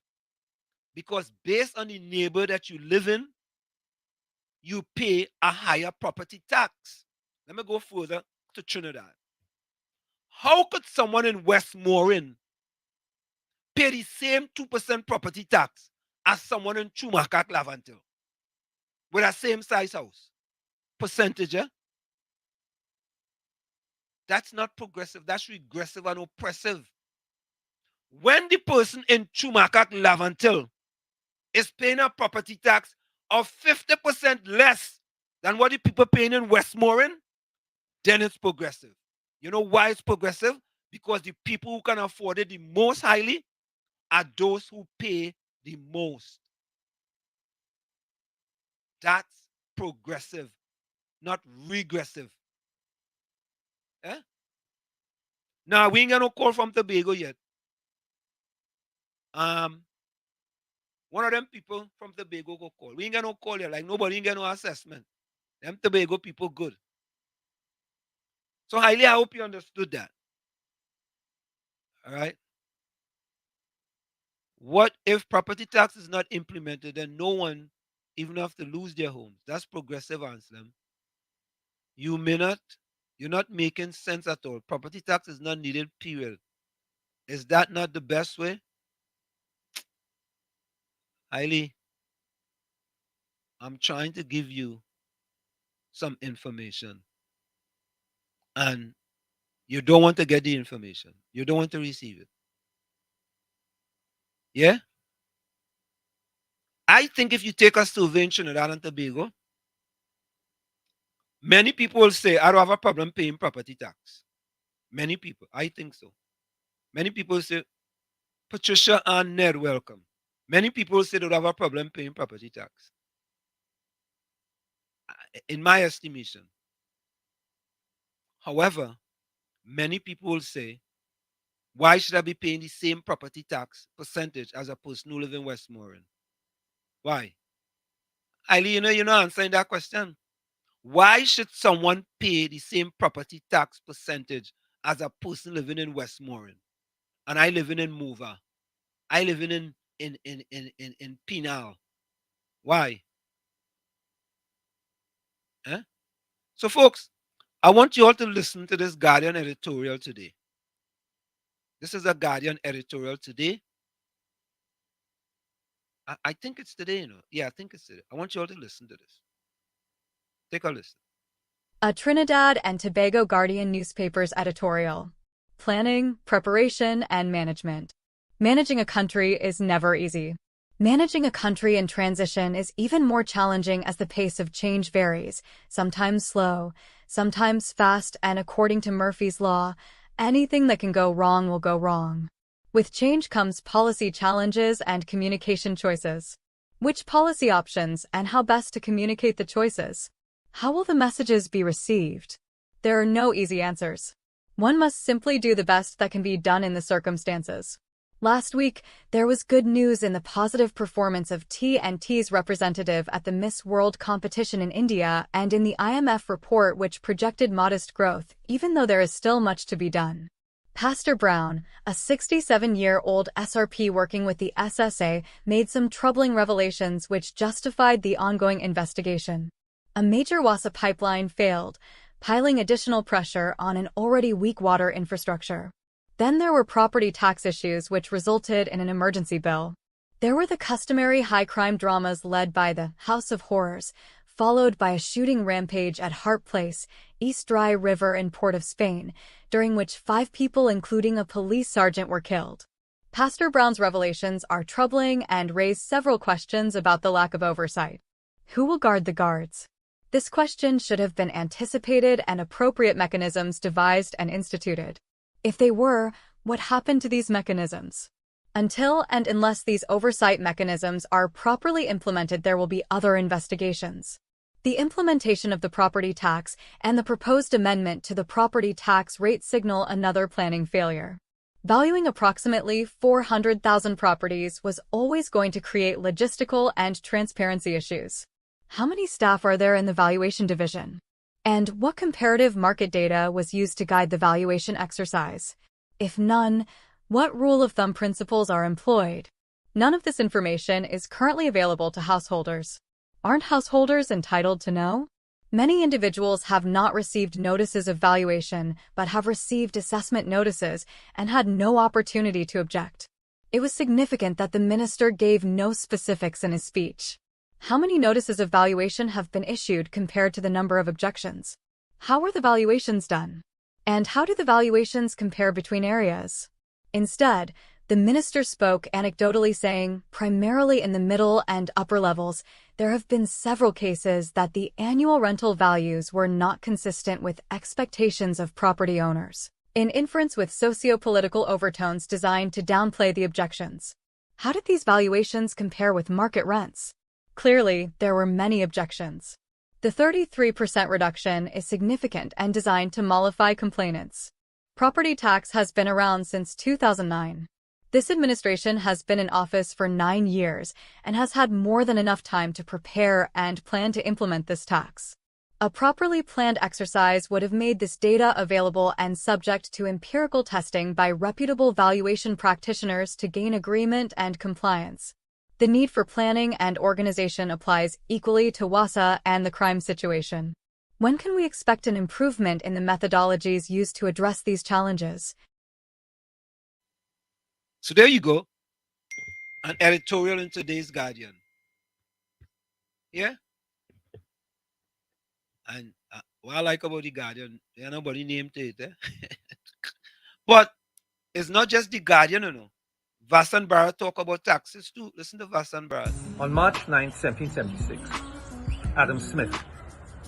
Because based on the neighbor that you live in, you pay a higher property tax. Let me go further to Trinidad. How could someone in Westmoreland pay the same 2% property tax as someone in Chumakak, Lavantil, with a same size house? Percentage, eh? That's not progressive. That's regressive and oppressive. When the person in Chumakak, Lavantil is paying a property tax of 50% less than what the people paying in Westmoreland, then it's progressive. You know why it's progressive? Because the people who can afford it the most highly are those who pay the most. That's progressive, not regressive. Eh? Now, we ain't got no call from Tobago yet. One of them people from Tobago go call. We ain't got no call yet. Like, nobody ain't got no assessment. Them Tobago people good. So, Highly, I hope you understood that. All right? What if property tax is not implemented, then no one even have to lose their homes? That's progressive, Anselm. You're not making sense at all. Property tax is not needed, period. Is that not the best way? Highly, I'm trying to give you some information. And you don't want to get the information. You don't want to receive it. Yeah? I think if you take a survey in Trinidad and Tobago, many people will say, I don't have a problem paying property tax. Many people. I think so. Many people say, Patricia and Ned, welcome. Many people say they don't have a problem paying property tax. In my estimation. However, many people will say, why should I be paying the same property tax percentage as a person who lives in Westmoreland? Why? Highly, you're not answering that question. Why should someone pay the same property tax percentage as a person living in Westmoreland? And I living in Mova. I living in Pinal. Why? Eh? So, folks, I want you all to listen to this Guardian editorial today. This is a Guardian editorial today. I think it's today, Yeah, I think it's today. I want you all to listen to this. Take a listen. A Trinidad and Tobago Guardian newspaper's editorial. Planning, preparation, and management. Managing a country is never easy. Managing a country in transition is even more challenging as the pace of change varies, sometimes slow, sometimes fast, and according to Murphy's Law, anything that can go wrong will go wrong. With change comes policy challenges and communication choices. Which policy options and how best to communicate the choices? How will the messages be received? There are no easy answers. One must simply do the best that can be done in the circumstances. Last week, there was good news in the positive performance of TNT's representative at the Miss World competition in India and in the IMF report which projected modest growth, even though there is still much to be done. Pastor Brown, a 67-year-old SRP working with the SSA, made some troubling revelations which justified the ongoing investigation. A major Wassa pipeline failed, piling additional pressure on an already weak water infrastructure. Then there were property tax issues which resulted in an emergency bill. There were the customary high crime dramas led by the House of Horrors, followed by a shooting rampage at Hart Place, East Dry River in Port of Spain, during which 5 people including a police sergeant were killed. Pastor Brown's revelations are troubling and raise several questions about the lack of oversight. Who will guard the guards? This question should have been anticipated and appropriate mechanisms devised and instituted. If they were, what happened to these mechanisms? Until and unless these oversight mechanisms are properly implemented, there will be other investigations. The implementation of the property tax and the proposed amendment to the property tax rate signal another planning failure. Valuing approximately 400,000 properties was always going to create logistical and transparency issues. How many staff are there in the valuation division? And what comparative market data was used to guide the valuation exercise? If none, what rule of thumb principles are employed? None of this information is currently available to householders. Aren't householders entitled to know? Many individuals have not received notices of valuation, but have received assessment notices and had no opportunity to object. It was significant that the minister gave no specifics in his speech. How many notices of valuation have been issued compared to the number of objections? How were the valuations done? And how do the valuations compare between areas? Instead, the minister spoke anecdotally saying, primarily in the middle and upper levels, there have been several cases that the annual rental values were not consistent with expectations of property owners, in inference with socio-political overtones designed to downplay the objections. How did these valuations compare with market rents? Clearly, there were many objections. The 33% reduction is significant and designed to mollify complainants. Property tax has been around since 2009. This administration has been in office for 9 years and has had more than enough time to prepare and plan to implement this tax. A properly planned exercise would have made this data available and subject to empirical testing by reputable valuation practitioners to gain agreement and compliance. The need for planning and organization applies equally to WZYE and the crime situation. When can we expect an improvement in the methodologies used to address these challenges? So there you go. An editorial in today's Guardian. Yeah? And what I like about the Guardian, there's nobody named to it. But it's not just the Guardian, you know. Vassan Bharat talk about taxes too. Listen to Vassan Bharat. On March 9, 1776, Adam Smith,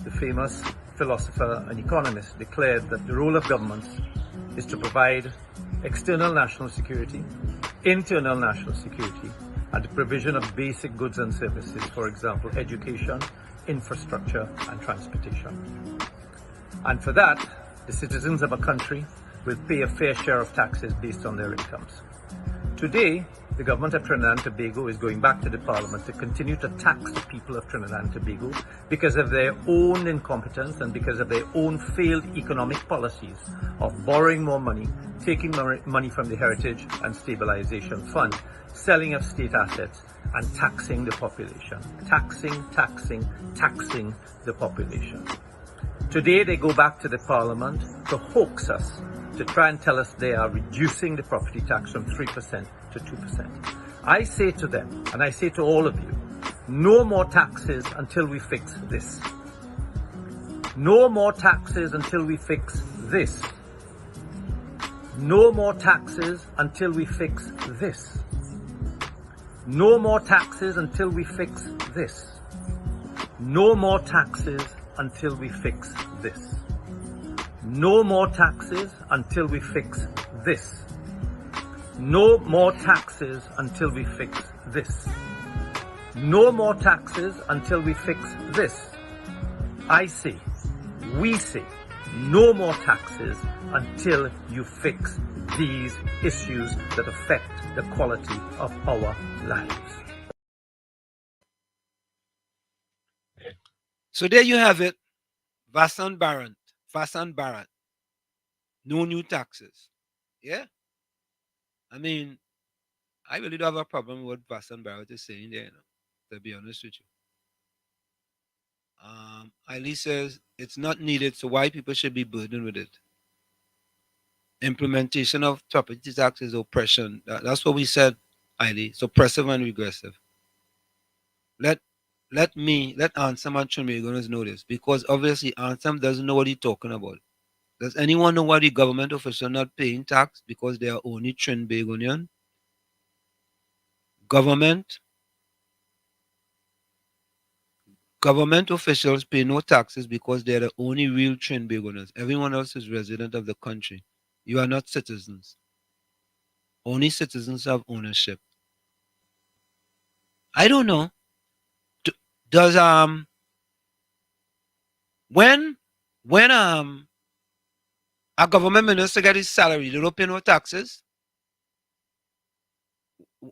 the famous philosopher and economist, declared that the role of governments is to provide external national security, internal national security, and the provision of basic goods and services, for example, education, infrastructure, and transportation. And for that, the citizens of a country will pay a fair share of taxes based on their incomes. Today, the government of Trinidad and Tobago is going back to the Parliament to continue to tax the people of Trinidad and Tobago because of their own incompetence and because of their own failed economic policies of borrowing more money, taking money from the Heritage and Stabilization Fund, selling of state assets, and taxing the population. Taxing the population. Today, they go back to the Parliament to hoax us, to try and tell us they are reducing the property tax from 3% to 2%. I say to them, and I say to all of you, no more taxes until we fix this. No more taxes until we fix this. No more taxes until we fix this. No more taxes until we fix this. No more taxes until we fix this. No more taxes until we fix this. No more taxes until we fix this. No more taxes until we fix this. I say, we say, no more taxes until you fix these issues that affect the quality of our lives. So there you have it. Vassan Bharat. No new taxes. Yeah? I mean, I really don't have a problem with what Vassan Bharat is saying there, to be honest with you. Eileen says it's not needed, so why people should be burdened with it? implementation of property tax is oppression. That's what we said, Eiley. It's oppressive and regressive. Let Ansem and Trinbagonians know this, because obviously Ansem doesn't know what he's talking about. Does anyone know why the government officials not paying tax because they are only Trinbagonian? Government officials pay no taxes because they are the only real Trinbagonians. Everyone else is resident of the country. You are not citizens. Only citizens have ownership. I don't know. Does when a government minister get his salary, they don't pay no taxes?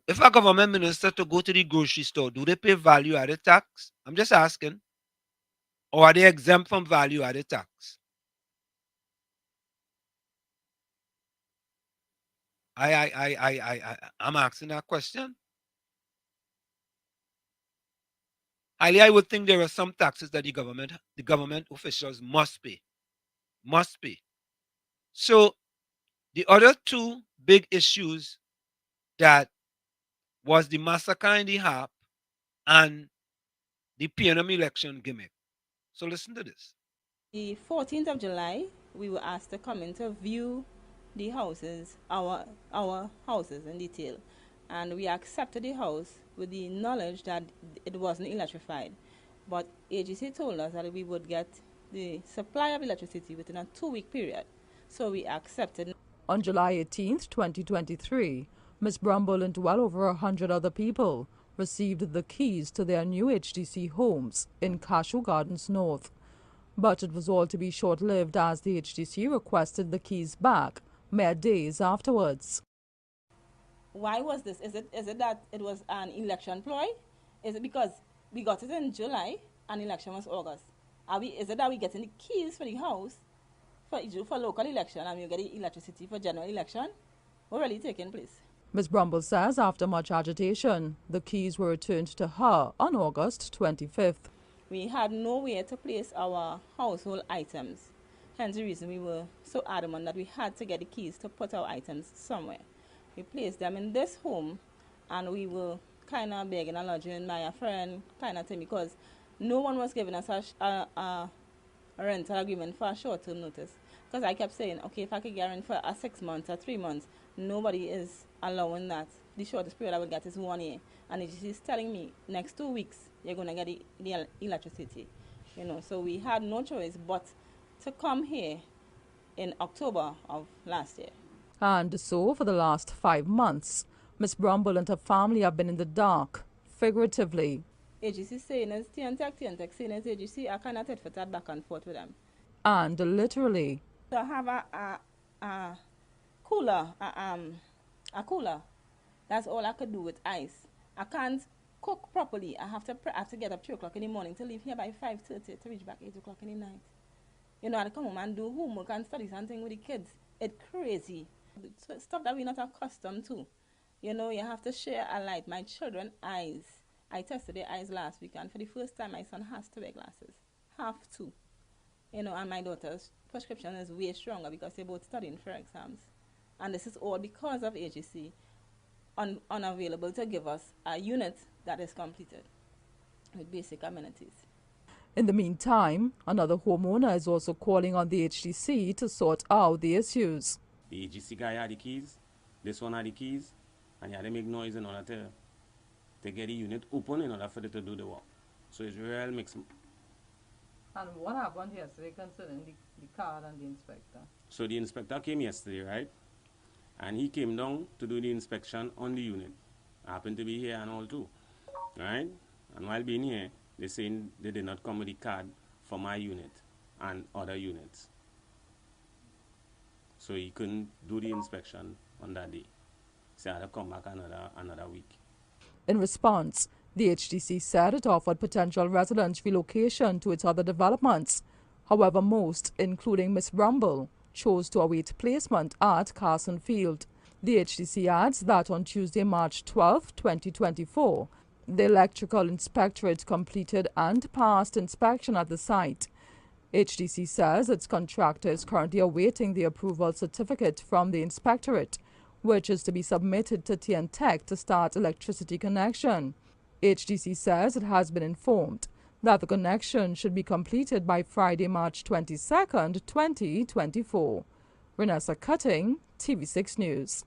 If a government minister to go to the grocery store, do they pay value added tax? I'm just asking. Or are they exempt from value added tax? I'm asking that question. I would think there are some taxes that the government officials must pay. Must pay. So the other two big issues that was the massacre in the Harp and the PNM election gimmick. So listen to this. The 14th of July, we were asked to come in to view the houses, our houses in detail. And we accepted the house with the knowledge that it wasn't electrified. But AGC told us that we would get the supply of electricity within a 2-week period. So we accepted. On July 18th, 2023, Ms. Brumble and well over 100 other people received the keys to their new HDC homes in Cashew Gardens North. But it was all to be short-lived as the HDC requested the keys back mere days afterwards. Why was this? Is it that it was an election ploy? Is it because we got it in July and election was August? Is it that we getting the keys for the house for local election and we get the electricity for general election? What really taking place? Ms. Brumble says after much agitation, the keys were returned to her on August 25th. We had nowhere to place our household items. Hence the reason we were so adamant that we had to get the keys to put our items somewhere. We placed them in this home and we were kind of begging and lodging by a friend kind of thing because no one was giving us a rental agreement for a short-term notice. Because I kept saying, okay, if I could guarantee for a 6 months or 3 months, nobody is allowing that. The shortest period I would get is 1 year. And it is telling me next 2 weeks you're going to get the electricity. So we had no choice but to come here in October of last year. And so for the last 5 months, Ms. Brumble and her family have been in the dark, figuratively. AGC saying it's TNTech saying it's AGC. I cannot take for that back and forth with them. And literally. So I have a cooler, a cooler. That's all I could do with ice. I can't cook properly. I have to get up 3 o'clock in the morning to leave here by 5:30 to reach back 8 o'clock in the night. I come home and do homework and study something with the kids. It's crazy. So stuff that we're not accustomed to. You have to share a light. My children's eyes. I tested their eyes last week, and for the first time, my son has to wear glasses. Have to. And my daughter's prescription is way stronger because they're both studying for exams. And this is all because of AGC unavailable to give us a unit that is completed with basic amenities. In the meantime, another homeowner is also calling on the HDC to sort out the issues. The HDC guy had the keys, this one had the keys, and he had to make noise in order to get the unit open in order for it to do the work. So it's real mixed. And what happened yesterday concerning the card and the inspector? So the inspector came yesterday, right? And he came down to do the inspection on the unit. I happened to be here and all too, right? And while being here, they saying they did not come with the card for my unit and other units. So he couldn't do the inspection on that day. So I had to come back another week. In response, the HDC said it offered potential residents relocation to its other developments. However, most, including Ms. Brumble, chose to await placement at Carson Field. The HDC adds that on Tuesday, March 12, 2024, the electrical inspectorate completed and passed inspection at the site. HDC says its contractor is currently awaiting the approval certificate from the inspectorate, which is to be submitted to TNTech to start electricity connection. HDC says it has been informed that the connection should be completed by Friday, March 22nd, 2024. Renessa Cutting, TV6 News.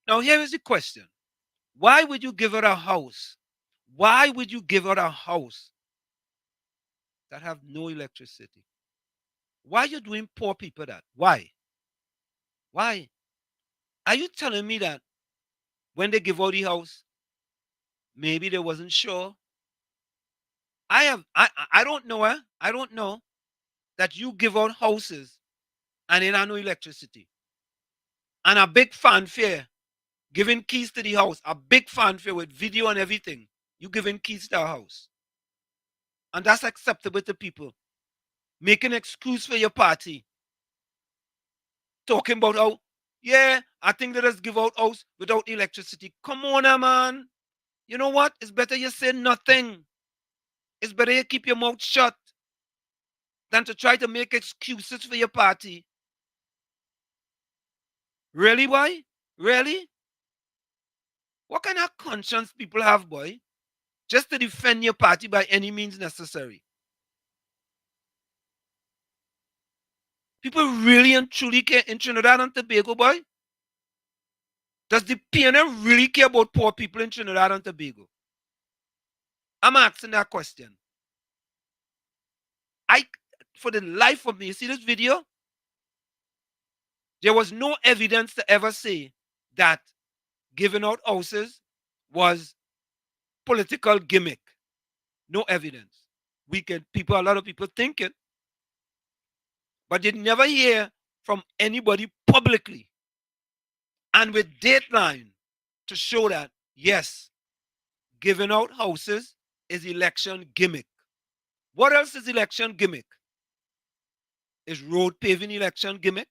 Now here is the question. Why would you give her a house? Why would you give her a house that have no electricity? Why are you doing poor people that? Why? Why? Are you telling me that when they give out the house, maybe they wasn't sure? I don't know, I don't know that you give out houses and they have no electricity. And a big fanfare, giving keys to the house, a big fanfare with video and everything. You giving keys to a house. And that's acceptable to people. Making excuse for your party. Talking about how, yeah, I think let us give out house without electricity. Come on, man. You know what? It's better you say nothing. It's better you keep your mouth shut than to try to make excuses for your party. Really, boy? Really? What kind of conscience people have, boy? Just to defend your party by any means necessary. People really and truly care in Trinidad and Tobago, boy? Does the PNM really care about poor people in Trinidad and Tobago? I'm asking that question. For the life of me, you see this video? There was no evidence to ever say that giving out houses was political gimmick. No evidence. A lot of people think it, but you never hear from anybody publicly and with dateline to show that, yes, giving out houses is election gimmick. What else is election gimmick? Is road paving election gimmick?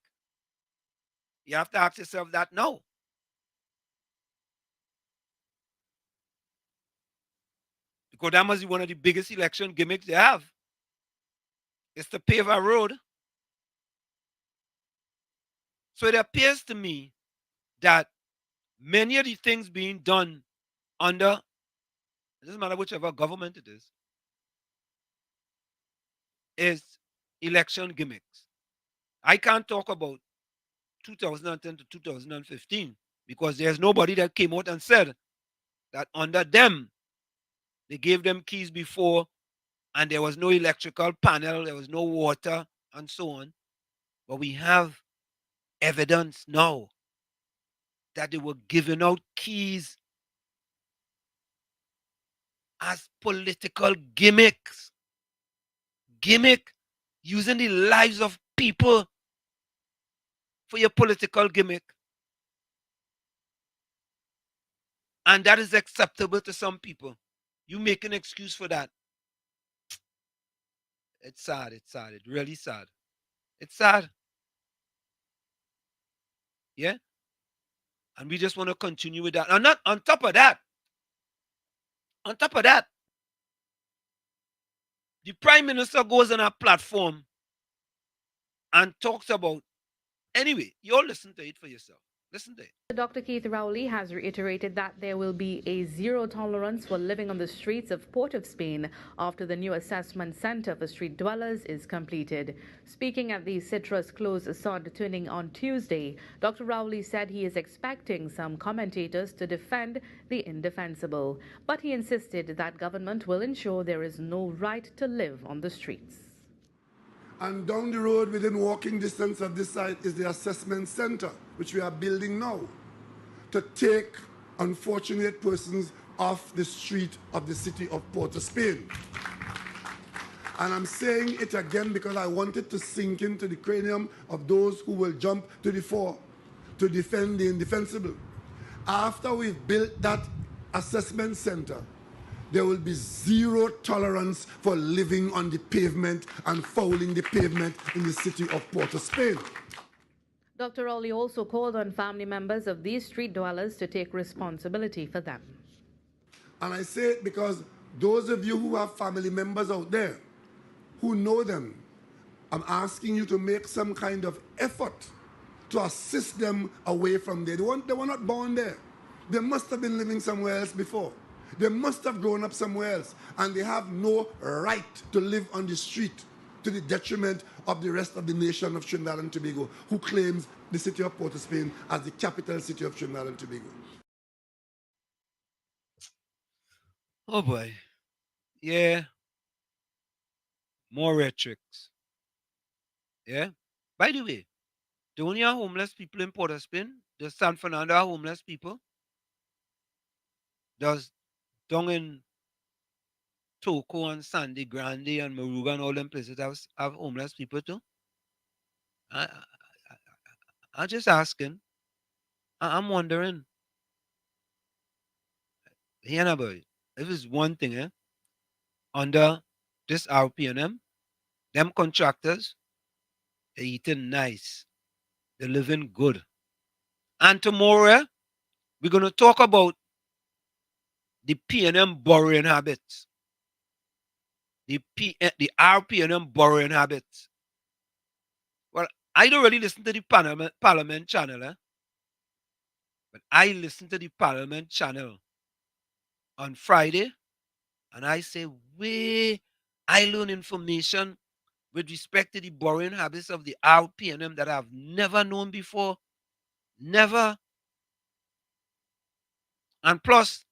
You have to ask yourself that now. Because that must be one of the biggest election gimmicks they have. It's to pave a road. So it appears to me that many of the things being done under, it doesn't matter whichever government it is election gimmicks. I can't talk about 2010 to 2015 because there's nobody that came out and said that under them, they gave them keys before and there was no electrical panel, there was no water and so on. But we have evidence now that they were giving out keys as political gimmicks. Gimmick, using the lives of people for your political gimmick. And that is acceptable to some people. You make an excuse for that. It's sad, it's sad, it's really sad. It's sad. Yeah? And we just want to continue with that. And not on top of that, the Prime Minister goes on a platform and talks about, anyway, you all listen to it for yourself. Listen to it. Dr. Keith Rowley has reiterated that there will be a zero tolerance for living on the streets of Port of Spain after the new assessment center for street dwellers is completed. Speaking at the Citrus Close sod tuning on Tuesday, Dr. Rowley said he is expecting some commentators to defend the indefensible, but he insisted that government will ensure there is no right to live on the streets. And down the road, within walking distance of this site, is the assessment center, which we are building now, to take unfortunate persons off the street of the city of Port of Spain. And I'm saying it again because I want it to sink into the cranium of those who will jump to the fore to defend the indefensible. After we've built that assessment center, there will be zero tolerance for living on the pavement and fouling the pavement in the city of Port of Spain. Dr. Rowley also called on family members of these street dwellers to take responsibility for them. And I say it because those of you who have family members out there, who know them, I'm asking you to make some kind of effort to assist them away from there. They were not born there. They must have been living somewhere else before. They must have grown up somewhere else. And they have no right to live on the street to the detriment of the rest of the nation of Trinidad and Tobago, who claims the city of Port of Spain as the capital city of Trinidad and Tobago. Oh boy. Yeah. More rhetorics. Yeah. By the way, the only are homeless people in Port of Spain, the San Fernando are homeless people. Does down in Toco and Sandy Grande and Moruga and all them places have homeless people too? I'm just asking. I'm wondering. Here boy, if it's one thing, under this RPNM, them contractors, they eating nice. They're living good. And tomorrow, we're going to talk about the PNM borrowing habits. The RPNM borrowing habits. Well, I don't really listen to the Parliament channel, but I listen to the Parliament channel on Friday, and I say, I learn information with respect to the borrowing habits of the RPNM that I've never known before. Never. And plus,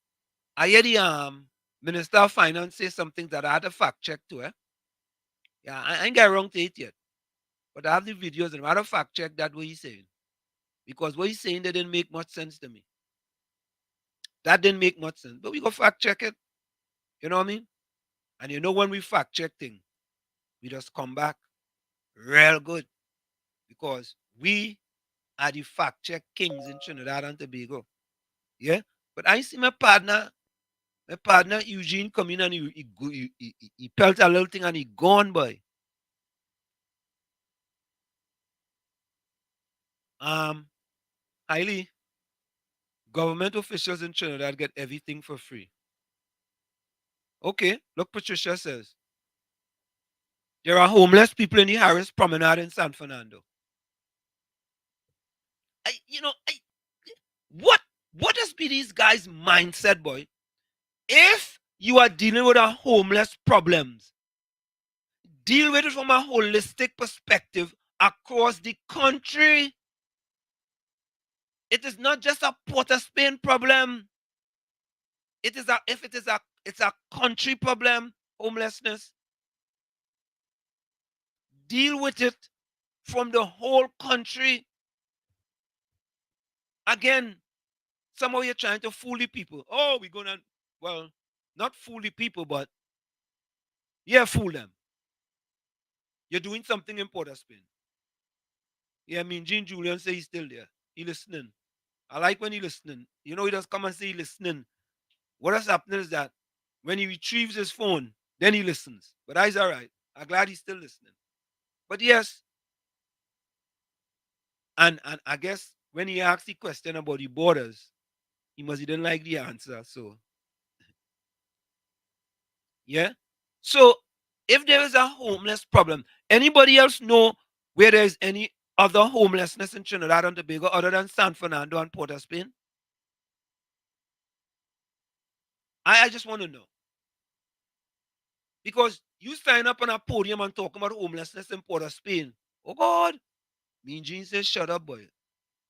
I hear the Minister of Finance say something that I had to fact check too. Yeah, I ain't got wrong to it yet. But I have the videos and I had to fact check that what he's saying. Because what he's saying that didn't make much sense to me. That didn't make much sense. But we go fact check it. You know what I mean? And you know when we fact check things, we just come back real good. Because we are the fact check kings in Trinidad and Tobago. Yeah? But I see my partner Eugene come in and he felt a little thing and he gone, boy. Highly, government officials in Trinidad get everything for free. Okay, look, Patricia says there are homeless people in the Harris Promenade in San Fernando. What does be these guys' mindset, boy? If you are dealing with a homeless problems, deal with it from a holistic perspective across the country. It is not just a Port of Spain problem. It's a country problem, homelessness. Deal with it from the whole country. Again, somehow you're trying to fool the people. Oh, we're gonna, well, not fool the people, but yeah, fool them. You're doing something in Port of Spain. Yeah, I mean, Jean Julian say he's still there. He listening. I like when he listening. You know, he does come and say he listening. What has happened is that when he retrieves his phone, then he listens. But that's all right. I'm glad he's still listening. But yes, and I guess when he asked the question about the borders, he didn't like the answer. So yeah. So if there is a homeless problem, anybody else know where there is any other homelessness in Trinidad and Tobago other than San Fernando and Port of Spain? I just want to know. Because you sign up on a podium and talk about homelessness in Port of Spain. Oh God. Mean Gene says, shut up, boy.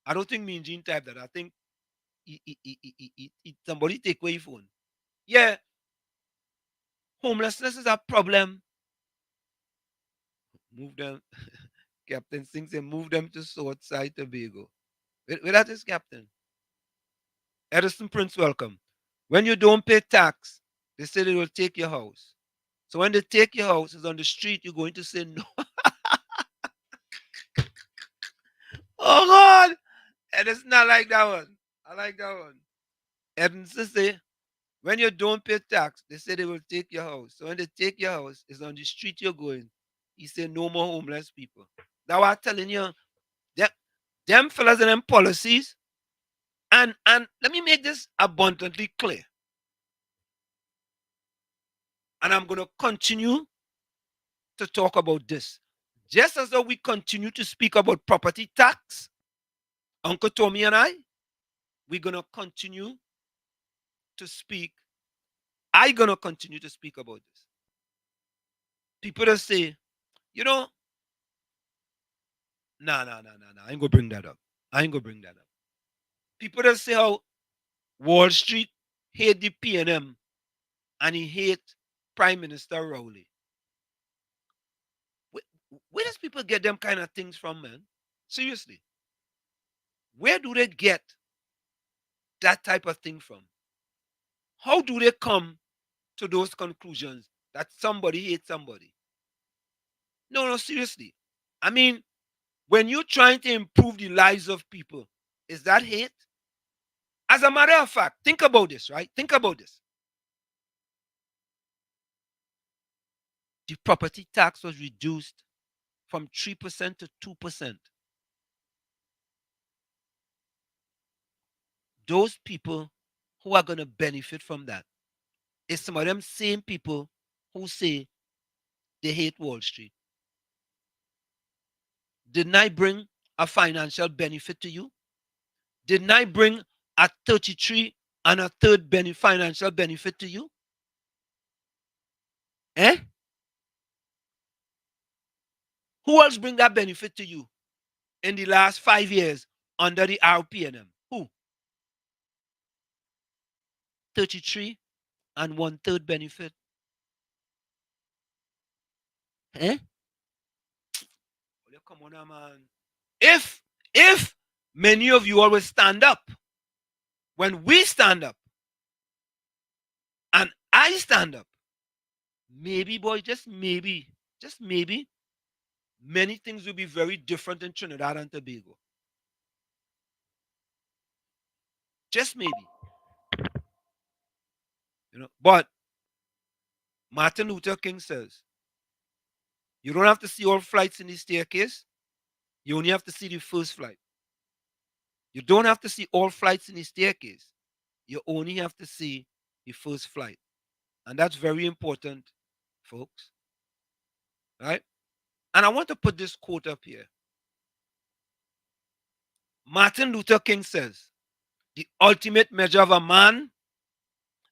I don't think Mean Gene typed that. I think somebody take away your phone. Yeah. Homelessness is a problem. Move them. Captain Singh said, move them to Southside Tobago. Where that is, Captain? Edison Prince, welcome. When you don't pay tax, they say they will take your house. So when they take your house, it's on the street, you're going to say no. Oh God! Edison, I like that one. I like that one. Edison say, when you don't pay tax, they say they will take your house. So when they take your house, it's on the street you're going. He said no more homeless people. That's what I'm telling you. Them fellas and them policies. And let me make this abundantly clear. And I'm going to continue to talk about this. Just as though we continue to speak about property tax, Uncle Tommy and we're going to continue to speak. I'm going to continue to speak about this. People that say, nah. I ain't going to bring that up. People that say how Wall Street hate the PNM and he hate Prime Minister Rowley. Where does people get them kind of things from, man? Seriously. Where do they get that type of thing from? How do they come to those conclusions that somebody hates somebody? No, seriously. I mean, when you're trying to improve the lives of people, is that hate? As a matter of fact, think about this, right? Think about this. The property tax was reduced from 3% to 2%. Those people who are going to benefit from that is some of them same people who say they hate Wall Street. Didn't I bring a financial benefit to you? Didn't I bring a 33 and a third financial benefit to you? Eh? Who else bring that benefit to you in the last 5 years under the RPNM? Who? 33 and 1/3 benefit. Eh? Come on, man. If many of you always stand up, when we stand up, and I stand up, maybe, boy, just maybe, many things will be very different in Trinidad and Tobago. Just maybe. But Martin Luther King says, you don't have to see all flights in the staircase. You only have to see the first flight. You don't have to see all flights in the staircase. You only have to see the first flight. And that's very important, folks. Right? And I want to put this quote up here. Martin Luther King says, the ultimate measure of a man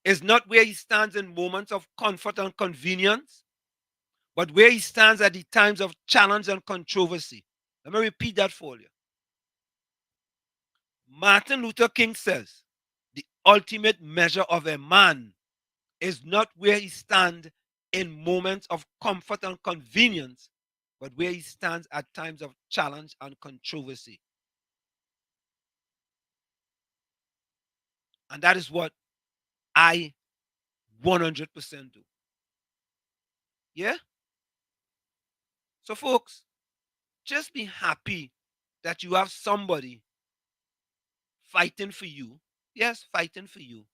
is not where he stands in moments of comfort and convenience, but where he stands at the times of challenge and controversy. Let me repeat that for you. Martin Luther King says, the ultimate measure of a man is not where he stands in moments of comfort and convenience, but where he stands at times of challenge and controversy. And that is what I 100% do. Yeah? So, folks, just be happy that you have somebody fighting for you. Yes, fighting for you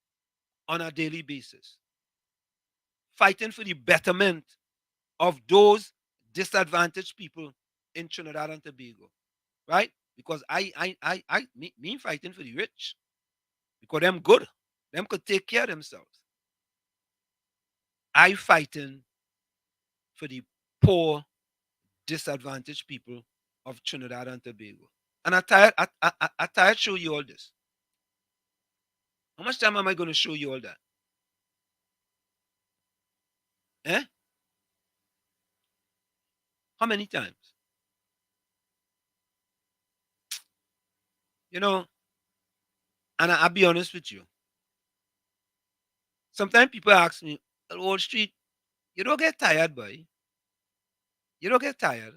on a daily basis. Fighting for the betterment of those disadvantaged people in Trinidad and Tobago. Right? Because me fighting for the rich. Because them good. Them could take care of themselves. I fighting for the poor, disadvantaged people of Trinidad and Tobago. And I tired show you all this. How much time am I going to show you all that? Eh? How many times? And I'll be honest with you. Sometimes people ask me, Wall Street, you don't get tired, boy. You don't get tired.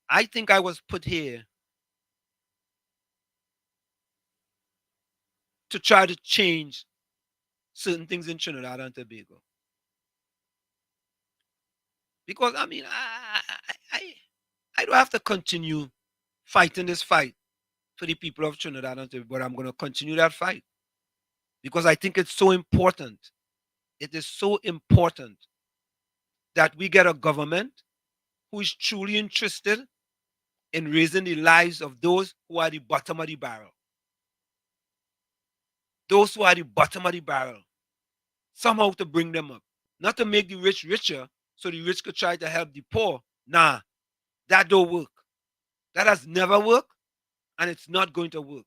I think I was put here to try to change certain things in Trinidad and Tobago. Because, I mean, I don't have to continue fighting this fight for the people of Trinidad and Tobago, but I'm going to continue that fight. Because I think it's so important. It is so important that we get a government who is truly interested in raising the lives of those who are the bottom of the barrel. Those who are the bottom of the barrel. Somehow to bring them up. not to make the rich richer so the rich could try to help the poor. Nah, that don't work. That has never worked, and it's not going to work.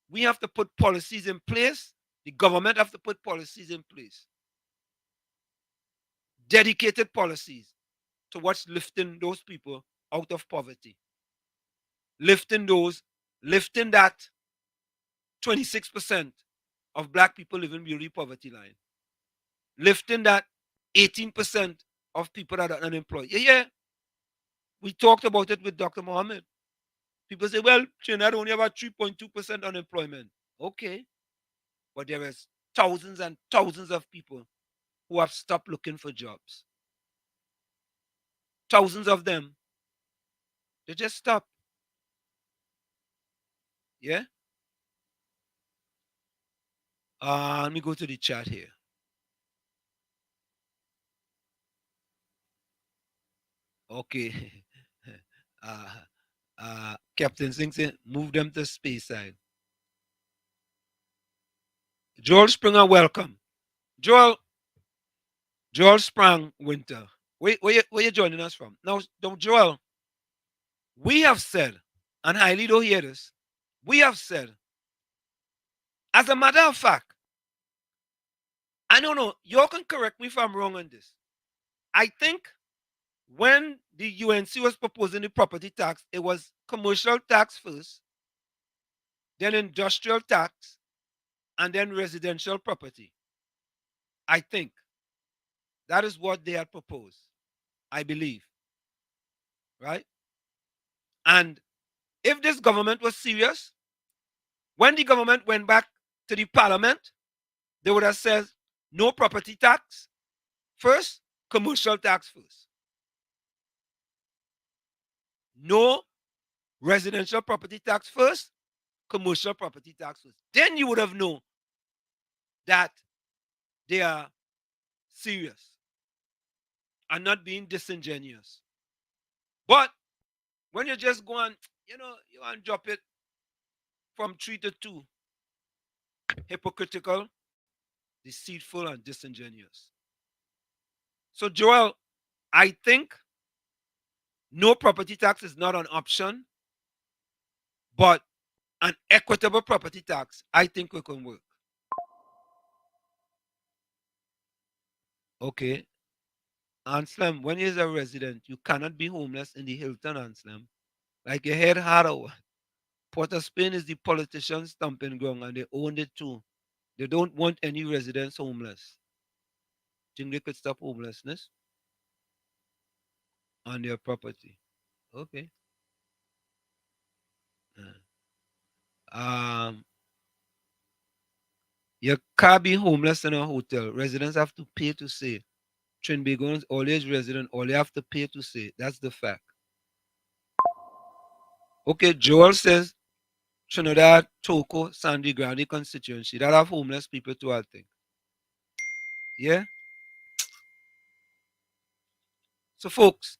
We have to put policies in place. The government have to put policies in place. Dedicated policies towards lifting those people out of poverty. Lifting that 26% of black people living below the poverty line. Lifting that 18% of people that are unemployed. Yeah. We talked about it with Dr. Mohammed. People say, well, Trinidad only about 3.2% unemployment. Okay. But there is thousands and thousands of people who have stopped looking for jobs. Thousands of them. They just stop. Yeah? Let me go to the chat here. Okay. Captain Singh said, move them to space side. Joel Springer, welcome. Joel Sprang Winter. Where you joining us from? Now, Joel, we have said, and Hailey don't hear this, we have said, as a matter of fact, I don't know, you all can correct me if I'm wrong on this. I think when the UNC was proposing the property tax, it was commercial tax first, then industrial tax, and then residential property. I think that is what they had proposed, I believe. Right? And if this government was serious, when the government went back to the parliament, they would have said no property tax first, commercial tax first. No residential property tax first, commercial property tax first. Then you would have known that they are serious and not being disingenuous. But when you just go on, you want to drop it from 3 to 2, hypocritical, deceitful, and disingenuous. So, Joel, I think no property tax is not an option, but an equitable property tax, I think we can work. Okay. Anselm, when you're a resident, you cannot be homeless in the Hilton, Anselm. Like your head harder. Port of Spain is the politicians' stomping ground, and they own it too. They don't want any residents homeless. Think they could stop homelessness on their property? Okay. You can't be homeless in a hotel. Residents have to pay to stay. Trinbagonians, all age resident, all you have to pay to stay. That's the fact. Okay, Joel says Trinidad, Toco, Sandy Grande constituency that have homeless people too, I think. Yeah? So, folks,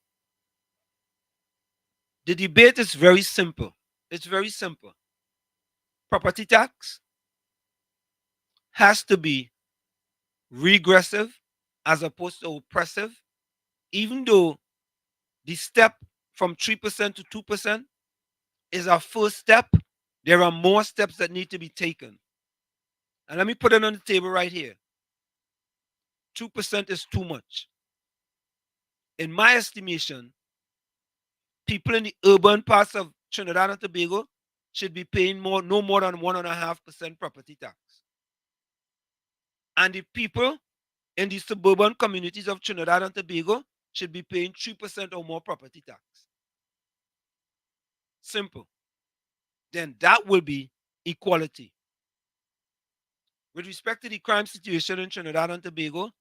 the debate is very simple. It's very simple. Property tax has to be regressive as opposed to oppressive, even though the step from 3% to 2% is our first step. There are more steps that need to be taken. And let me put it on the table right here. 2% is too much. In my estimation, people in the urban parts of Trinidad and Tobago should be paying no more than 1.5% property tax. And the people in the suburban communities of Trinidad and Tobago should be paying 3% or more property tax. Simple. Then that will be equality. With respect to the crime situation in Trinidad and Tobago,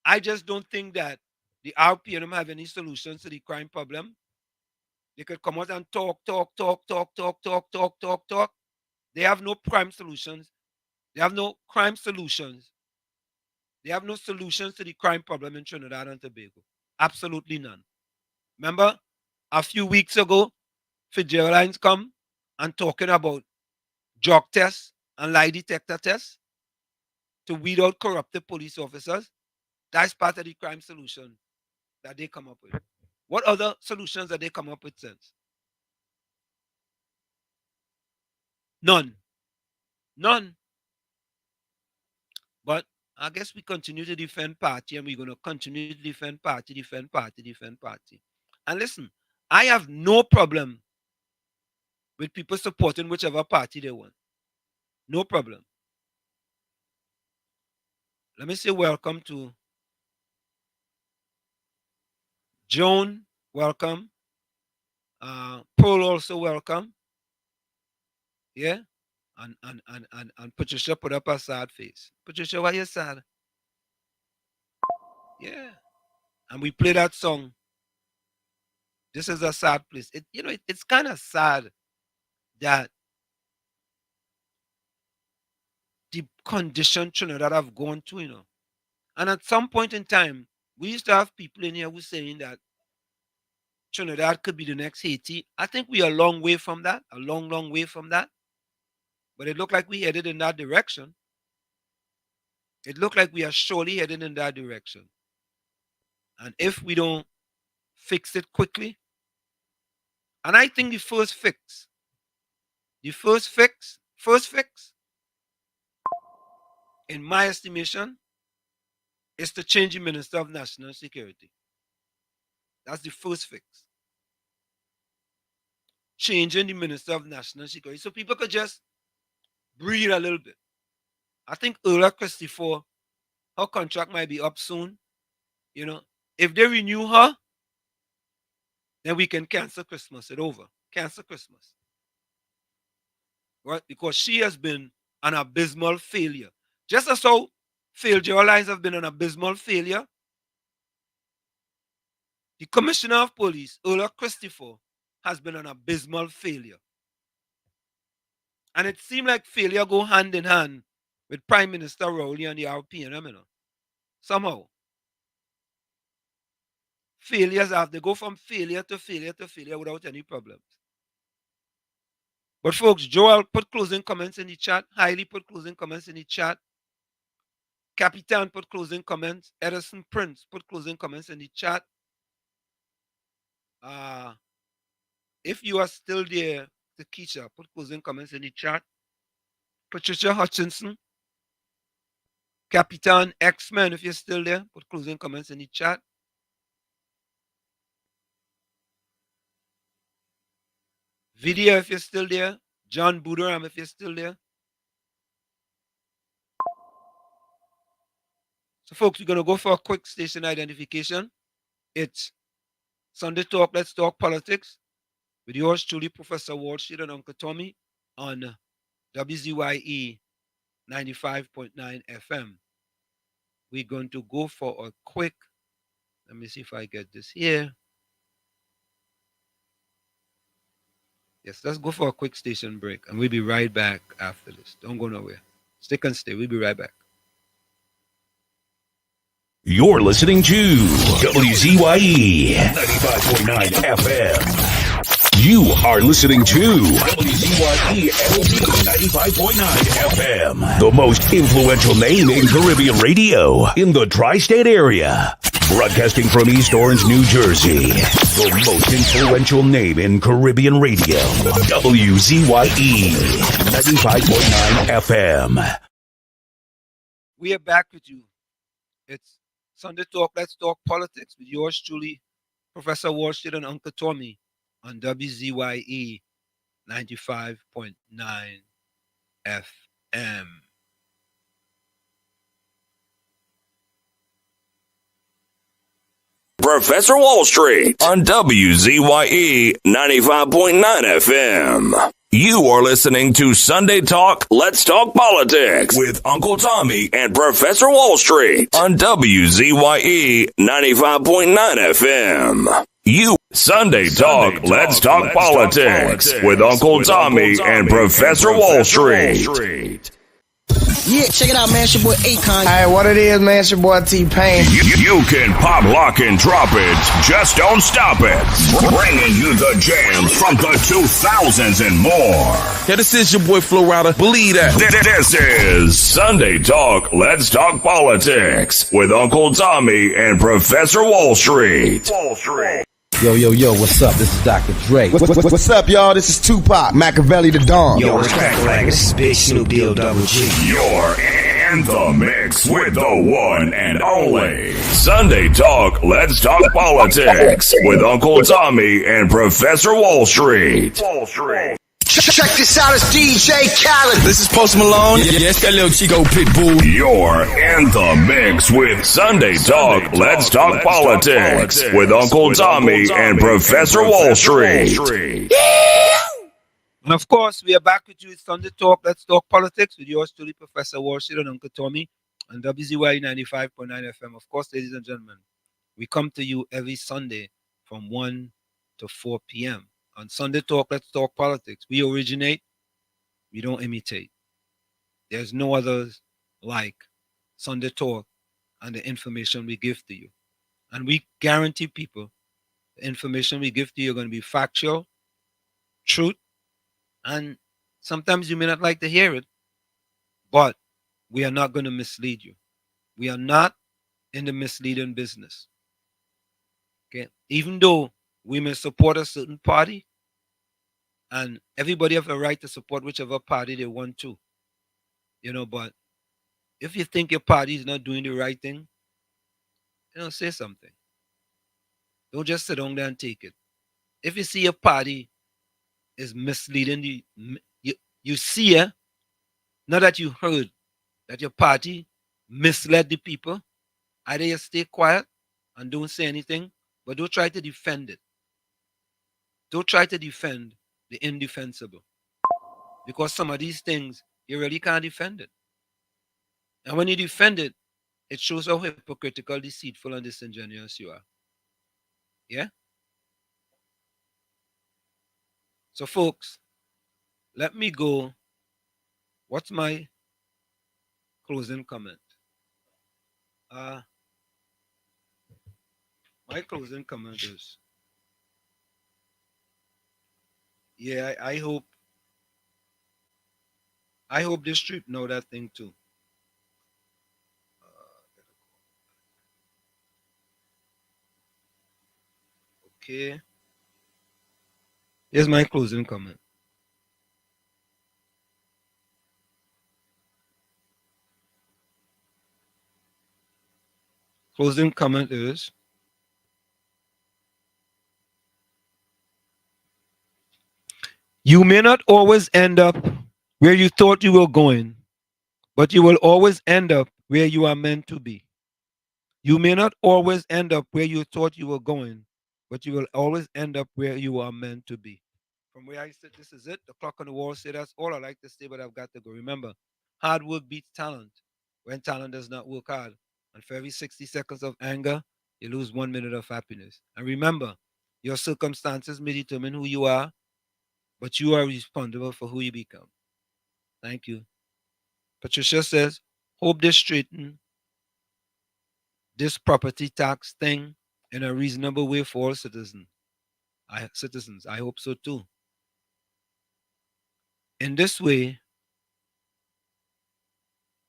I just don't think that the RPNM have any solutions to the crime problem. They could come out and talk. They have no crime solutions. They have no crime solutions. They have no solutions to the crime problem in Trinidad and Tobago. Absolutely none. Remember, a few weeks ago, Fitzgerald's come and talking about drug tests and lie detector tests. to weed out corrupted police officers. That's part of the crime solution that they come up with. What other solutions that they come up with since? None. None. But I guess we continue to defend party, and we're going to continue to defend party, defend party, defend party. And listen, I have no problem with people supporting whichever party they want. No problem. Let me say welcome to Joan, welcome. Paul also welcome. Yeah? And Patricia put up a sad face. Patricia, why you sad? Yeah. And we play that song. This is a sad place. It's kind of sad that the condition Trinidad have gone to, And at some point in time, we used to have people in here who saying that Trinidad could be the next Haiti. I think we are a long way from that, a long, long way from that. But it looked like we headed in that direction. It looked like we are surely headed in that direction. And if we don't fix it quickly, and I think the first fix, in my estimation, is to change the Minister of National Security. That's the first fix. Changing the Minister of National Security so people could just breathe a little bit. I think Earl Christopher, her contract might be up soon. If they renew her, then we can cancel Christmas. It's over. Cancel Christmas. Right? Because she has been an abysmal failure. Just as how Failure Lines have been an abysmal failure, the Commissioner of Police, Earl Christopher, has been an abysmal failure. And it seemed like failure go hand in hand with Prime Minister Rowley and the RPM, somehow. Failures have to go from failure to failure to failure without any problems. But folks, Joel put closing comments in the chat. Hailey put closing comments in the chat. Capitan put closing comments. Edison Prince put closing comments in the chat. If you are still there, Takesha, put closing comments in the chat. Patricia Hutchinson. Capitan X-Men, if you're still there, put closing comments in the chat. Vidya, if you're still there. John Buderam, if you're still there. So, folks, we're going to go for a quick station identification. It's Sunday Talk, Let's Talk Politics with yours truly, Professor Walshed and Uncle Tommy on WZYE 95.9 FM. We're going to go for a quick, let me see if I get this here. Yes, let's go for a quick station break, and we'll be right back after this. Don't go nowhere. Stick and stay. We'll be right back. You're listening to WZYE 95.9 FM. You are listening to WZYE 95.9 FM, the most influential name in Caribbean radio in the tri-state area. Broadcasting from East Orange, New Jersey, the most influential name in Caribbean radio, WZYE 95.9 FM. We are back with you. It's Sunday Talk, Let's Talk Politics with yours truly, Professor Walshed and Uncle Tommy on WZYE 95.9 FM. Professor Wall Street on WZYE 95.9 FM. You are listening to Sunday Talk, Let's Talk Politics with Uncle Tommy and Professor Wall Street on WZYE 95.9 FM. Sunday Talk, Let's Talk Politics with Uncle Tommy and Professor Wall Street. Yeah, check it out, man. It's your boy Akon. Hey, what it is, man? It's your boy T-Pain. You can pop, lock, and drop it. Just don't stop it. Bringing you the jams from the 2000s and more. Yeah, this is your boy Flo Rida. Believe that. This is Sunday Talk. Let's talk politics with Uncle Tommy and Professor Wall Street. Yo, what's up? This is Dr. Dre. What's up, y'all? This is Tupac, Machiavelli the Don. Yo, what's crackin'? This is Big Snoop DOWG. You're in the mix with the one and only Sunday Talk. Let's talk politics with Uncle Tommy and Professor Wall Street. Check this out, it's DJ Khaled. This is Post Malone. Yes, that little Chico Pitbull. You're in the mix with Sunday Talk. Let's talk politics with Uncle Tommy and Professor Wall Street. And of course, we are back with you. It's Sunday Talk. Let's talk politics with yours truly, Professor Wall Street and Uncle Tommy on WZYE 95.9 FM. Of course, ladies and gentlemen, we come to you every Sunday from 1 to 4 p.m. On Sunday Talk, Let's Talk Politics. We originate, we don't imitate. There's no others like Sunday Talk and the information we give to you. And we guarantee people the information we give to you are going to be factual, truth, and sometimes you may not like to hear it, but we are not going to mislead you. We are not in the misleading business. Okay? Even though we may support a certain party, and everybody have a right to support whichever party they want to. But if you think your party is not doing the right thing, say something. Don't just sit down there and take it. If you see your party is misleading, you see it, not that you heard that your party misled the people, either you stay quiet and don't say anything, but don't try to defend it. Don't try to defend the indefensible. Because some of these things, you really can't defend it. And when you defend it, it shows how hypocritical, deceitful, and disingenuous you are. Yeah? So, folks, let me go. What's my closing comment? My closing comment is, yeah, I hope this trip know that thing too. Okay. Here's my closing comment. Closing comment is, you may not always end up where you thought you were going, but you will always end up where you are meant to be. You may not always end up where you thought you were going, but you will always end up where you are meant to be. From where I sit, this is it. The clock on the wall say that's all I like to say, but I've got to go. Remember, hard work beats talent when talent does not work hard. And for every 60 seconds of anger, you lose 1 minute of happiness. And remember, your circumstances may determine who you are, but you are responsible for who you become. Thank you. Patricia says, hope they straighten this property tax thing in a reasonable way for all citizens. I hope so too. In this way,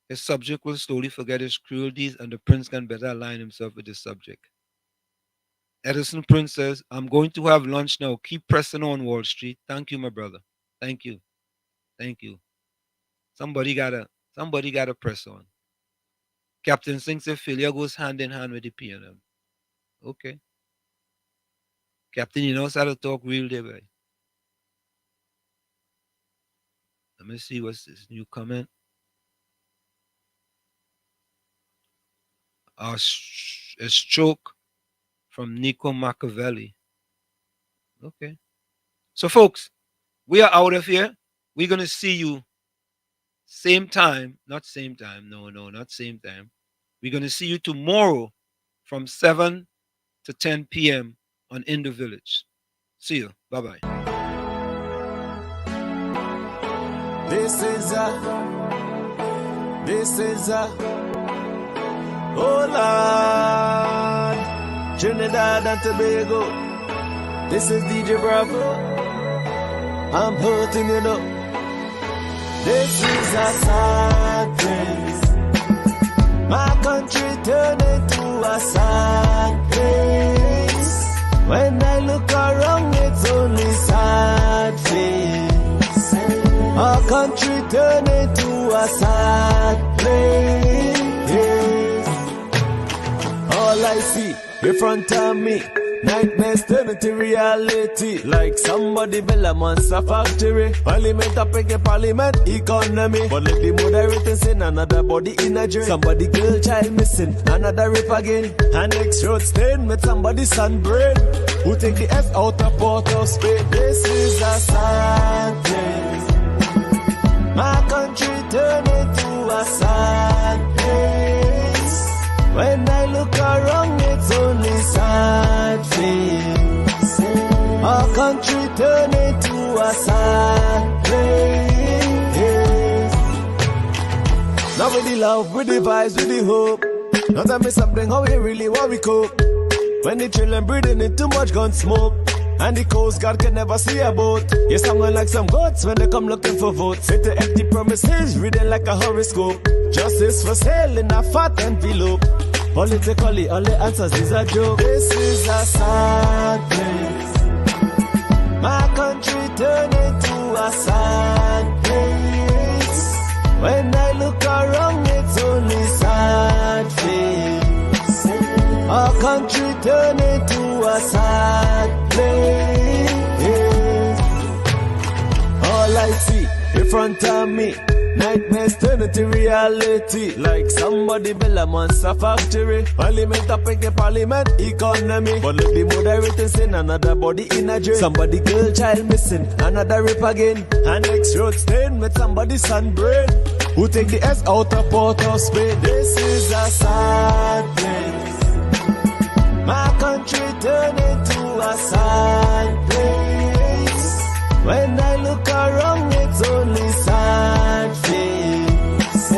his subject will slowly forget his cruelties and the prince can better align himself with his subject. Edison Prince says, I'm going to have lunch now. Keep pressing on, Wall Street. Thank you, my brother. Thank you. Thank you. Somebody gotta press on. Captain Singh said failure goes hand in hand with the P&M. Okay. Captain, you know how to talk real day, boy. Let me see what's this new comment. A stroke from Nico Machiavelli. Okay. So, folks, we are out of here. We're going to see you same time. Not same time. No, not same time. We're going to see you tomorrow from 7 to 10 p.m. on In the Village. See you. Bye-bye. This is This is a oh Lord, Trinidad and Tobago. This is DJ Bravo. I'm hurting you know. This is a sad place. My country turned into a sad place. When I look around, it's only sad face. Our country turned into a sad place. All I see in front of me, nightmares turn into reality. Like somebody build a monster factory. Parliament up against parliament economy. But let the moderator send another body in a drain. Somebody girl child missing, another rape again. And next road stain with somebody's sunburn. Who take the S out of Port of Spain? This is a sad place. My country turned into a sad place. When I look around, it's only sad face. Our country turned into a sad place. Now with the love, with the vibes, with the hope. Now tell me something, how we really want we cope. When the children breathing in too much gun smoke. And the Coast Guard can never see a boat. Yes, I'm like some goats when they come looking for votes. Hit the empty promises, reading like a horoscope. Justice for sale in a fat envelope. Politically, all the answers is a joke. This is a sad place. My country turned into a sad place. When I look around, it's only sad face. Our country turned into a sad place. All I see in front of me, nightmares turn into reality. Like somebody build a monster factory. Parliament up against parliament economy. But let the moderator send another body in a drain. Somebody girl child missing, another rape again. And next road stain with somebody's sunburn. Who take the S out of Port of Spain? This is a sad place. My country turned into a sad place. When I look around, it's only sad face.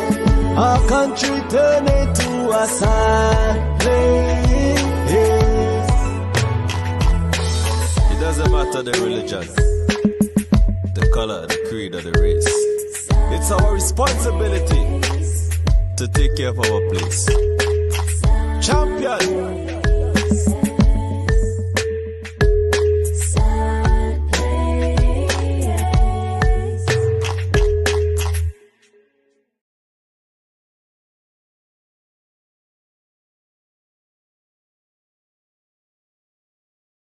Our country turned into a sad place. It doesn't matter the religion, the color, the creed, or the race. It's our responsibility to take care of our place. Champion.